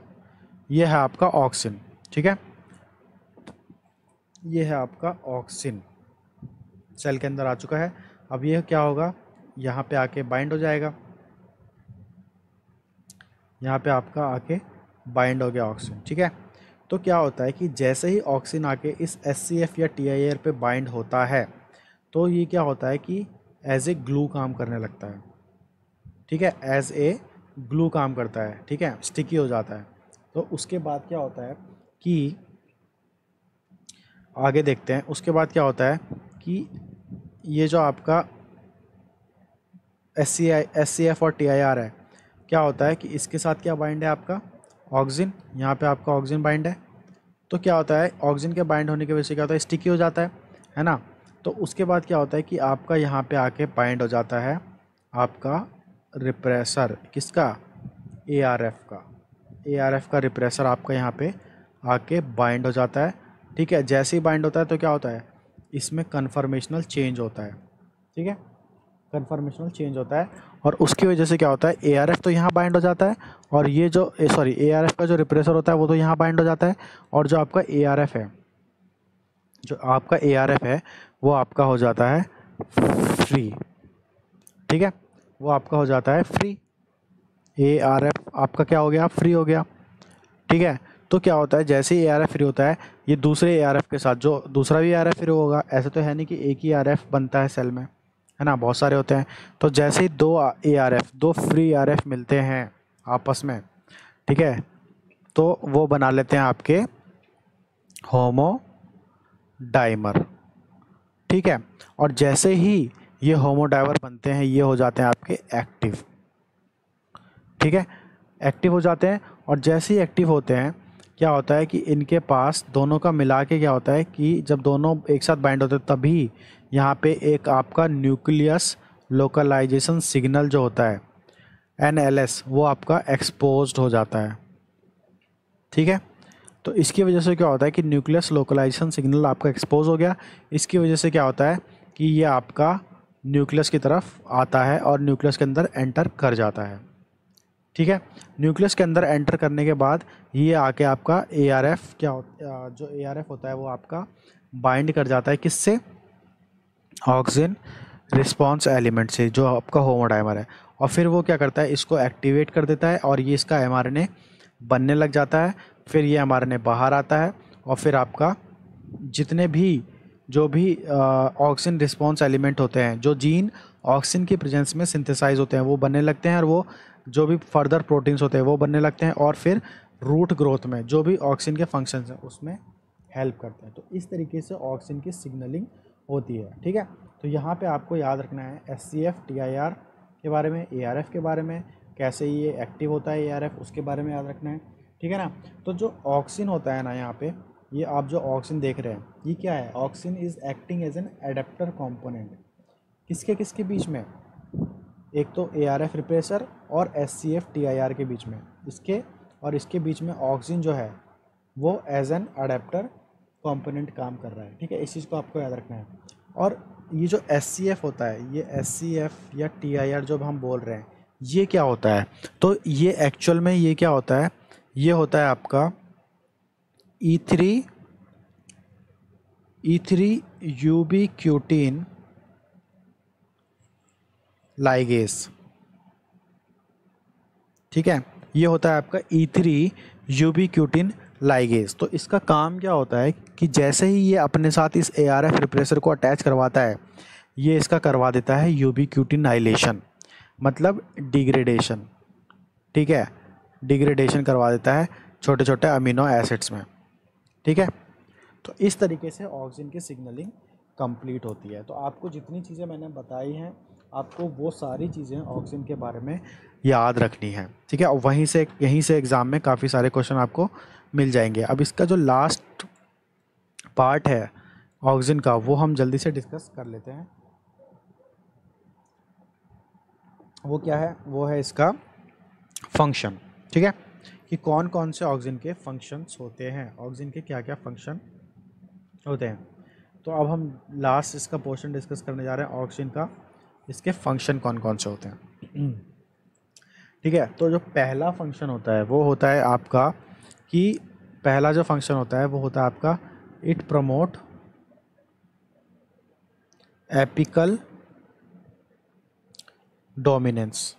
ये है आपका ऑक्सीजन, ठीक है, ये है आपका ऑक्सीजन सेल के अंदर आ चुका है। अब ये क्या होगा, यहाँ पे आके बाइंड हो जाएगा, यहाँ पे आपका आके बाइंड हो गया ऑक्सीजन, ठीक है। तो क्या होता है कि जैसे ही ऑक्सीजन आके इस SCF या TIR पे बाइंड होता है तो ये क्या होता है कि एज ए ग्लू काम करने लगता है, ठीक है, एज ए ग्लू काम करता है, ठीक है, स्टिकी हो जाता है। तो उसके बाद क्या होता है कि आगे देखते हैं, उसके बाद क्या होता है कि ये जो आपका SCF और TIR है, क्या होता है कि इसके साथ क्या बाइंड है आपका ऑक्सीजन, यहाँ पे आपका ऑक्सीजन बाइंड है। तो क्या होता है, ऑक्सीजन के बाइंड होने की वजह से क्या होता है, स्टिकी हो जाता है ना। तो उसके बाद क्या होता है कि आपका यहाँ पे आके बाइंड हो जाता है आपका रिप्रेसर, किसका, ARF का रिप्रेसर आपका यहाँ पे आके बाइंड हो जाता है, ठीक है। जैसे ही बाइंड होता है तो क्या होता है, इसमें कन्फर्मेशनल चेंज होता है, ठीक है, कन्फर्मेशनल चेंज होता है, और उसकी वजह से क्या होता है, ARF तो यहाँ बाइंड हो जाता है, और ये जो ARF का जो रिप्रेसर होता है वो तो यहाँ बाइंड हो जाता है, और जो आपका ARF है, जो आपका ARF है वो आपका हो जाता है फ्री। ठीक है, वो आपका हो जाता है फ्री। ARF आपका क्या हो गया, फ्री हो गया। ठीक है, तो क्या होता है, जैसे ही ARF फ्री होता है, ये दूसरे ARF के साथ जो दूसरा भी ARF फ्री होगा, ऐसे तो है नहीं कि एक ही ARF बनता है सेल में, है ना, बहुत सारे होते हैं। तो जैसे ही दो फ्री ARF मिलते हैं आपस में, ठीक है, तो वो बना लेते हैं आपके होमोडाइमर। ठीक है, और जैसे ही ये होमोडाइमर बनते हैं, ये हो जाते हैं आपके एक्टिव। ठीक है, एक्टिव हो जाते हैं, और जैसे ही एक्टिव होते हैं, क्या होता है कि इनके पास दोनों का मिला के क्या होता है कि जब दोनों एक साथ बाइंड होते हैं, तभी यहाँ पे एक आपका न्यूक्लियस लोकलाइजेशन सिग्नल जो होता है NLS, वो आपका एक्सपोज्ड हो जाता है। ठीक है, तो इसकी वजह से क्या होता है कि न्यूक्लियस लोकलाइजेशन सिग्नल आपका एक्सपोज हो गया। इसकी वजह से क्या होता है कि ये आपका न्यूक्लियस की तरफ आता है और न्यूक्लियस के अंदर एंटर कर जाता है। ठीक है, न्यूक्लियस के अंदर एंटर करने के बाद ये आके आपका ARF जो ARF होता है वो आपका बाइंड कर जाता है किससे, ऑक्सीजन रिस्पॉन्स एलिमेंट से, जो आपका होमोडाइमर है, और फिर वो क्या करता है, इसको एक्टिवेट कर देता है, और ये इसका mRNA बनने लग जाता है। फिर ये mRNA बाहर आता है, और फिर आपका जितने भी जो भी ऑक्सीजन रिस्पॉन्स एलिमेंट होते हैं, जो जीन ऑक्सीजन की प्रेजेंस में सिंथेसाइज होते हैं, वो बनने लगते हैं, और वो जो भी फर्दर प्रोटीन्स होते हैं वो बनने लगते हैं, और फिर रूट ग्रोथ में जो भी ऑक्सीजन के फंक्शंस हैं उसमें हेल्प करते हैं। तो इस तरीके से ऑक्सीजन की सिग्नलिंग होती है। ठीक है, तो यहाँ पे आपको याद रखना है SCF TIR के बारे में, ARF के बारे में, कैसे ये एक्टिव होता है ARF, उसके बारे में याद रखना है। ठीक है ना, तो जो ऑक्सीजन होता है ना, यहाँ पे ये आप जो ऑक्सीजन देख रहे हैं, ये क्या है, oxygen is acting as an adapter component. किसके किसके बीच में, एक तो ARF रिप्रेसर और SCF TIR के बीच में, इसके और इसके बीच में ऑक्सीजन जो है वो एज एन अडेप्टर कंपोनेंट काम कर रहा है। ठीक है, इस चीज़ को आपको याद रखना है। और ये जो SCF होता है, ये SCF या TIR जो हम बोल रहे हैं, ये क्या होता है, तो ये एक्चुअल में ये क्या होता है, ये होता है आपका E3 यूबीक्यूटिन लाइगेस। ठीक है, ये होता है आपका E3 यूबीक्यूटिन लाइगेस। तो इसका काम क्या होता है कि जैसे ही ये अपने साथ इस ARF रिप्रेसर को अटैच करवाता है, ये इसका करवा देता है यूबीक्यूटिनाइलेशन, मतलब डिग्रेडेशन। ठीक है, डिग्रेडेशन करवा देता है छोटे छोटे अमीनो एसिड्स में। ठीक है, तो इस तरीके से ऑक्सीजन की सिग्नलिंग कंप्लीट होती है। तो आपको जितनी चीज़ें मैंने बताई हैं, आपको वो सारी चीज़ें ऑक्सीजन के बारे में याद रखनी है। ठीक है, और यहीं से एग्ज़ाम में काफ़ी सारे क्वेश्चन आपको मिल जाएंगे। अब इसका जो लास्ट पार्ट है ऑक्सीजन का, वो हम जल्दी से डिस्कस कर लेते हैं। वो क्या है, वो है इसका फंक्शन। ठीक है, कि कौन कौन से ऑक्सीजन के फंक्शंस होते हैं, ऑक्सीजन के क्या क्या फंक्शन होते हैं। तो अब हम लास्ट इसका पोर्शन डिस्कस करने जा रहे हैं ऑक्सीजन का, इसके फंक्शन कौन कौन से होते हैं। ठीक है, तो जो पहला फंक्शन होता है वो होता है आपका, कि पहला जो फंक्शन होता है वो होता है आपका, इट प्रमोट एपिकल डोमिनेंस।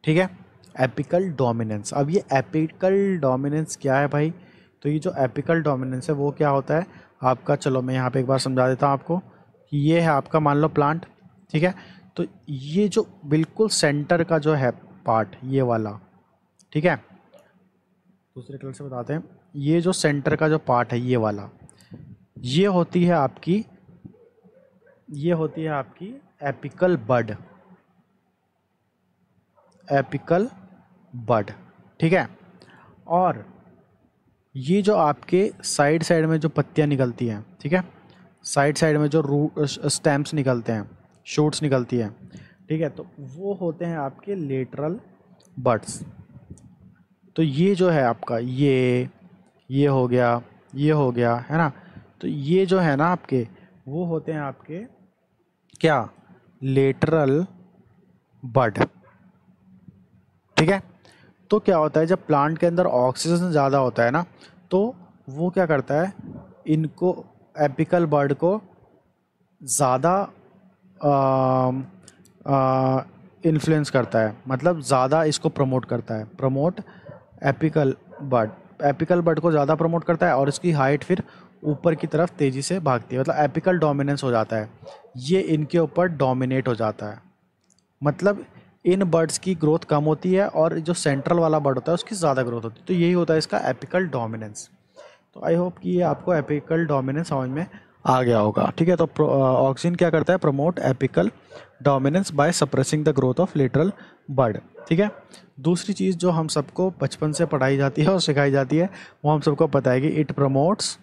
ठीक है, एपिकल डोमिनेंस। अब ये एपिकल डोमिनेंस क्या है भाई, तो ये जो एपिकल डोमिनेंस है वो क्या होता है आपका, चलो मैं यहाँ पे एक बार समझा देता हूँ आपको, कि ये है आपका, मान लो प्लांट। ठीक है, तो ये जो बिल्कुल सेंटर का जो है पार्ट, ये वाला, ठीक है, दूसरे कलर से बताते हैं, ये जो सेंटर का जो पार्ट है, ये वाला, ये होती है आपकी एपिकल बड, एपिकल बड। ठीक है, और ये जो आपके साइड साइड में जो पत्तियां निकलती हैं, ठीक है, साइड साइड में जो रूट स्टेम्स निकलते हैं, शूट्स निकलती हैं, ठीक है, तो वो होते हैं आपके लेटरल बड्स। तो ये जो है आपका, ये हो गया, ये हो गया, है ना, तो ये जो है ना आपके, वो होते हैं आपके क्या, लेटरल बड। ठीक है, तो क्या होता है जब प्लांट के अंदर ऑक्सीजन ज़्यादा होता है ना, तो वो क्या करता है, इनको एपिकल बड को ज़्यादा इन्फ्लुएंस करता है, मतलब ज़्यादा इसको प्रमोट करता है, प्रमोट एपिकल बड, एपिकल बड को ज़्यादा प्रमोट करता है और इसकी हाइट फिर ऊपर की तरफ तेज़ी से भागती है, मतलब एपिकल डोमिनेंस हो जाता है, ये इनके ऊपर डोमिनेट हो जाता है। मतलब इन बर्ड्स की ग्रोथ कम होती है और जो सेंट्रल वाला बर्ड होता है उसकी ज़्यादा ग्रोथ होती है, तो यही होता है इसका एपिकल डोमिनेंस। तो आई होप कि ये आपको एपिकल डोमिनेंस समझ में आ गया होगा। ठीक है, तो ऑक्सीजन क्या करता है, promote apical dominance by suppressing the growth of lateral bud. ठीक है, दूसरी चीज़ जो हम सबको बचपन से पढ़ाई जाती है और सिखाई जाती है, वो हम सबको पता है कि इट प्रमोट्स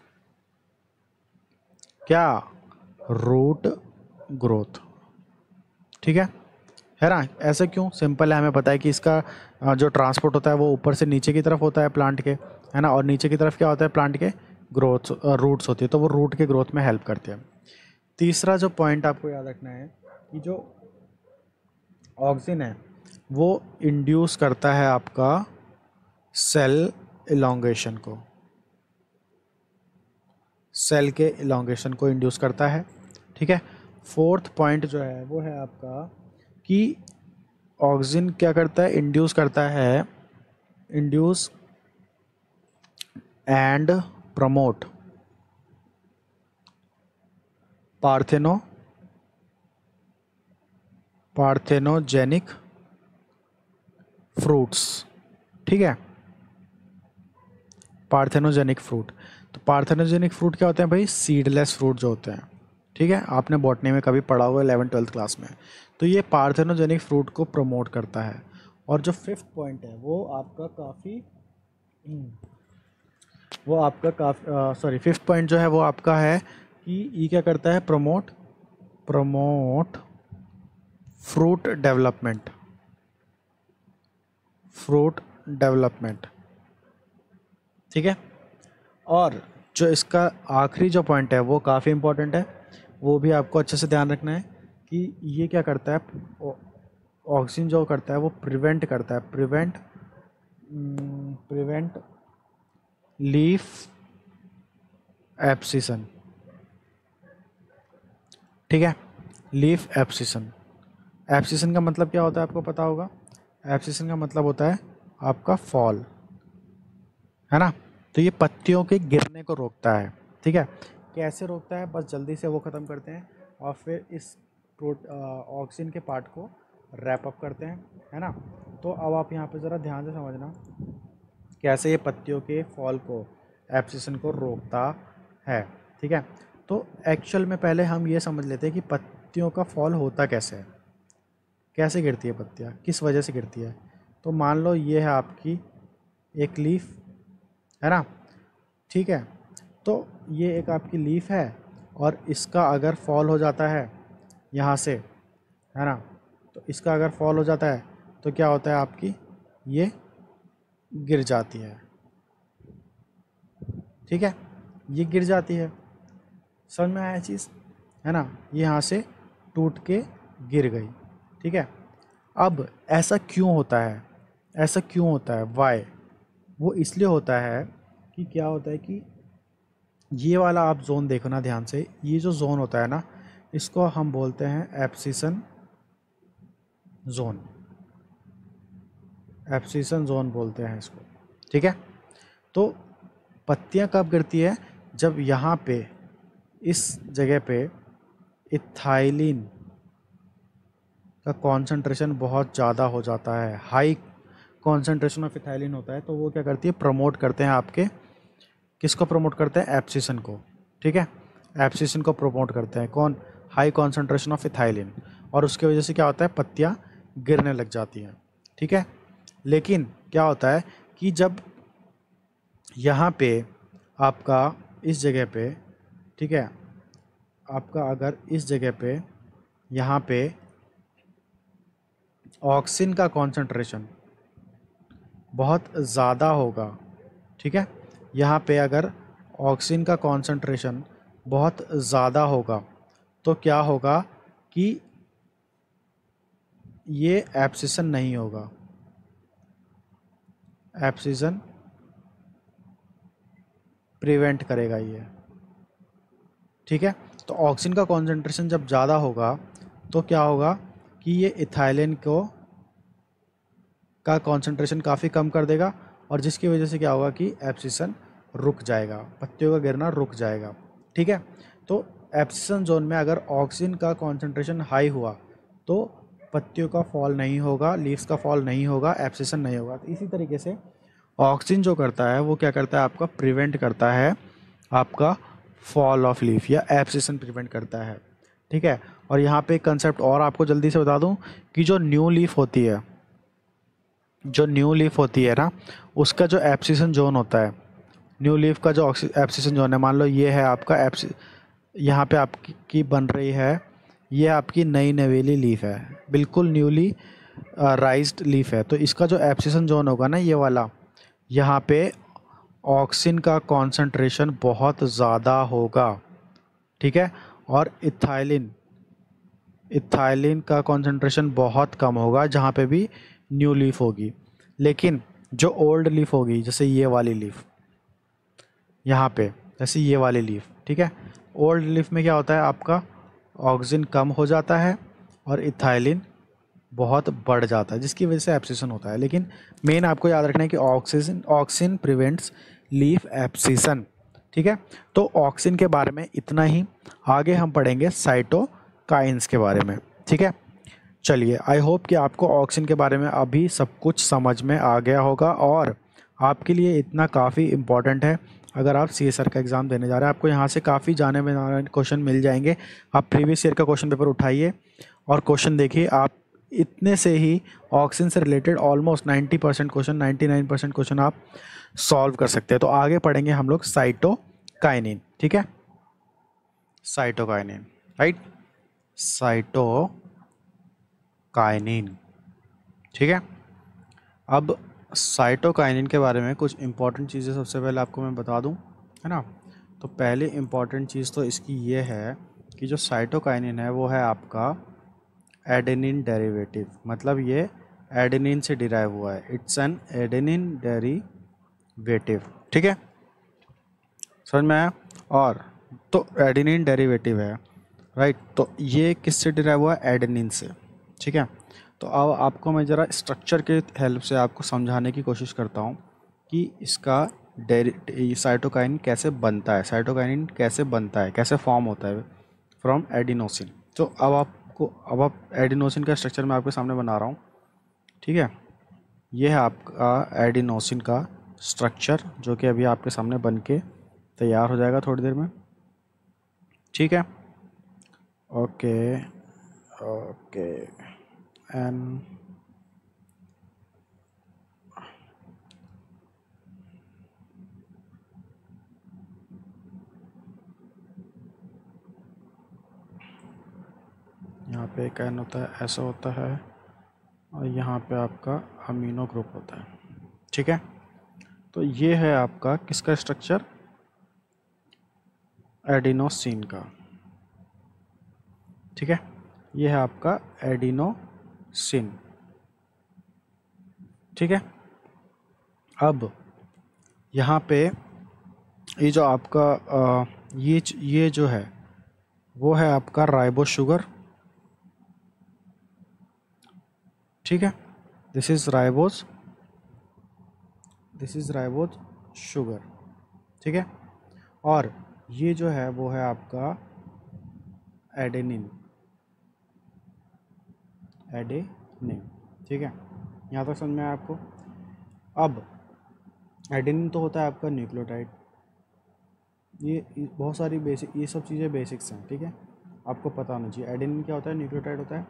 क्या, रूट ग्रोथ। ठीक है ना, ऐसे क्यों, सिंपल है, हमें पता है कि इसका जो ट्रांसपोर्ट होता है वो ऊपर से नीचे की तरफ होता है प्लांट के, है ना, और नीचे की तरफ क्या होता है, प्लांट के ग्रोथ, रूट्स होती है, तो वो रूट के ग्रोथ में हेल्प करते हैं। तीसरा जो पॉइंट आपको याद रखना है कि जो ऑक्सीजन है वो इंड्यूस करता है आपका सेल इलोंगेशन को, सेल के इलोंगेशन को इंड्यूस करता है। ठीक है, फोर्थ पॉइंट जो है वो है आपका कि ऑक्सीजन क्या करता है, इंड्यूस करता है, इंड्यूस एंड प्रमोट पार्थेनोजेनिक फ्रूट्स। ठीक है, पार्थेनोजेनिक फ्रूट, तो पार्थेनोजेनिक फ्रूट क्या होते हैं भाई, सीडलेस फ्रूट जो होते हैं। ठीक है, आपने बॉटनी में कभी पढ़ा हुआ 11th-12th क्लास में, तो ये पार्थेनोजेनिक फ्रूट को प्रमोट करता है। और जो फिफ्थ पॉइंट है वो आपका काफ़ी सॉरी, फिफ्थ पॉइंट जो है वो आपका है कि ये क्या करता है, प्रमोट फ्रूट डेवलपमेंट। ठीक है, और जो इसका आखिरी जो पॉइंट है वो काफ़ी इंपॉर्टेंट है, वो भी आपको अच्छे से ध्यान रखना है कि ये क्या करता है, ऑक्सीजन जो करता है वो प्रिवेंट करता है, प्रिवेंट लीफ एब्सिसन। ठीक है, लीफ एब्सिसन, एब्सिसन का मतलब क्या होता है आपको पता होगा, एब्सिसन का मतलब होता है आपका फॉल, है ना, तो ये पत्तियों के गिरने को रोकता है। ठीक है, कैसे रोकता है, बस जल्दी से वो ख़त्म करते हैं और फिर इस ऑक्सीजन के पार्ट को रैप अप करते हैं, है ना। तो अब आप यहाँ पे ज़रा ध्यान से समझना कैसे ये पत्तियों के फॉल को, एब्सिसन को रोकता है। ठीक है, तो एक्चुअल में पहले हम ये समझ लेते हैं कि पत्तियों का फॉल होता कैसे है, कैसे गिरती है पत्तियाँ, किस वजह से गिरती है। तो मान लो ये है आपकी एक लीफ, है ना। ठीक है, तो ये एक आपकी लीफ है और इसका अगर फॉल हो जाता है यहाँ से, है ना, तो इसका अगर फॉल हो जाता है तो क्या होता है, आपकी ये गिर जाती है। ठीक है, ये गिर जाती है, समझ में आया चीज़, है ना, ये यहाँ से टूट के गिर गई। ठीक है, अब ऐसा क्यों होता है, ऐसा क्यों होता है, वाई, वो इसलिए होता है कि क्या होता है कि ये वाला आप जोन देखो ना ध्यान से, ये जो जोन होता है ना, इसको हम बोलते हैं एब्सिसन जोन, एब्सिसन जोन बोलते हैं इसको। ठीक है, तो पत्तियां कब गिरती है, जब यहाँ पे इस जगह पे इथाइलिन का कॉन्सेंट्रेशन बहुत ज़्यादा हो जाता है, हाई कॉन्सेंट्रेशन ऑफ इथाइलिन होता है, तो वो क्या करती है, प्रमोट करते हैं आपके, किसको प्रमोट करते हैं, एब्सिसन को। ठीक है, एब्सिसन को प्रमोट करते हैं कौन, हाई कॉन्सेंट्रेशन ऑफ इथाइलिन, और उसकी वजह से क्या होता है, पत्तियाँ गिरने लग जाती हैं। ठीक है, लेकिन क्या होता है कि जब यहाँ पे आपका इस जगह पे, ठीक है, आपका अगर इस जगह पे यहाँ पे ऑक्सीजन का कॉन्सेंट्रेशन बहुत ज़्यादा होगा, ठीक है, यहाँ पे अगर ऑक्सीजन का कॉन्सेंट्रेशन बहुत ज़्यादा होगा तो क्या होगा कि ये एब्सिशन नहीं होगा, एब्सिशन प्रिवेंट करेगा ये, ठीक है। तो ऑक्सीजन का कॉन्सेंट्रेशन जब ज़्यादा होगा तो क्या होगा कि ये इथाइलिन को का कॉन्सेंट्रेशन काफ़ी कम कर देगा, और जिसकी वजह से क्या होगा कि एब्सिशन रुक जाएगा, पत्तियों का गिरना रुक जाएगा, ठीक है। तो एब्सिशन जोन में अगर ऑक्सीजन का कॉन्सेंट्रेशन हाई हुआ तो पत्तियों का फॉल नहीं होगा, लीव्स का फॉल नहीं होगा, एब्सिशन नहीं होगा। तो इसी तरीके से ऑक्सीजन जो करता है वो क्या करता है, आपका प्रिवेंट करता है आपका फॉल ऑफ लीफ या एब्सिशन प्रिवेंट करता है, ठीक है। और यहाँ पे एक कंसेप्ट और आपको जल्दी से बता दूँ कि जो न्यू लीफ होती है, जो न्यू लीफ होती है ना, उसका जो एब्सिशन जोन होता है, न्यू लीफ का जो एब्सिशन जोन है, मान लो ये है आपका यहाँ पे आपकी बन रही है, ये आपकी नई नवेली लीफ है, बिल्कुल न्यूली राइज्ड लीफ है। तो इसका जो एब्सिशन जोन होगा ना, ये वाला, यहाँ पे ऑक्सीजन का कॉन्सेंट्रेशन बहुत ज़्यादा होगा, ठीक है। और इथाइलिन का कॉन्सेंट्रेशन बहुत कम होगा जहाँ पे भी न्यू लीफ होगी। लेकिन जो ओल्ड लीफ होगी, जैसे ये वाली लीफ यहाँ पे, जैसे ये वाली लीफ, ठीक है, ओल्ड लीफ में क्या होता है, आपका ऑक्सीजन कम हो जाता है और इथाइलिन बहुत बढ़ जाता है, जिसकी वजह से एब्सिशन होता है। लेकिन मेन आपको याद रखना है कि ऑक्सीजन प्रिवेंट्स लीफ एब्सिशन, ठीक है। तो ऑक्सीजन के बारे में इतना ही, आगे हम पढ़ेंगे साइटोकाइन्स के बारे में, ठीक है। चलिए, आई होप कि आपको ऑक्सीजन के बारे में अभी सब कुछ समझ में आ गया होगा, और आपके लिए इतना काफ़ी इम्पॉर्टेंट है। अगर आप CSR का एग्ज़ाम देने जा रहे हैं, आपको यहाँ से काफ़ी जाने में क्वेश्चन मिल जाएंगे। आप प्रीवियस ईयर का क्वेश्चन पेपर उठाइए और क्वेश्चन देखिए, आप इतने से ही ऑक्सीजन से रिलेटेड ऑलमोस्ट 90% क्वेश्चन, 99% क्वेश्चन आप सॉल्व कर सकते हैं। तो आगे पढ़ेंगे हम लोग साइटोकाइनिन, ठीक है, साइटोकाइनिन, राइट, साइटोकाइनिन, ठीक है। अब साइटोकाइनिन के बारे में कुछ इंपॉर्टेंट चीज़ें सबसे पहले आपको मैं बता दूं, है ना। तो पहली इंपॉर्टेंट चीज़ तो इसकी ये है कि जो साइटोकाइनिन है वो है आपका एडेनिन डेरिवेटिव, मतलब ये एडेनिन से डिराइव हुआ है, इट्स एन एडेनिन डेरिवेटिव, ठीक है, समझ में आया। और तो एडेनिन डेरिवेटिव है, राइट, तो ये किससे डिराइव हुआ है, एडेनिन से, ठीक है। तो अब आपको मैं ज़रा स्ट्रक्चर के हेल्प से आपको समझाने की कोशिश करता हूँ कि इसका साइटोकाइन कैसे बनता है, साइटोकाइनिन कैसे बनता है, कैसे फॉर्म होता है फ्रॉम एडिनोसिन। तो अब एडिनोसिन का स्ट्रक्चर मैं आपके सामने बना रहा हूँ, ठीक है। ये है आपका एडिनोसिन का स्ट्रक्चर, जो कि अभी आपके सामने बन के तैयार हो जाएगा थोड़ी देर में, ठीक है। ओके ओके एंड यहाँ पे एक एन होता है, ऐसा होता है, और यहाँ पे आपका अमीनो ग्रुप होता है, ठीक है। तो ये है आपका किसका स्ट्रक्चर, एडिनोसिन का, ठीक है। ये है आपका एडिनोसिन, ठीक है। अब यहाँ पे ये जो आपका ये जो है वो है आपका राइबोस शुगर, ठीक है, दिस इज राइबोस शुगर, ठीक है। और ये जो है वो है आपका एडेनिन, ठीक है। यहाँ तक समझ में आया आपको। अब एडेनिन तो होता है आपका न्यूक्लियोटाइड, ये बहुत सारी बेसिक, ये सब चीज़ें बेसिक्स हैं, ठीक है, आपको पता होना चाहिए। एडेनिन क्या होता है, न्यूक्लियोटाइड होता है।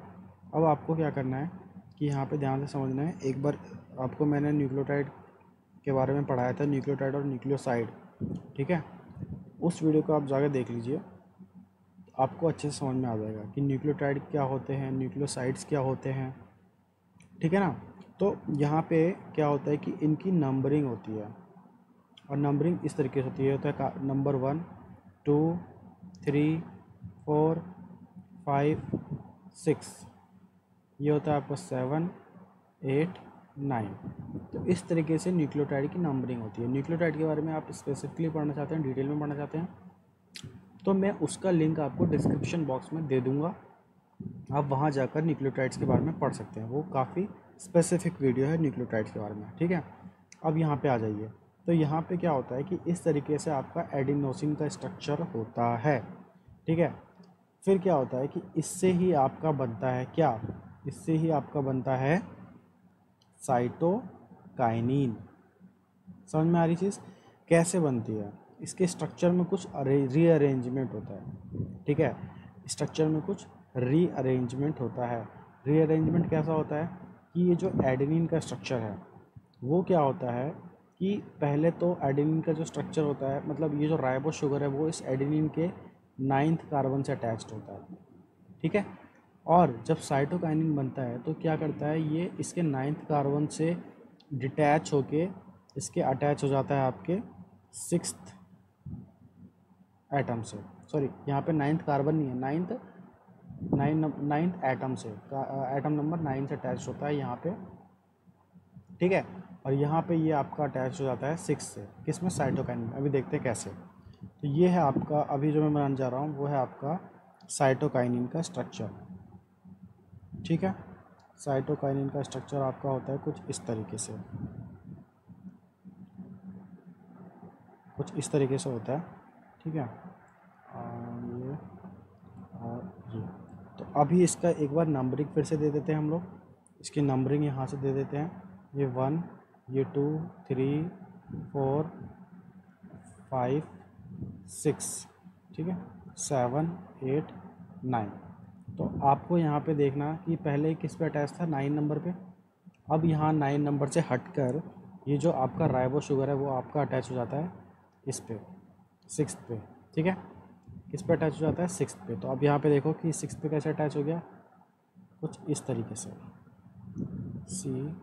अब आपको क्या करना है कि यहाँ पे ध्यान से समझना है। एक बार आपको मैंने न्यूक्लियोटाइड के बारे में पढ़ाया था, न्यूक्लियोटाइड और न्यूक्लियोसाइड, ठीक है, उस वीडियो को आप जाकर देख लीजिए, आपको अच्छे से समझ में आ जाएगा कि न्यूक्लियोटाइड क्या होते हैं, न्यूक्लियोसाइड्स क्या होते हैं, ठीक है ना। तो यहाँ पे क्या होता है कि इनकी नंबरिंग होती है, और नंबरिंग इस तरीके से होती है, होता है नंबर 1 2 3 4 5 6, ये होता है आपका 7, 8, 9। तो इस तरीके से न्यूक्लियोटाइड की नंबरिंग होती है। न्यूक्लियोटाइड के बारे में आप स्पेसिफिकली पढ़ना चाहते हैं, डिटेल में पढ़ना चाहते हैं, तो मैं उसका लिंक आपको डिस्क्रिप्शन बॉक्स में दे दूंगा। आप वहाँ जाकर न्यूक्लियोटाइड्स के बारे में पढ़ सकते हैं, वो काफ़ी स्पेसिफिक वीडियो है न्यूक्लियोटाइड्स के बारे में, ठीक है। अब यहाँ पे आ जाइए। तो यहाँ पे क्या होता है कि इस तरीके से आपका एडिनोसिन का स्ट्रक्चर होता है, ठीक है। फिर क्या होता है कि इससे ही आपका बनता है क्या, इससे ही आपका बनता है साइटोकाइनिन। समझ में आ रही चीज़ कैसे बनती है? इसके स्ट्रक्चर में कुछ रीअरेंजमेंट होता है, ठीक है। स्ट्रक्चर में कुछ रीअरेंजमेंट होता है। रीअरेंजमेंट कैसा होता है कि ये जो एडेनिन का स्ट्रक्चर है वो क्या होता है कि पहले तो एडेनिन का जो स्ट्रक्चर होता है, मतलब ये जो राइबो शुगर है वो इस एडेनिन के 9th कार्बन से अटैच्ड होता है, ठीक है। और जब साइटोकाइनिन बनता है तो क्या करता है, ये इसके 9th कार्बन से डिटैच होके इसके अटैच हो जाता है आपके 6th एटम से। सॉरी, यहाँ पे 9th कार्बन नहीं है, 9th एटम से, एटम नंबर 9 से अटैच होता है यहाँ पे, ठीक है। और यहाँ पे ये आपका अटैच हो जाता है 6 से, किसमें, साइटोकाइनिन। अभी देखते हैं कैसे। तो ये है आपका, अभी जो मैं बनाने जा रहा हूँ वो है आपका साइटोकाइनिन का स्ट्रक्चर, ठीक है। साइटोकाइनिन का स्ट्रक्चर आपका होता है कुछ इस तरीके से, कुछ इस तरीके से होता है, ठीक है। ये और ये, तो अभी इसका एक बार नंबरिंग फिर से दे देते हैं हम लोग। इसकी नंबरिंग यहाँ से दे देते हैं, ये 1, ये 2, 3, 4, 5, 6, ठीक है, 7, 8, 9। तो आपको यहाँ पे देखना कि पहले किस पे अटैच था, 9 नंबर पे। अब यहाँ 9 नंबर से हटकर ये जो आपका राइबो शुगर है वो आपका अटैच हो जाता है इस पे, 6th पे, ठीक है। किस पे अटैच हो जाता है, 6th पे। तो अब यहाँ पे देखो कि 6th पे कैसे अटैच हो गया, कुछ इस तरीके से, CH,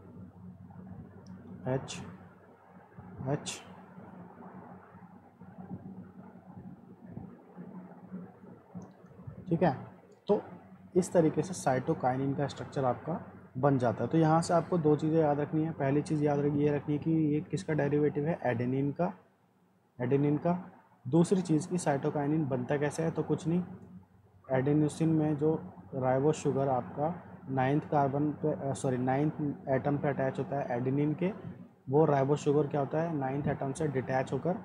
ठीक है। तो इस तरीके से साइटोकाइनिन का स्ट्रक्चर आपका बन जाता है। तो यहाँ से आपको दो चीज़ें याद रखनी है। पहली चीज़ ये रखनी है कि ये किसका डेरिवेटिव है, एडेनिन का। दूसरी चीज़ की साइटोकाइनिन बनता कैसे है, तो कुछ नहीं, एडेनोसिन में जो राइबो शुगर आपका 9th कार्बन पे, सॉरी 9th एटम पे अटैच होता है एडेनिन के, वो राइबो शुगर क्या होता है 9th एटम से डिटैच होकर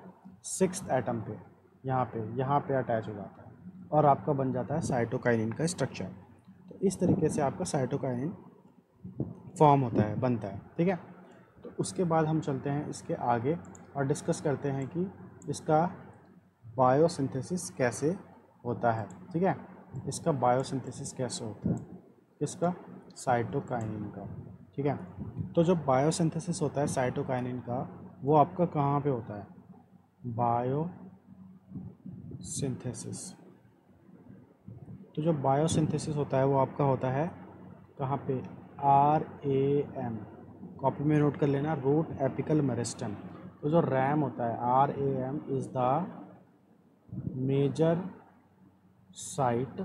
6th एटम पे यहाँ पे अटैच हो जाता है और आपका बन जाता है साइटोकाइनिन का स्ट्रक्चर। तो इस तरीके से आपका साइटोकाइनिन फॉर्म होता है, बनता है, ठीक है। तो उसके बाद हम चलते हैं इसके आगे और डिस्कस करते हैं कि इसका बायोसिंथेसिस कैसे होता है, ठीक है। इसका बायोसिंथेसिस कैसे होता है, इसका साइटोकाइनिन का, ठीक है। तो जो बायोसिंथेसिस होता है साइटोकाइनिन का वो आपका कहाँ पे होता है, बायोसिंथेसिस। तो जो बायोसिंथेसिस होता है वो आपका होता है कहाँ पे, RAM, कॉपी में नोट कर लेना, रूट एपिकल मेरिस्टेम। तो जो रैम होता है RAM is the major site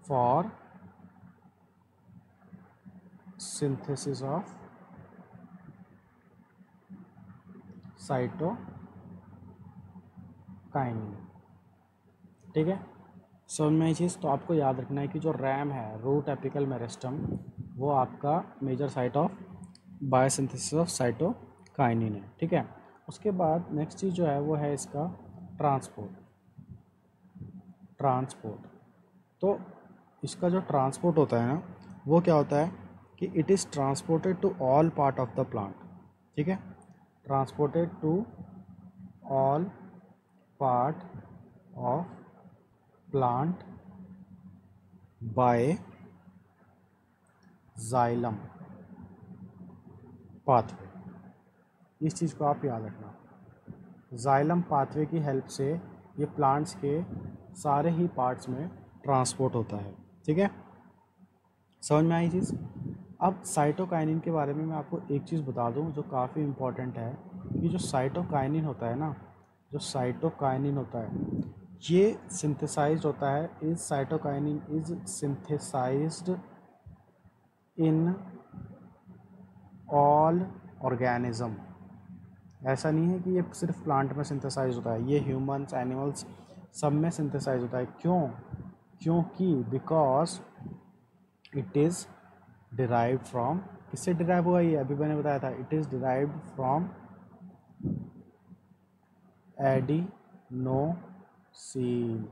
for synthesis of cytokinin, ठीक है। समझ में आई चीज़। तो आपको याद रखना है कि जो रैम है, रूट एपिकल मेरिस्टेम, वो आपका major site of biosynthesis of cytokinin है, ठीक है। उसके बाद नेक्स्ट चीज़ जो है वो है इसका ट्रांसपोर्ट। तो इसका जो ट्रांसपोर्ट होता है ना वो क्या होता है कि it is transported to all part of the plant, ठीक है। Transported to all part of plant by xylem pathway. इस चीज़ को आप याद रखना, जाइलम पाथवे की हेल्प से ये प्लांट्स के सारे ही पार्ट्स में ट्रांसपोर्ट होता है, ठीक है। समझ में आई चीज़। अब साइटोकाइनिन के बारे में मैं आपको एक चीज़ बता दूं जो काफ़ी इम्पॉर्टेंट है कि जो साइटोकाइनिन होता है ना, जो साइटोकाइनिन होता है ये सिंथेसाइज्ड होता है, is cytokinin is synthesised in all organism. ऐसा नहीं है कि ये सिर्फ प्लांट में सिंथेसाइज होता है, ये ह्यूमंस, एनिमल्स सब में सिंथेसाइज होता है। क्यों? क्योंकि because it is derived from, किससे डिराइव हुआ ये अभी मैंने बताया था, it is derived from adenosine,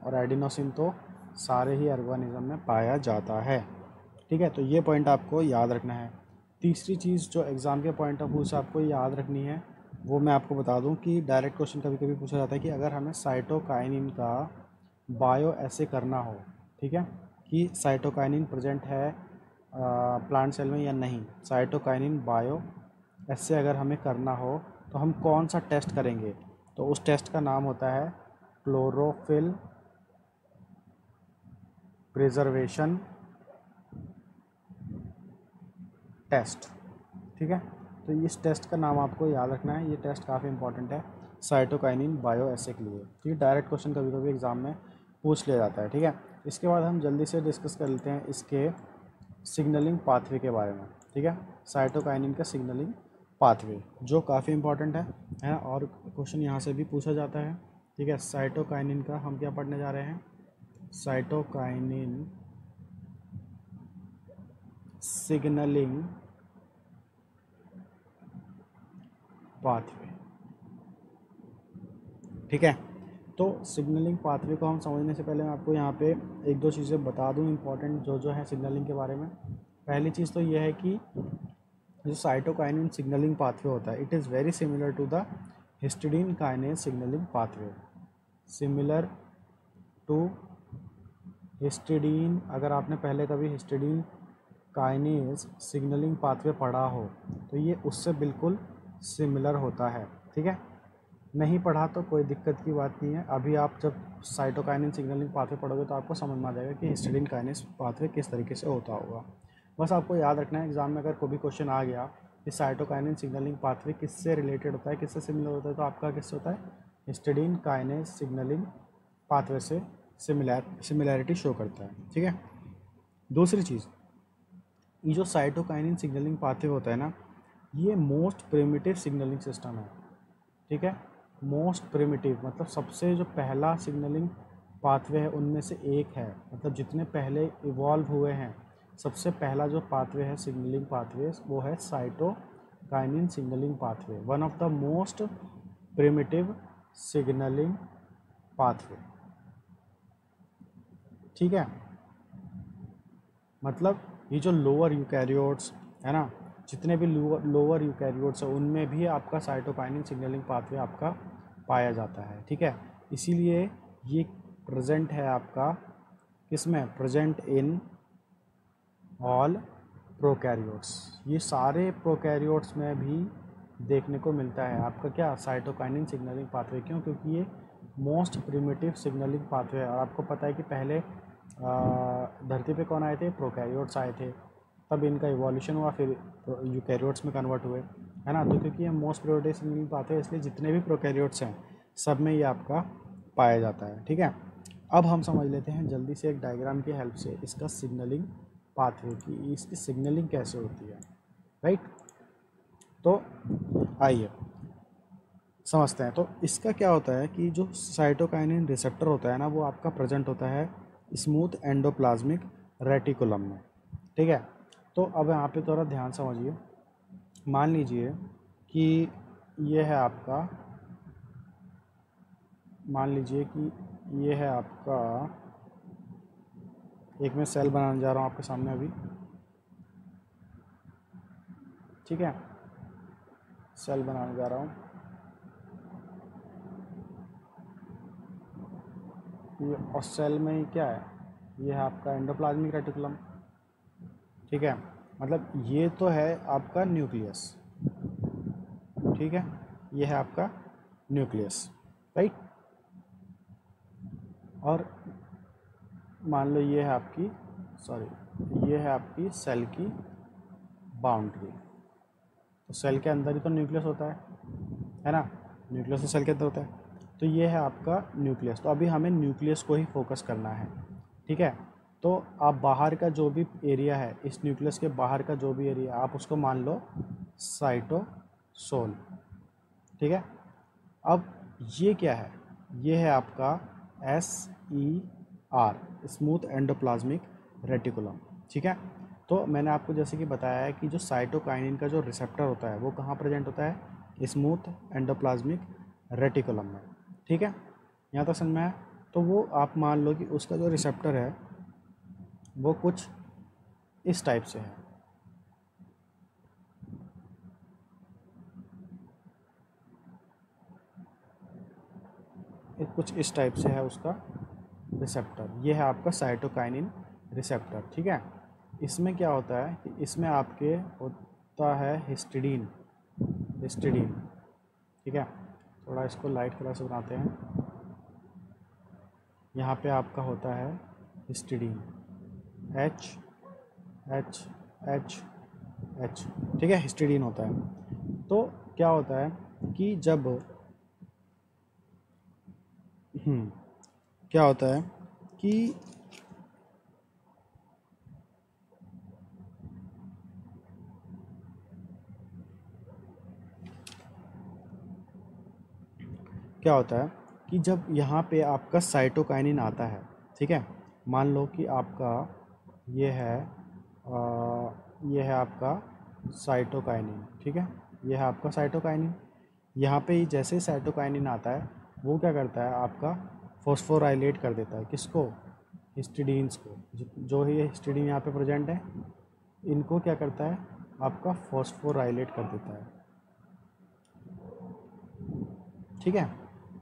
और एडिनोसिन तो सारे ही ऑर्गेनिज्म में पाया जाता है। ठीक है, तो ये पॉइंट आपको याद रखना है। तीसरी चीज़ जो एग्ज़ाम के पॉइंट ऑफ व्यू से आपको याद रखनी है वो मैं आपको बता दूं कि डायरेक्ट क्वेश्चन कभी कभी पूछा जाता है कि अगर हमें साइटोकाइनिन का बायो ऐसे करना हो, ठीक है, कि साइटोकाइनिन प्रेजेंट है प्लांट सेल में या नहीं, साइटोकाइनिन बायो ऐसे अगर हमें करना हो तो हम कौन सा टेस्ट करेंगे? तो उस टेस्ट का नाम होता है क्लोरोफिल प्रिजर्वेशन टेस्ट। ठीक है, तो इस टेस्ट का नाम आपको याद रखना है, ये टेस्ट काफ़ी इंपॉर्टेंट है साइटोकाइनिन बायो ऐसे के लिए, क्योंकि डायरेक्ट क्वेश्चन कभी कभी एग्जाम में पूछ लिया जाता है। ठीक है, इसके बाद हम जल्दी से डिस्कस कर लेते हैं इसके सिग्नलिंग पाथवे के बारे में। ठीक है, साइटोकाइनिन का सिग्नलिंग पाथवे जो काफ़ी इंपॉर्टेंट है और क्वेश्चन यहाँ से भी पूछा जाता है। ठीक है, साइटोकाइनिन का हम क्या पढ़ने जा रहे हैं? Cytokinin signalling pathway. ठीक है, तो सिग्नलिंग पाथवे को हम समझने से पहले मैं आपको यहाँ पे एक दो चीज़ें बता दूँ इंपॉर्टेंट जो है सिग्नलिंग के बारे में। पहली चीज़ तो ये है कि जो साइटोकाइनिन सिग्नलिंग पाथवे होता है, it is very similar to the histidine kinase signalling pathway. Similar to histidine, अगर आपने पहले कभी हिस्टिडीन काइनेज सिग्नलिंग पाथवे पढ़ा हो तो ये उससे बिल्कुल सिमिलर होता है। ठीक है, नहीं पढ़ा तो कोई दिक्कत की बात नहीं है, अभी आप जब साइटोकाइनिन सिग्नलिंग पाथवे पढ़ोगे तो आपको समझ में आ जाएगा कि हिस्टिडीन काइनेज पाथवे किस तरीके से होता होगा। बस आपको याद रखना है एग्जाम में अगर कोई भी क्वेश्चन आ गया कि साइटोकाइनिन सिग्नलिंग पाथवे किससे रिलेटेड होता है, किससे सिमिलर होता है, तो आपका किससे होता है? हिस्टिडीन काइनेज सिग्नलिंग पाथवे से सिमिलैरिटी शो करता है। ठीक है, दूसरी चीज़, ये जो साइटोकाइनिन सिग्नलिंग पाथवे होता है ना, ये मोस्ट प्रिमिटिव सिग्नलिंग सिस्टम है। ठीक है, मोस्ट प्रिमिटिव मतलब सबसे जो पहला सिग्नलिंग पाथवे है उनमें से एक है, मतलब जितने पहले इवॉल्व हुए हैं सबसे पहला जो पाथवे है सिग्नलिंग पाथवे वो है cytokinin signalling pathway, one of the most primitive signalling pathway. ठीक है, मतलब ये जो लोअर यूकैरियोट्स है ना, जितने भी लोअर यूकैरियोट्स है उनमें भी आपका साइटोकाइनिन सिग्नलिंग पाथवे आपका पाया जाता है। ठीक है, इसीलिए ये प्रेजेंट है आपका किसमें? प्रेजेंट इन ऑल प्रोकैरियोट्स, ये सारे प्रोकैरियोट्स में भी देखने को मिलता है आपका क्या? Cytokinin signalling pathway. क्यों? क्योंकि ये मोस्ट प्रिमिटिव सिग्नलिंग पाथवे है और आपको पता है कि पहले धरती पे कौन आए थे? प्रोकैरियोट्स आए थे, तब इनका इवोल्यूशन हुआ, फिर यूकैरियोट्स में कन्वर्ट हुए, है ना। तो क्योंकि ये मोस्ट प्रिमिटिव सिग्नलिंग पाथवे इसलिए जितने भी प्रोकैरियोट्स हैं सब में ये आपका पाया जाता है। ठीक है, अब हम समझ लेते हैं जल्दी से एक डायग्राम की हेल्प से इसका सिग्नलिंग पाथवे की, इसकी सिग्नलिंग कैसे होती है। राइट, तो आइए समझते हैं। तो इसका क्या होता है कि जो साइटोकाइनिन रिसेप्टर होता है ना, वो आपका प्रेजेंट होता है स्मूथ एंडोप्लाज्मिक रेटिकुलम में। ठीक है, तो अब यहाँ पे थोड़ा ध्यान समझिए। मान लीजिए कि ये है आपका, मान लीजिए कि ये है आपका, एक मैं सेल बनाने जा रहा हूँ आपके सामने अभी। ठीक है, सेल बनाने जा रहा हूँ, ये और सेल में ही क्या है? ये है आपका एंडोप्लाज्मिक रेटिकुलम। ठीक है, मतलब ये तो है आपका न्यूक्लियस। ठीक है, ये है आपका न्यूक्लियस, राइट। और मान लो ये है आपकी, सॉरी, ये है आपकी सेल की बाउंड्री। तो सेल के अंदर ही तो न्यूक्लियस होता है ना, न्यूक्लियस तो सेल के अंदर होता है। तो ये है आपका न्यूक्लियस। तो अभी हमें न्यूक्लियस को ही फोकस करना है, ठीक है। तो आप बाहर का जो भी एरिया है, इस न्यूक्लियस के बाहर का जो भी एरिया आप उसको मान लो साइटोसोल, ठीक है। अब ये क्या है, ये है आपका SER, स्मूथ एंडोप्लाज्मिक रेटिकुलम, ठीक है। तो मैंने आपको जैसे कि बताया है कि जो साइटोकाइनिन का जो रिसेप्टर होता है वो कहाँ प्रेजेंट होता है, स्मूथ एंडोप्लाज्मिक रेटिकुलम में, ठीक है। यहाँ तक समझ में आया। तो वो आप मान लो कि उसका जो रिसेप्टर है वो कुछ इस टाइप से है, कुछ इस टाइप से है उसका रिसेप्टर। ये है आपका साइटोकाइनिन रिसेप्टर, ठीक है। इसमें क्या होता है कि इसमें आपके होता है हिस्टिडीन, ठीक है। थोड़ा इसको लाइट कलर से बनाते हैं। यहाँ पे आपका होता है histidine, H H H H, ठीक है, हिस्टिडीन होता है। तो क्या होता है कि जब क्या होता है कि क्या होता है कि जब यहाँ पे आपका साइटोकाइनिन आता है, ठीक है। मान लो कि आपका ये है ये है आपका साइटोकाइनिन, ठीक है। ये है आपका साइटोकाइनिन। यहाँ पे ही जैसे ही साइटोकाइनिन आता है वो क्या करता है, आपका फॉस्फोराइलेट कर देता है, किसको, हिस्टिडीन्स को। जो ही हिस्टिडीन यहाँ पे प्रेजेंट है इनको क्या करता है, आपका फॉस्फोराइलेट कर देता है, ठीक है।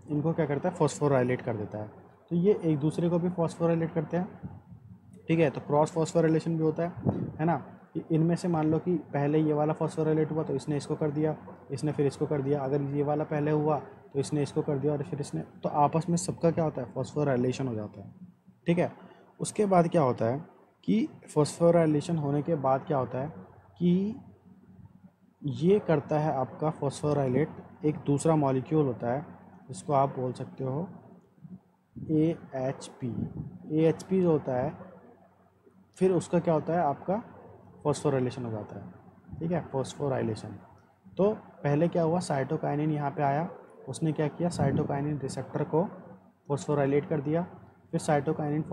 इनको क्या करता है, फॉस्फोराइलेट कर देता है। तो ये एक दूसरे को भी फॉस्फोराइलेट करते हैं, ठीक है। तो क्रॉस फॉस्फोराइलेशन भी होता है ना। कि इनमें से मान लो कि पहले ये वाला फॉस्फोराइलेट हुआ तो इसने इसको कर दिया, इसने फिर इसको कर दिया। अगर ये वाला पहले हुआ तो इसने इसको कर दिया और फिर इसने, तो आपस में सबका क्या होता है, फॉस्फोराइलेशन हो जाता है, ठीक है। उसके बाद क्या होता है कि फॉस्फोराइलेशन होने के बाद क्या होता है कि ये करता है आपका फॉस्फोराइलेट एक दूसरा मॉलिक्यूल होता है, जिसको आप बोल सकते हो AHP। AHP जो होता है फिर उसका क्या होता है, आपका फॉस्फोराइलेशन हो जाता है, ठीक है, फॉस्फोराइलेशन। तो पहले क्या हुआ, साइटोकाइनिन यहाँ पे आया, उसने क्या किया, साइटोकाइनिन रिसेप्टर को फॉस्फोराइलेट कर दिया। फिर साइटोकाइनिन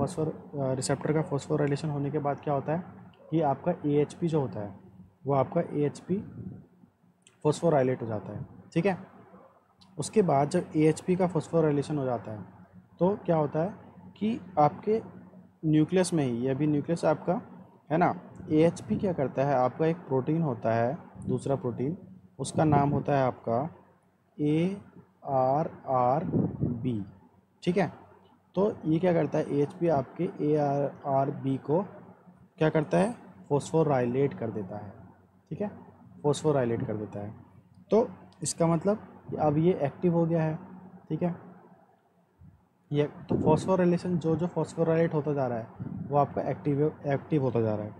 रिसेप्टर का फॉस्फोराइलेशन होने के बाद क्या होता है कि आपका AHP जो होता है वो आपका AHP फॉस्फोराइलेट हो जाता है, ठीक है। उसके बाद जब AHP का फॉस्फोराइलेशन हो जाता है तो क्या होता है कि आपके न्यूक्लियस में ही, ये भी न्यूक्लियस आपका है ना, AHP क्या करता है, आपका एक प्रोटीन होता है, दूसरा प्रोटीन, उसका नाम होता है आपका ARRB, ठीक है। तो ये क्या करता है, AHP आपके ARRB को क्या करता है, फॉस्फोराइलेट कर देता है, ठीक है, फॉस्फोराइलेट कर देता है। तो इसका मतलब कि अब ये एक्टिव हो गया है, ठीक है। ये तो फॉस्फोराइलेशन जो जो फॉस्फोराइलेट होता जा रहा है वो आपका एक्टिव होता जा रहा है।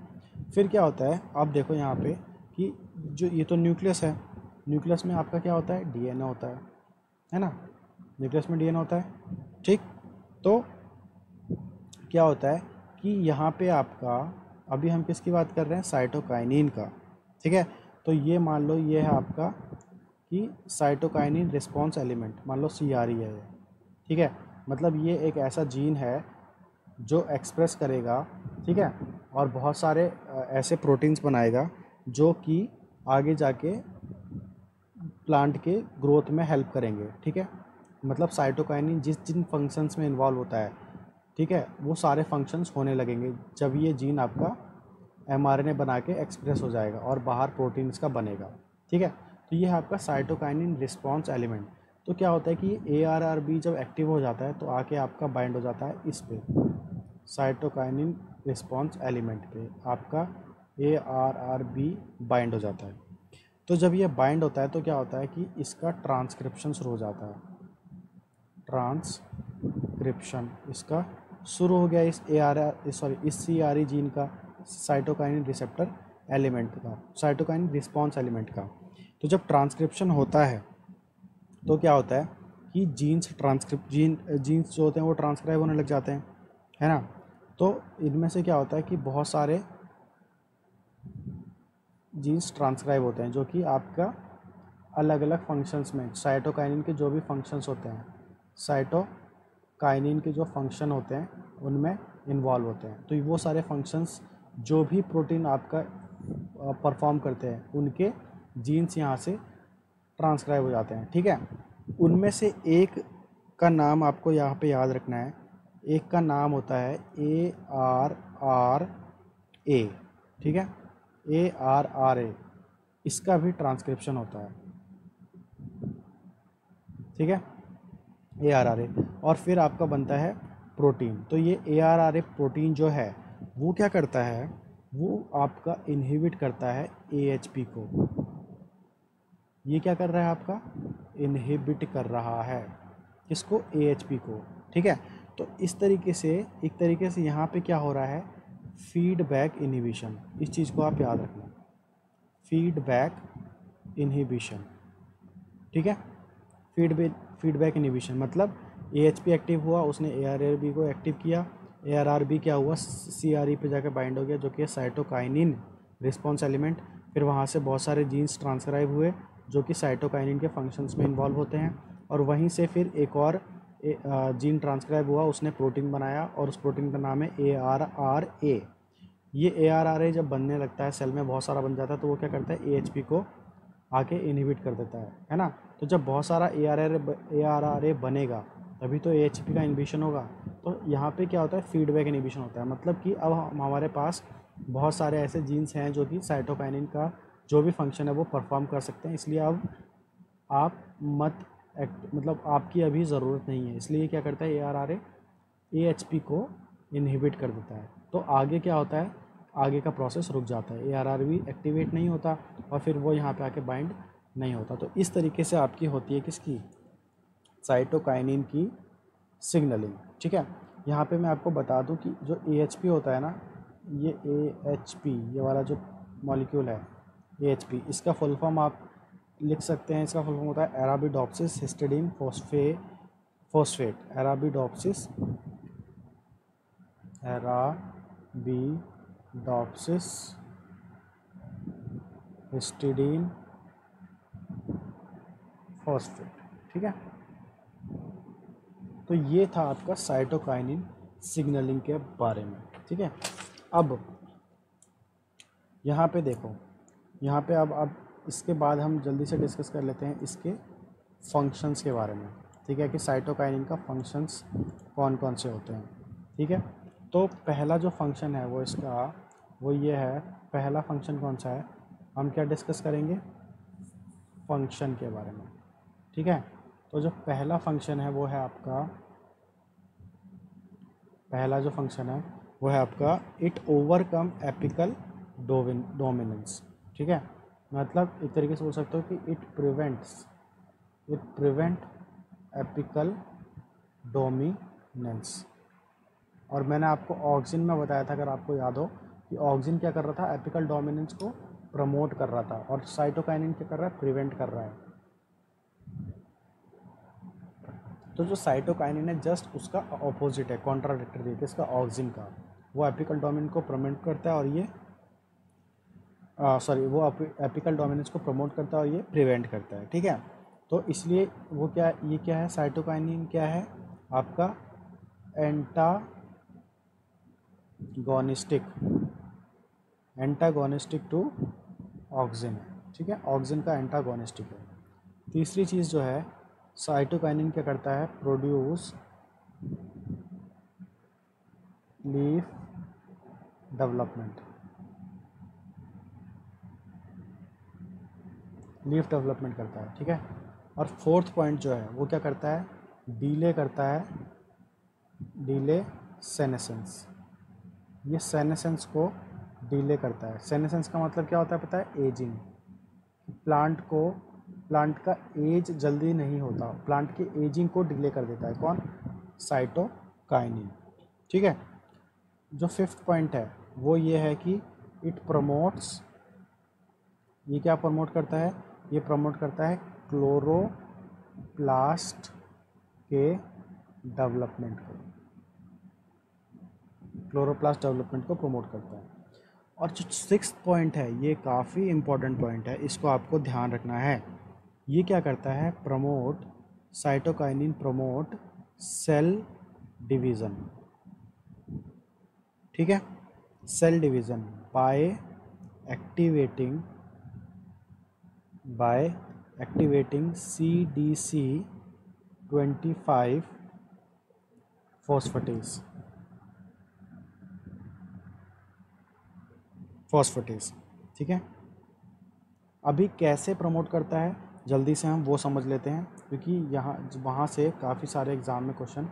फिर क्या होता है, आप देखो यहाँ पे कि जो ये तो न्यूक्लियस है, न्यूक्लियस में आपका क्या होता है, DNA होता है ना, न्यूक्लियस में DNA होता है, ठीक। तो क्या होता है कि यहाँ पे आपका, अभी हम किसकी बात कर रहे हैं, साइटोकाइनिन का, ठीक है। तो ये मान लो ये है आपका कि साइटोकाइनिन रिस्पॉन्स एलिमेंट, मान लो CRE है ये, ठीक है। मतलब ये एक ऐसा जीन है जो एक्सप्रेस करेगा, ठीक है, और बहुत सारे ऐसे प्रोटीन्स बनाएगा जो कि आगे जाके प्लांट के ग्रोथ में हेल्प करेंगे, ठीक है। मतलब साइटोकाइनिन जिन फंक्शंस में इन्वॉल्व होता है, ठीक है, वो सारे फंक्शंस होने लगेंगे जब ये जीन आपका mRNA बना के एक्सप्रेस हो जाएगा और बाहर प्रोटीन्स का बनेगा, ठीक है। तो ये है आपका साइटोकाइनिन रिस्पॉन्स एलिमेंट। तो क्या होता है कि ARRB जब एक्टिव हो जाता है तो आके आपका बाइंड हो जाता है इस पे, साइटोकाइनिन रिस्पॉन्स एलिमेंट पे आपका ARRB बाइंड हो जाता है। तो जब ये बाइंड होता है तो क्या होता है कि इसका ट्रांसक्रिप्शन शुरू हो जाता है, ट्रांसक्रिप्शन इसका शुरू हो गया इस CRE जीन का, साइटोकाइनिन रिसेप्टर एलिमेंट का, साइटोकाइनिन रिस्पॉन्स एलिमेंट का। तो जब ट्रांसक्रिप्शन होता है तो क्या होता है कि जीन्स जो होते हैं वो ट्रांसक्राइब होने लग जाते हैं, है ना। तो इनमें से क्या होता है कि बहुत सारे जीन्स ट्रांसक्राइब होते हैं जो कि आपका अलग अलग फंक्शंस में, साइटोकाइनिन के जो भी फंक्शंस होते हैं, साइटोकाइनिन के जो फंक्शन होते हैं उनमें इन्वॉल्व होते हैं। तो वो सारे फंक्शंस जो भी प्रोटीन आपका परफॉर्म करते हैं उनके जीन्स यहाँ से ट्रांसक्राइब हो जाते हैं, ठीक है। उनमें से एक का नाम आपको यहाँ पे याद रखना है। एक का नाम होता है ARRA, ठीक है, ARRA। इसका भी ट्रांसक्रिप्शन होता है, ठीक है, ARRA। और फिर आपका बनता है प्रोटीन। तो ये ARRA प्रोटीन जो है वो क्या करता है, वो आपका इनहिबिट करता है AHP को। ये क्या कर रहा है आपका, इनहिबिट कर रहा है किसको, AHP को, ठीक है। तो इस तरीके से, एक तरीके से यहाँ पे क्या हो रहा है, फीडबैक इनहिबिशन। इस चीज़ को आप याद रखना, फीडबैक इनहिबिशन, ठीक है। फीडबैक इनहिबिशन मतलब AHP एक्टिव हुआ, उसने ARRB को एक्टिव किया, ARRB क्या हुआ, CRE पे जाकर बाइंड हो गया जो कि साइटोकाइनिन रिस्पॉन्स एलिमेंट। फिर वहाँ से बहुत सारे जीन्स ट्रांसक्राइब हुए जो कि साइटोकाइनिन के फंक्शंस में इन्वॉल्व होते हैं, और वहीं से फिर एक और जीन ट्रांसक्राइब हुआ, उसने प्रोटीन बनाया और उस प्रोटीन का नाम है ARRA। ये ARRA जब बनने लगता है सेल में, बहुत सारा बन जाता है, तो वो क्या करता है, AHP को आके इनहिबिट कर देता है ना। तो जब बहुत सारा ARRA बनेगा तभी तो AHP का इनहिबिशन होगा। तो यहाँ पे क्या होता है, फीडबैक इनहिबिशन होता है, मतलब कि अब हमारे पास बहुत सारे ऐसे जीन्स हैं जो कि साइटोकाइनिन का जो भी फंक्शन है वो परफॉर्म कर सकते हैं, इसलिए अब आप मत मतलब आपकी अभी ज़रूरत नहीं है। इसलिए क्या करता है, ARRA AHP को इनहिबिट कर देता है। तो आगे क्या होता है, आगे का प्रोसेस रुक जाता है, ARRB एक्टिवेट नहीं होता और फिर वो यहाँ पे आके बाइंड नहीं होता। तो इस तरीके से आपकी होती है किसकी, साइटोकाइनिन की सिग्नलिंग, ठीक है। यहाँ पे मैं आपको बता दूँ कि जो AHP होता है ना, ये AHP, ये वाला जो मॉलिक्यूल है AHP, इसका फुल फॉर्म आप लिख सकते हैं। इसका फुल फॉर्म होता है अराबिडोप्सिस हिस्टिडीन फोस्फेट, अराबिडोप्सिस हिस्टिडीन फॉस्फेट, ठीक है। तो ये था आपका साइटोकाइनिन सिग्नलिंग के बारे में, ठीक है। अब यहाँ पे देखो, यहाँ पे अब इसके बाद हम जल्दी से डिस्कस कर लेते हैं इसके फंक्शंस के बारे में, ठीक है, कि साइटोकाइनिन का फंक्शंस कौन कौन से होते हैं, ठीक है। तो पहला जो फंक्शन है वो इसका, वो ये है, पहला फंक्शन कौन सा है, हम क्या डिस्कस करेंगे, फंक्शन के बारे में, ठीक है। तो जो पहला फंक्शन है वो है आपका, पहला जो फंक्शन है वो है आपका इट ओवरकम एपिकल डोमिनेंस, ठीक है। मतलब एक तरीके से बोल सकते हो कि इट प्रिवेंट एपिकल डोमिनेंस। और मैंने आपको ऑक्सिन में बताया था, अगर आपको याद हो, कि ऑक्सिन क्या कर रहा था, एपिकल डोमिनेंस को प्रमोट कर रहा था, और साइटोकाइनिन क्या कर रहा है, प्रिवेंट कर रहा है। तो जो साइटोकाइनिन है जस्ट उसका ऑपोजिट है, कॉन्ट्राडिक्टरी है किसका, ऑक्सिन का। वो एपिकल डोमिनेंस को प्रमोट करता है और ये वो एपिकल डोमिनेंस को प्रमोट करता है और ये प्रिवेंट करता है, ठीक है। तो इसलिए वो क्या, ये क्या है, साइटोकाइनिन क्या है आपका, एंटागोनिस्टिक टू ऑक्सिन है, ठीक है, ऑक्सिन का एंटागोनिस्टिक है। तीसरी चीज़ जो है, साइटोकाइनिन क्या करता है, प्रोड्यूस लीफ डेवलपमेंट करता है, ठीक है। और फोर्थ पॉइंट जो है वो क्या करता है, डीले करता है, डीले सेनेसेंस। ये सेनेसेंस को डीले करता है। सेनेसेंस का मतलब क्या होता है पता है, एजिंग। प्लांट का एज जल्दी नहीं होता, प्लांट की एजिंग को डिले कर देता है कौन, साइटोकाइनिन, ठीक है। जो फिफ्थ पॉइंट है वो ये है कि इट प्रमोट्स, ये क्या प्रमोट करता है, ये प्रमोट करता है क्लोरोप्लास्ट के डेवलपमेंट को, क्लोरोप्लास्ट डेवलपमेंट को प्रमोट करता है। और जो 6th पॉइंट है ये काफ़ी इम्पोर्टेंट पॉइंट है, इसको आपको ध्यान रखना है। ये क्या करता है? Promote cytokinin promote cell division, ठीक है, cell division by activating CDC25 phosphatase, ठीक है। अभी कैसे प्रमोट करता है जल्दी से हम वो समझ लेते हैं, क्योंकि यहाँ वहाँ से काफ़ी सारे एग्ज़ाम में क्वेश्चन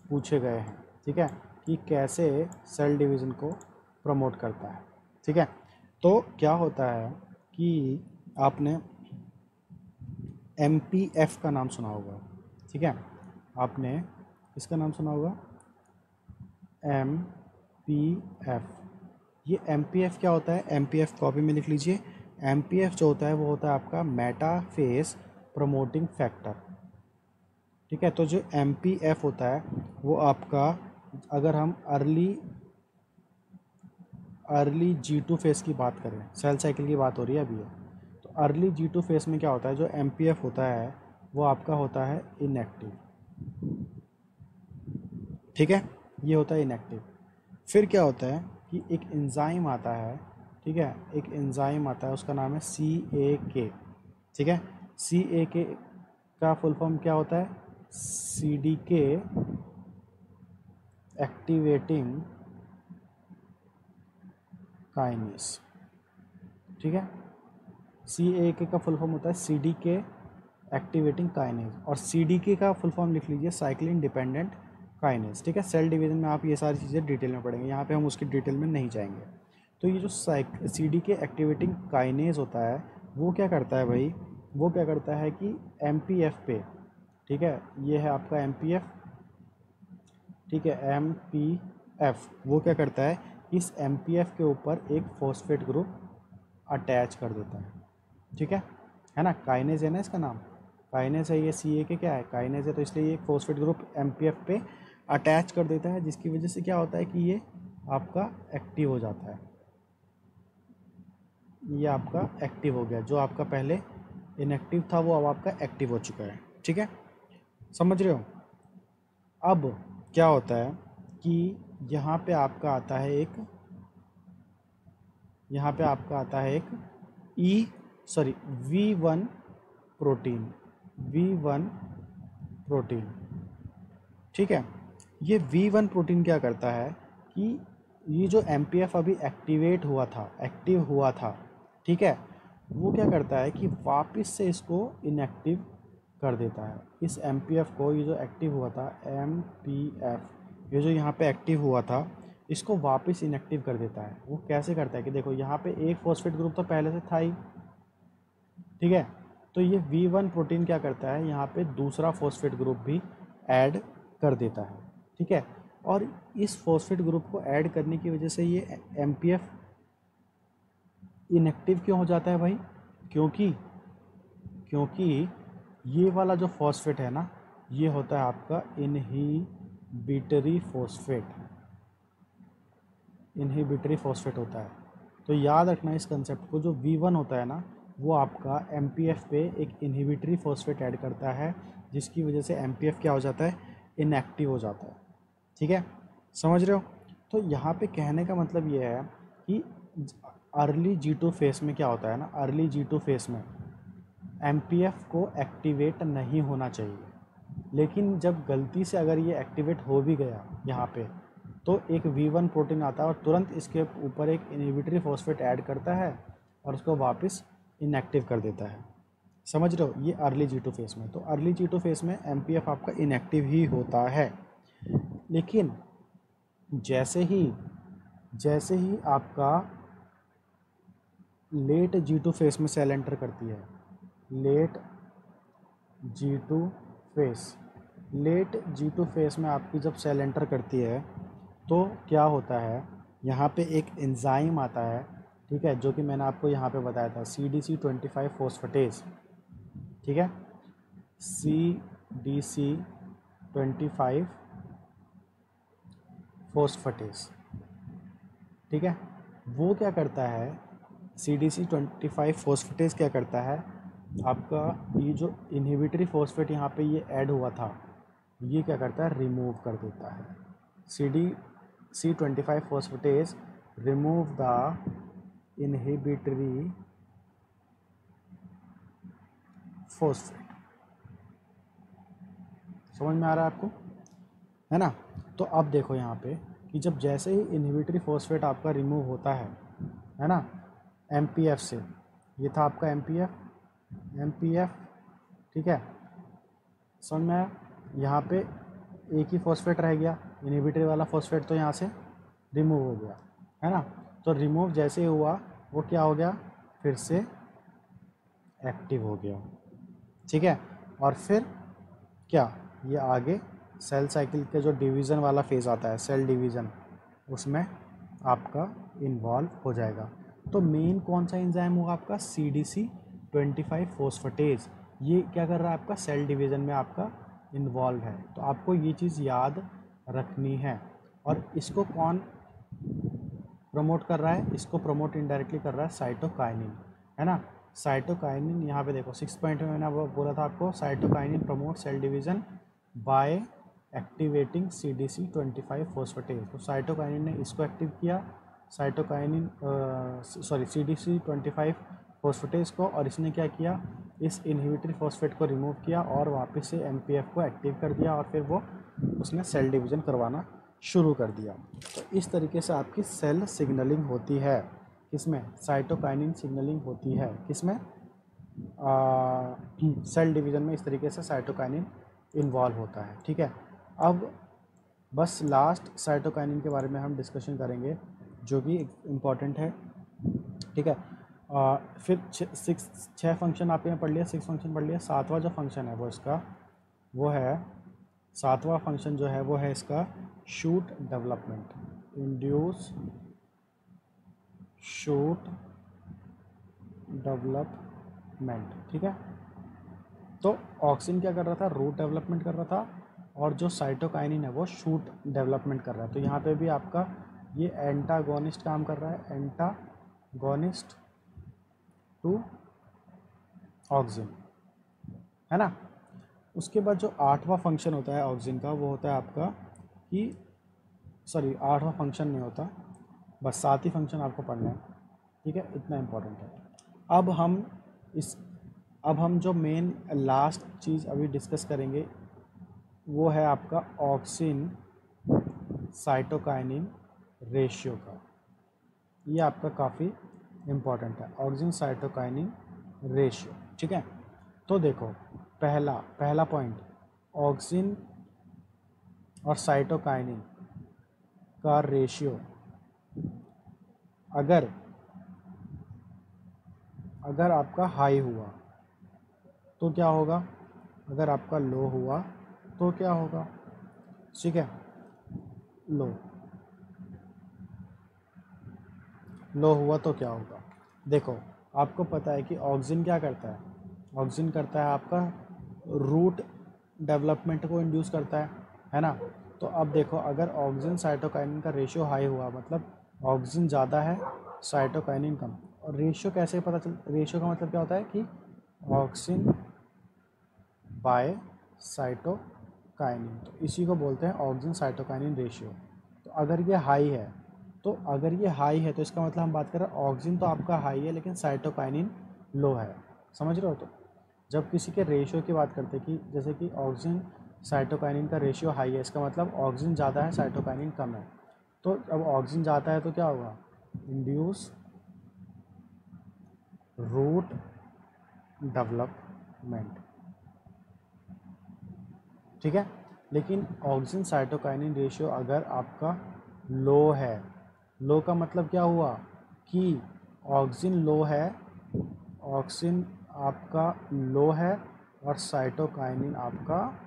पूछे गए हैं, ठीक है, कि कैसे सेल डिवीज़न को प्रमोट करता है, ठीक है। तो क्या होता है कि आपने MPF का नाम सुना होगा, ठीक है, आपने इसका नाम सुना होगा MPF। ये MPF क्या होता है? MPF कॉपी में लिख लीजिए। MPF जो होता है वो होता है आपका मेटाफेज प्रमोटिंग फैक्टर, ठीक है। तो जो MPF होता है वो आपका, अगर हम अर्ली G2 फेज़ की बात करें, सेल साइकिल की बात हो रही है अभी, तो अर्ली G2 फेज़ में क्या होता है, जो MPF होता है वो आपका होता है इनएक्टिव, ठीक है, ये होता है इनएक्टिव। फिर क्या होता है कि एक एंजाइम आता है, ठीक है, एक एंजाइम आता है, उसका नाम है CAK, ठीक है। CAK का फुल फॉर्म क्या होता है? CDK एक्टिवेटिंग काइनेस, ठीक है। CAK का फुल फॉर्म होता है CDK एक्टिवेटिंग काइनेज, और CDK का फुल फॉर्म लिख लीजिए साइक्लिन डिपेंडेंट काइनेज, ठीक है। सेल डिवीज़न में आप ये सारी चीज़ें डिटेल में पढ़ेंगे, यहाँ पे हम उसकी डिटेल में नहीं जाएंगे। तो ये जो CDK एक्टिवेटिंग काइनेज होता है वो क्या करता है भाई? वो क्या करता है कि MPF पे, ठीक है, ये है आपका MPF, ठीक है, MPF वो क्या करता है, इस MPF के ऊपर एक फॉस्फेट ग्रुप अटैच कर देता है, ठीक है ना। काइनेज है ना इसका नाम, काइनेज है ये। CAK क्या है? काइनेज है, तो इसलिए ये एक फॉस्फेट ग्रुप MPF पे अटैच कर देता है, जिसकी वजह से क्या होता है कि ये आपका एक्टिव हो जाता है, ये आपका एक्टिव हो गया। जो आपका पहले इनएक्टिव था वो अब आपका एक्टिव हो चुका है, ठीक है, समझ रहे हो। अब क्या होता है कि यहाँ पे आपका आता है एक, यहाँ पे आपका आता है एक V1 प्रोटीन, V1 प्रोटीन, ठीक है। ये V1 प्रोटीन क्या करता है कि ये जो MPF अभी एक्टिव हुआ था, ठीक है, वो क्या करता है कि वापस से इसको इनएक्टिव कर देता है। इस MPF को, ये जो एक्टिव हुआ था MPF, ये जो यहाँ पे एक्टिव हुआ था, इसको वापस इनएक्टिव कर देता है। वो कैसे करता है कि देखो यहाँ पे एक फॉस्फेट ग्रुप तो पहले से था ही, ठीक है, तो ये V1 प्रोटीन क्या करता है, यहाँ पे दूसरा फॉस्फेट ग्रुप भी ऐड कर देता है, ठीक है। और इस फॉस्फेट ग्रुप को ऐड करने की वजह से ये MPF इनएक्टिव क्यों हो जाता है भाई? क्योंकि ये वाला जो फॉस्फेट है ना, ये होता है आपका इनहिबिटरी फॉस्फेट होता है। तो याद रखना इस कंसेप्ट को, जो V1 होता है ना वो आपका MPF पे एक इनहिबिटरी फॉस्फेट ऐड करता है, जिसकी वजह से MPF क्या हो जाता है, इनएक्टिव हो जाता है, ठीक है, समझ रहे हो। तो यहाँ पे कहने का मतलब ये है कि अर्ली G2 फेस में क्या होता है ना, अर्ली G2 फेस में MPF को एक्टिवेट नहीं होना चाहिए, लेकिन जब गलती से अगर ये एक्टिवेट हो भी गया यहाँ पे, तो एक V1 प्रोटीन आता है और तुरंत इसके ऊपर एक इनहिबिटरी फॉस्फेट ऐड करता है और उसको वापस इनएक्टिव कर देता है, समझ रहे हो। ये अर्ली G2 फेस में, तो अर्ली G2 फेस में MPF आपका इनएक्टिव ही होता है। लेकिन जैसे ही आपका लेट G2 फेस में सेल एंटर करती है, लेट G2 फेस में आपकी जब सेल एंटर करती है, तो क्या होता है, यहाँ पे एक एंजाइम आता है, ठीक है, जो कि मैंने आपको यहाँ पे बताया था CDC25 फॉस्फेटेज, ठीक है, CDC25 25 फॉस्फेटेज, ठीक है। वो क्या करता है, CDC 25 फॉस्फेटेज क्या करता है, आपका ये जो इनहिबिटरी फॉस्फेट यहाँ पे ये ऐड हुआ था, ये क्या करता है, रिमूव कर देता है। CDC 25 phosphatase remove the inhibitory phosphate. समझ में आ रहा है आपको, है ना। तो अब देखो यहाँ पे कि जब जैसे ही इनहिबिटरी फॉस्फेट आपका रिमूव होता है ना, MPF से, ये था आपका MPF, ठीक है, समझ में आया। यहाँ पे एक ही फॉस्फेट रह गया, इनहिबिटरी वाला फॉस्फेट तो यहाँ से रिमूव हो गया, है ना। तो रिमूव जैसे ही हुआ वो क्या हो गया, फिर से एक्टिव हो गया, ठीक है। और फिर क्या, ये आगे सेल साइकिल के जो डिवीज़न वाला फेज़ आता है, सेल डिवीज़न, उसमें आपका इन्वॉल्व हो जाएगा। तो मेन कौन सा एंजाइम होगा आपका, CDC 25 फॉस्फेटेज। ये क्या कर रहा है आपका, सेल डिवीज़न में आपका इन्वॉल्व है। तो आपको ये चीज़ याद रखनी है। और इसको कौन प्रमोट कर रहा है, इसको प्रमोट इनडायरेक्टली कर रहा है साइटोकाइनिन, है ना। साइटोकाइनिन यहाँ पे देखो 6 पॉइंट में मैंने बोला था आपको, cytokinin promote cell division by activating CDC 25 phosphatase. तो साइटोकाइनिन ने इसको एक्टिव किया, CDC 25 फॉस्फेटेज को, और इसने क्या किया, इस इनहिबिटरी फॉस्फेट को रिमूव किया और वापस से MPF को एक्टिव कर दिया, और फिर वो उसने सेल डिवीज़न करवाना शुरू कर दिया। तो इस तरीके से आपकी सेल सिग्नलिंग होती है, किसमें, साइटोकाइनिन सिग्नलिंग होती है, किसमें, सेल डिवीज़न में। इस तरीके से साइटोकाइनिन इन्वॉल्व होता है, ठीक है। अब बस लास्ट साइटोकाइनिन के बारे में हम डिस्कशन करेंगे, जो कि इम्पॉर्टेंट है, ठीक है। फिर 6 फंक्शन आपने पढ़ लिया, 6 फंक्शन पढ़ लिया। 7वां जो फंक्शन है वो इसका, वो है 7वां फंक्शन जो है वो है इसका shoot development, induce shoot development, ठीक है। तो ऑक्सिन क्या कर रहा था, रूट डेवलपमेंट कर रहा था, और जो साइटोकाइनिन है वो शूट डेवलपमेंट कर रहा है। तो यहाँ पे भी आपका ये एंटागोनिस्ट काम कर रहा है, एंटागोनिस्ट टू ऑक्सिन, है ना। उसके बाद जो 8वां फंक्शन होता है ऑक्सिन का, वो होता है आपका कि, सॉरी 8वां फंक्शन नहीं होता, बस 7 ही फंक्शन आपको पढ़ना है, ठीक है, इतना इम्पोर्टेंट है। अब हम जो मेन लास्ट चीज़ अभी डिस्कस करेंगे वो है आपका ऑक्सिन साइटोकाइनिन रेशियो का। ये आपका काफ़ी इम्पॉर्टेंट है, ऑक्सिन साइटोकाइनिन रेशियो, ठीक है। तो देखो पहला पॉइंट, ऑक्सिन और साइटोकाइनिन का रेशियो अगर आपका हाई हुआ तो क्या होगा, अगर आपका लो हुआ तो क्या होगा, ठीक है। लो हुआ तो क्या होगा, देखो आपको पता है कि ऑक्सिन क्या करता है, ऑक्सिन करता है आपका रूट डेवलपमेंट को इंड्यूस करता है ना। तो अब देखो अगर ऑक्सिन साइटोकाइनिन का रेशियो हाई हुआ, मतलब ऑक्सिन ज़्यादा है, साइटोकाइनिन कम। और रेशियो कैसे पता चल, रेशियो का मतलब क्या होता है कि ऑक्सिन बाय साइटोकाइनिन, तो इसी को बोलते हैं ऑक्सिन साइटोकाइनिन रेशियो। तो अगर ये हाई है तो इसका मतलब हम बात कर रहे हैं ऑक्सिन तो आपका हाई है लेकिन साइटोकाइनिन लो है, समझ रहे हो। तो जब किसी के रेशियो की बात करते हैं कि जैसे कि ऑक्सिन साइटोकाइनिन का रेशियो हाई है, इसका मतलब ऑक्सिन ज़्यादा है, साइटोकाइनिन कम है। तो अब ऑक्सिन ज़्यादा है तो क्या होगा, इंड्यूस रूट डेवलपमेंट, ठीक है। लेकिन ऑक्सिन साइटोकाइनिन रेशियो अगर आपका लो है, लो का मतलब क्या हुआ कि ऑक्सिन लो है, ऑक्सिन आपका लो है और साइटोकाइनिन आपका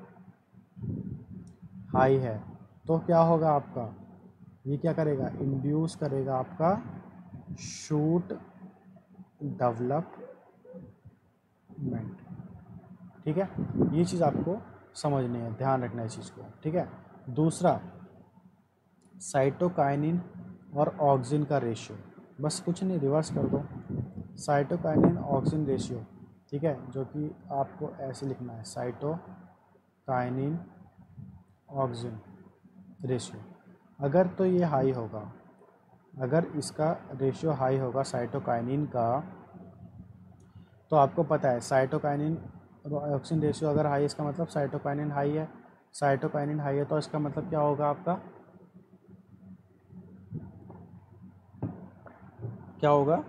हाई है, तो क्या होगा आपका, ये क्या करेगा, इंड्यूस करेगा आपका शूट डेवलपमेंट, ठीक है। ये चीज़ आपको समझनी है, ध्यान रखना है इस चीज़ को, ठीक है। दूसरा साइटोकाइनिन और ऑक्सिन का रेशियो, बस कुछ नहीं, रिवर्स कर दो, साइटोकाइनिन ऑक्सिन रेशियो, ठीक है, जो कि आपको ऐसे लिखना है, साइटोकाइनिन ऑक्सिन रेशियो। अगर तो ये हाई होगा, अगर इसका रेशियो हाई होगा साइटोकाइनिन का, तो आपको पता है साइटोकाइनिन ऑक्सिन रेशियो अगर हाई, इसका मतलब साइटोकाइनिन हाई है, साइटोकाइनिन हाई है तो इसका मतलब क्या होगा आपका, क्या होगा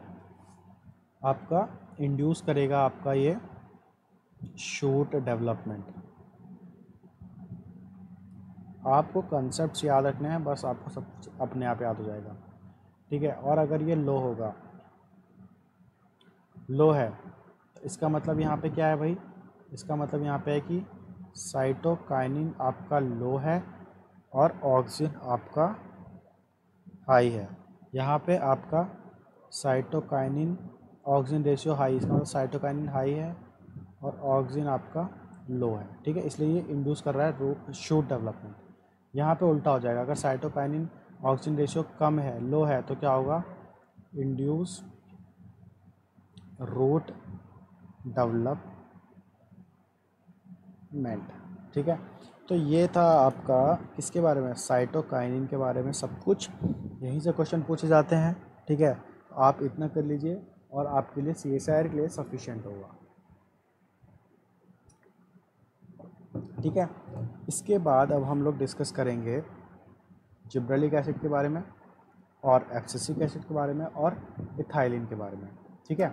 आपका, इंड्यूस करेगा आपका ये शूट डेवलपमेंट। आपको कंसेप्ट्स याद रखने हैं, बस आपको सब कुछ अपने आप याद हो जाएगा, ठीक है। और अगर ये लो होगा, लो है, तो इसका मतलब यहाँ पे क्या है भाई, इसका मतलब यहाँ पे है कि साइटोकाइनिन आपका लो है और ऑक्सिन आपका हाई है। यहाँ पे आपका साइटोकाइनिन ऑक्सिन रेशियो हाई, इसका मतलब साइटोकाइनिन हाई है और ऑक्सिन आपका लो है, ठीक है, इसलिए ये इंड्यूस कर रहा है शूट डेवलपमेंट। यहाँ पे उल्टा हो जाएगा, अगर साइटोकाइनिन ऑक्सिन रेशियो कम है, लो है, तो क्या होगा, इंड्यूस रूट डेवलपमेंट, ठीक है। तो ये था आपका किसके बारे में, साइटोकाइनिन के बारे में सब कुछ, यहीं से क्वेश्चन पूछे जाते हैं, ठीक है। आप इतना कर लीजिए और आपके लिए CSIR के लिए सफिशिएंट होगा, ठीक है। इसके बाद अब हम लोग डिस्कस करेंगे जिब्रेलिक एसिड के बारे में और एब्सिसिक एसिड के बारे में और इथाइलिन के बारे में, ठीक है।